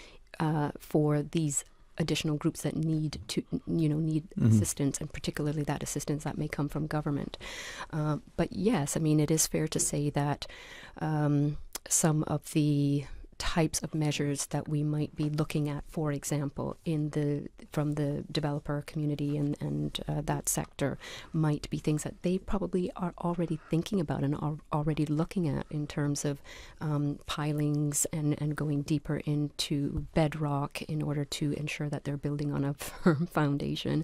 for these additional groups that need assistance, and particularly that assistance that may come from government. But yes, I mean, it is fair to say that some of the types of measures that we might be looking at, for example, from the developer community and that sector, might be things that they probably are already thinking about and are already looking at in terms of pilings and going deeper into bedrock in order to ensure that they're building on a firm foundation,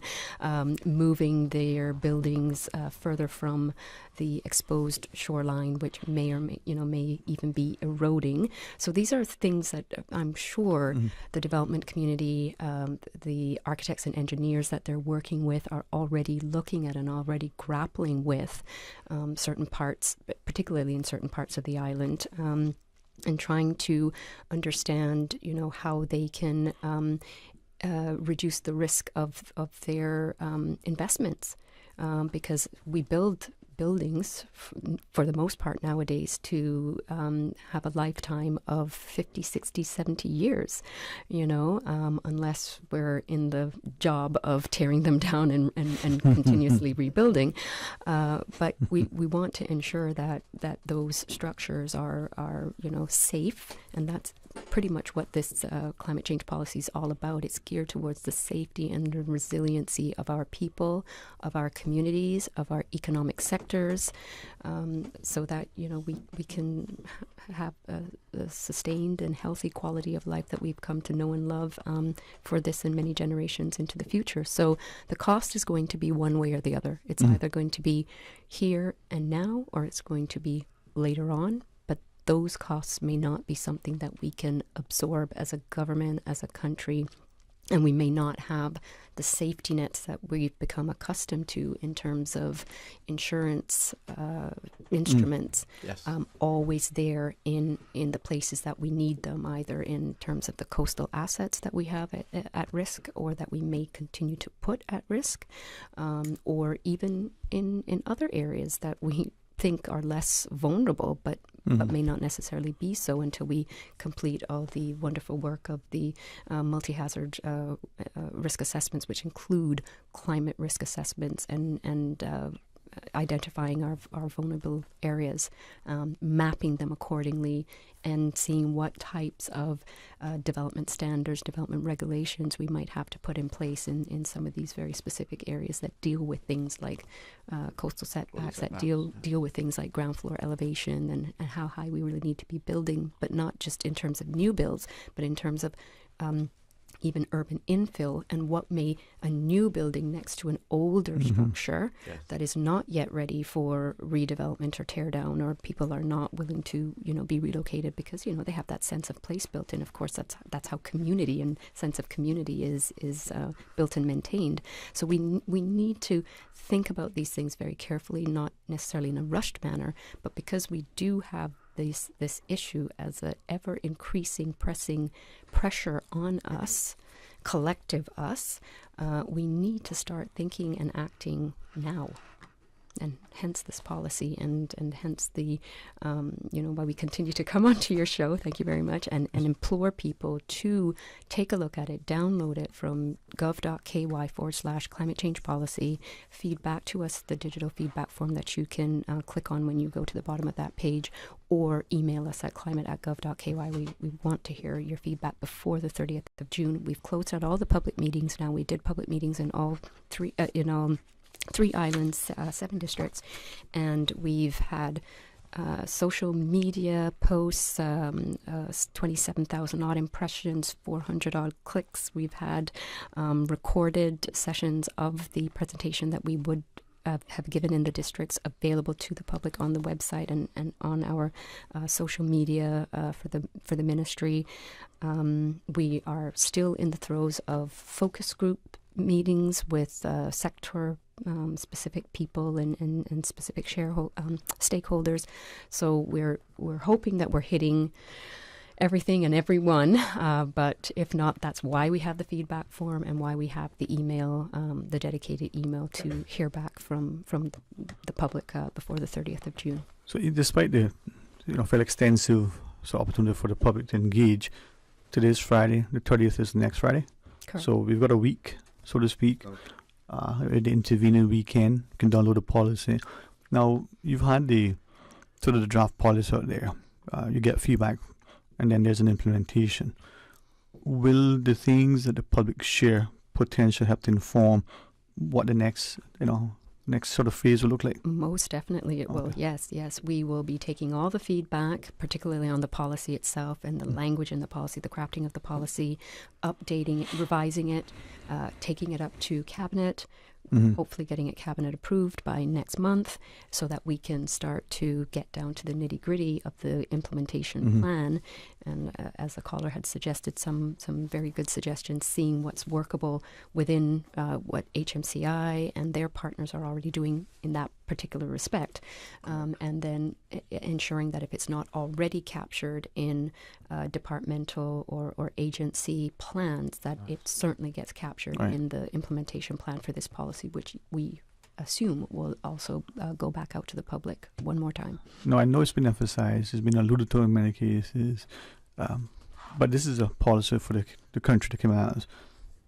moving their buildings further from the exposed shoreline, which may even be eroding. So these are things that I'm sure the development community, the architects and engineers that they're working with are already looking at and already grappling with certain parts, particularly in certain parts of the island, and trying to understand, how they can reduce the risk of their investments, because we build buildings for the most part nowadays to have a lifetime of 50, 60, 70 years, unless we're in the job of tearing them down and continuously rebuilding. But we want to ensure that those structures are safe, and that's pretty much what this climate change policy is all about. It's geared towards the safety and the resiliency of our people, of our communities, of our economic sectors, so that we can have a sustained and healthy quality of life that we've come to know and love for this and many generations into the future. So the cost is going to be one way or the other. It's either going to be here and now, or it's going to be later on. Those costs may not be something that we can absorb as a government, as a country, And we may not have the safety nets that we've become accustomed to in terms of insurance instruments, Yes. always there in the places that we need them, either in terms of the coastal assets that we have at risk or that we may continue to put at risk, or even in other areas that we think are less vulnerable, but may not necessarily be so until we complete all the wonderful work of the multi-hazard risk assessments, which include climate risk assessments and identifying our vulnerable areas, mapping them accordingly, and seeing what types of development standards, development regulations we might have to put in place in some of these very specific areas that deal with things like coastal setbacks, that deal with things like ground floor elevation and how high we really need to be building, but not just in terms of new builds, but in terms of even urban infill, and what may a new building next to an older structure that is not yet ready for redevelopment or tear down, or people are not willing to, be relocated because, they have that sense of place built in. Of course, that's how community and sense of community is built and maintained. So we need to think about these things very carefully, not necessarily in a rushed manner, but because we do have this issue as an ever increasing pressing pressure on us, collective us, we need to start thinking and acting now. And hence this policy, and hence the, why we continue to come onto your show, thank you very much, and implore people to take a look at it, download it from gov.ky/climate change policy, feedback to us, the digital feedback form that you can click on when you go to the bottom of that page, or email us at climate@gov.ky. We want to hear your feedback before the 30th of June. We've closed out all the public meetings now. We did public meetings in all three islands, 7 districts, and we've had social media posts, 27,000 odd impressions, 400 odd clicks. We've had recorded sessions of the presentation that we would have given in the districts available to the public on the website and on our social media for the ministry. We are still in the throes of focus group meetings with sector specific people and specific stakeholders. So we're hoping that we're hitting everything and everyone, but if not, that's why we have the feedback form and why we have the email, the dedicated email to hear back from the public before the 30th of June. So despite the fairly extensive opportunity for the public to engage, today's Friday, the 30th is next Friday. Correct. So we've got a week, so to speak. The intervening weekend, you can download the policy. Now, you've had the draft policy out there. You get feedback, and then there's an implementation. Will the things that the public share potentially help to inform what the next sort of phase will look like? Most definitely it will. Yes. We will be taking all the feedback, particularly on the policy itself and the language in the policy, the crafting of the policy, updating it, revising it, taking it up to Cabinet, hopefully getting it Cabinet approved by next month so that we can start to get down to the nitty-gritty of the implementation plan. And as the caller had suggested, some very good suggestions, seeing what's workable within what HMCI and their partners are already doing in that particular respect, and then ensuring that if it's not already captured in departmental or agency plans, that it certainly gets captured in the implementation plan for this policy, which we assume will also go back out to the public one more time. No, I know it's been emphasized, it's been alluded to in many cases, but this is a policy for the country, the Cayman Islands,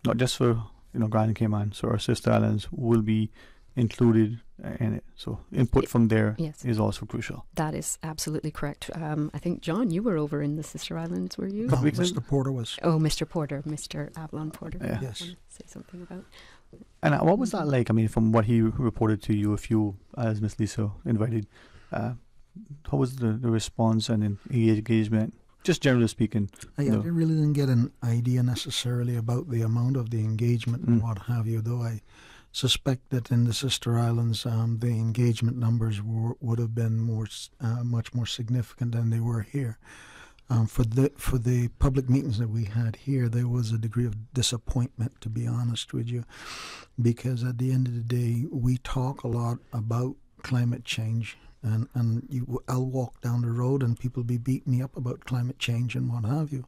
not just for Grand Cayman. So our sister islands will be included in it. So input from there is also crucial. That is absolutely correct. I think, John, you were over in the sister islands, were you? No, Mr. Porter was. Oh, Mr. Avalon Porter. Yeah. Yes. Say something about. And what was that like? I mean, from what he reported to you, if you, as Miss Lisa, invited, how was the response and engagement? Just generally speaking. I really didn't get an idea necessarily about the amount of the engagement and what have you, though I suspect that in the sister islands, the engagement numbers would have been much more significant than they were here. For the public meetings that we had here, there was a degree of disappointment, to be honest with you, because at the end of the day, we talk a lot about climate change, and I'll walk down the road and people be beating me up about climate change and what have you,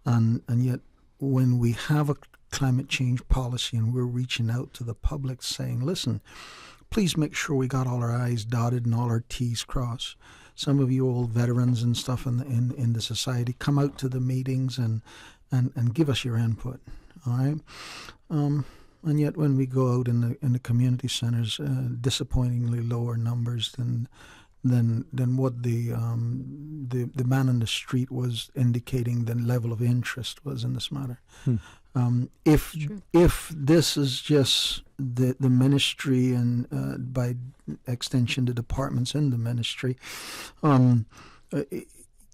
and yet when we have a climate change policy and we're reaching out to the public saying, listen, please make sure we got all our I's dotted and all our T's crossed. Some of you old veterans and stuff in the society, come out to the meetings and give us your input, all right? And yet when we go out in the community centers, disappointingly lower numbers than what the man on the street was indicating the level of interest was in this matter. If this is just the ministry and by extension the departments in the ministry,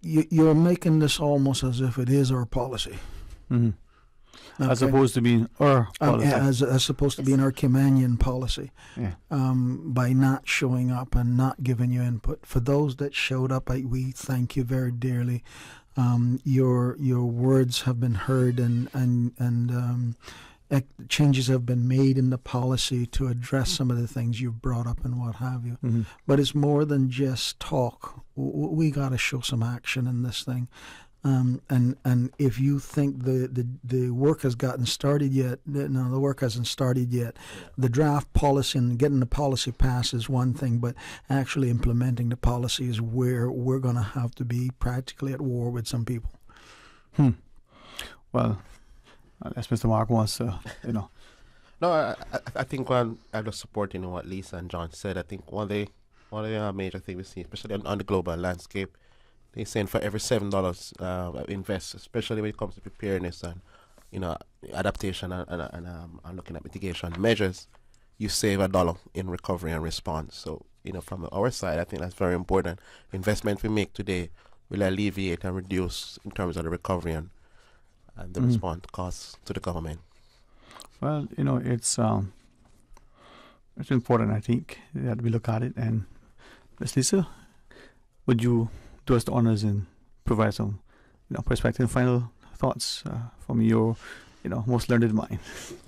you're making this almost as if it is our policy. Mm-hmm. Okay. As opposed to being our policy. As opposed to being our Caymanian policy. Yeah. By not showing up and not giving you input. For those that showed up, we thank you very dearly. Your words have been heard and changes have been made in the policy to address some of the things you've brought up and what have you. Mm-hmm. But it's more than just talk. We got to show some action in this thing. And if you think the work has gotten started yet, no, the work hasn't started yet. The draft policy and getting the policy passed is one thing, but actually implementing the policy is where we're going to have to be practically at war with some people. Well, as Mr. Mark wants to, No, I think I'm just supporting what Lisa and John said. I think one of the major things we see, especially on the global landscape, they're saying for every $7 invest, especially when it comes to preparedness and adaptation and looking at mitigation measures, you save $1 in recovery and response. So from our side, I think that's very important. Investment we make today will alleviate and reduce in terms of the recovery and the response costs to the government. Well, it's important, I think, that we look at it. And Ms. Lisa, would you do us the honors and provide some perspective and final thoughts from your most learned mind?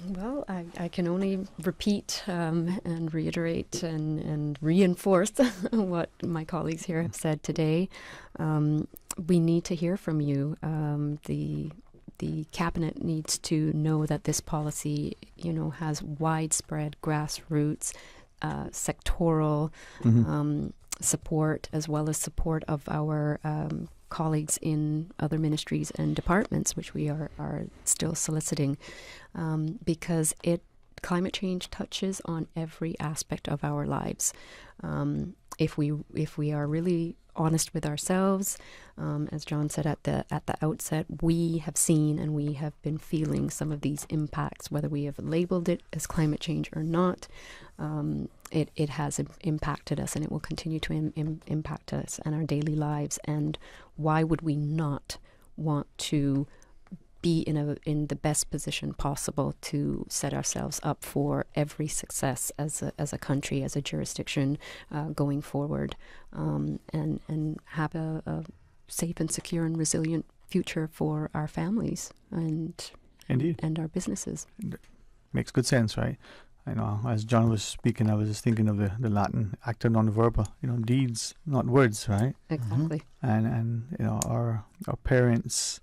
Well, I can only repeat and reiterate and reinforce what my colleagues here have said today. We need to hear from you. The cabinet needs to know that this policy, has widespread grassroots, sectoral support, as well as support of our colleagues in other ministries and departments, which we are still soliciting, because climate change touches on every aspect of our lives. If we are really honest with ourselves, as John said at the outset, we have seen and we have been feeling some of these impacts, whether we have labeled it as climate change or not. It has impacted us, and it will continue to impact us and our daily lives. And why would we not want to be in the best position possible to set ourselves up for every success as a country, as a jurisdiction, going forward, and have a safe and secure and resilient future for our families and our businesses. Makes good sense, right? I know, as John was speaking, I was just thinking of the Latin acta non verba, deeds, not words, right? Exactly. And our parents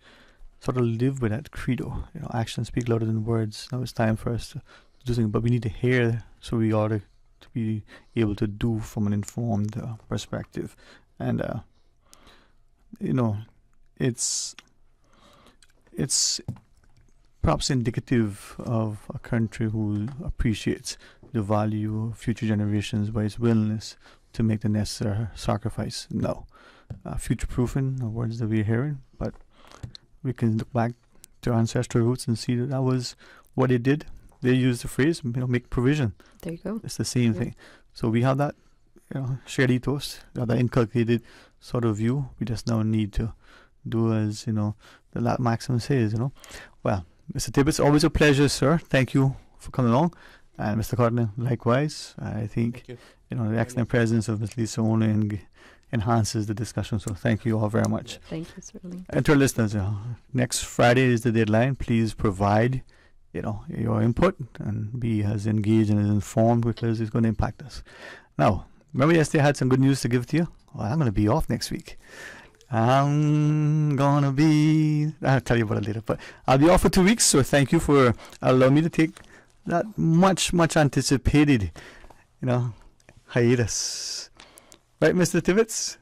sort of live with that credo, actions speak louder than words. Now it's time for us to do something, but we need to hear, so we ought to be able to do from an informed perspective. And it's perhaps indicative of a country who appreciates the value of future generations by its willingness to make the necessary sacrifice now. Future-proofing are words that we're hearing, but we can look back to our ancestral roots and see that was what they did. They used the phrase, make provision. There you go. It's the same thing. So we have that, shared ethos, that inculcated sort of view. We just now need to do as, the Latin maxim says, Well, Mr. Tibbetts, always a pleasure, sir. Thank you for coming along. And Mr. Cardinal, likewise. I think, the excellent presence of Ms. Lisa Ona and enhances the discussion. So thank you all very much. Thank you, Sterling. And to our listeners, next Friday is the deadline. Please provide, your input and be as engaged and as informed, because it's going to impact us. Now, remember yesterday I had some good news to give to you? Well, I'm going to be off next week. I'll tell you about it later, but I'll be off for 2 weeks, so thank you for allowing me to take that much anticipated, hiatus. Right, Mr. Tibbetts?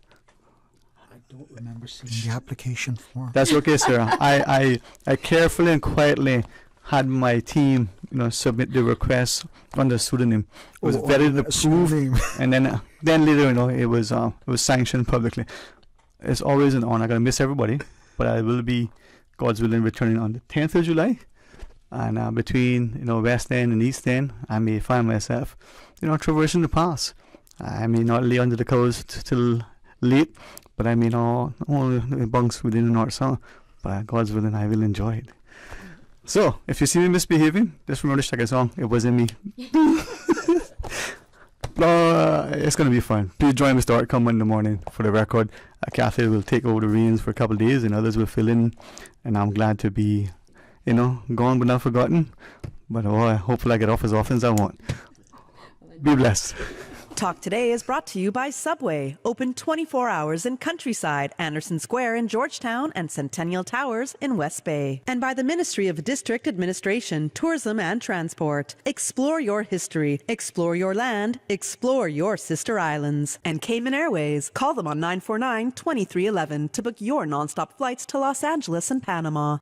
I don't remember seeing the application form. That's okay, sir. I carefully and quietly had my team, submit the request under pseudonym. It was vetted and approved, and then later, it was sanctioned publicly. It's always an honor. I'm gonna miss everybody, but I will be, God's willing, returning on the 10th of July. And between West End and East End, I may find myself, traversing the pass. I may not lay under the covers till late, but I may not only bunks within the North South. But God's willing, I will enjoy it. So, if you see me misbehaving, just remember to check a song. It wasn't me. It's going to be fun. Please join Mr. Outcome in the morning. For the record, Kathy will take over the reins for a couple of days and others will fill in. And I'm glad to be, gone but not forgotten. But hopefully I get off as often as I want. Be blessed. Talk Today is brought to you by Subway, open 24 hours in Countryside, Anderson Square in Georgetown, and Centennial Towers in West Bay. And by the Ministry of District Administration, Tourism and Transport. Explore your history, explore your land, explore your sister islands. And Cayman Airways. Call them on 949-2311 to book your nonstop flights to Los Angeles and Panama.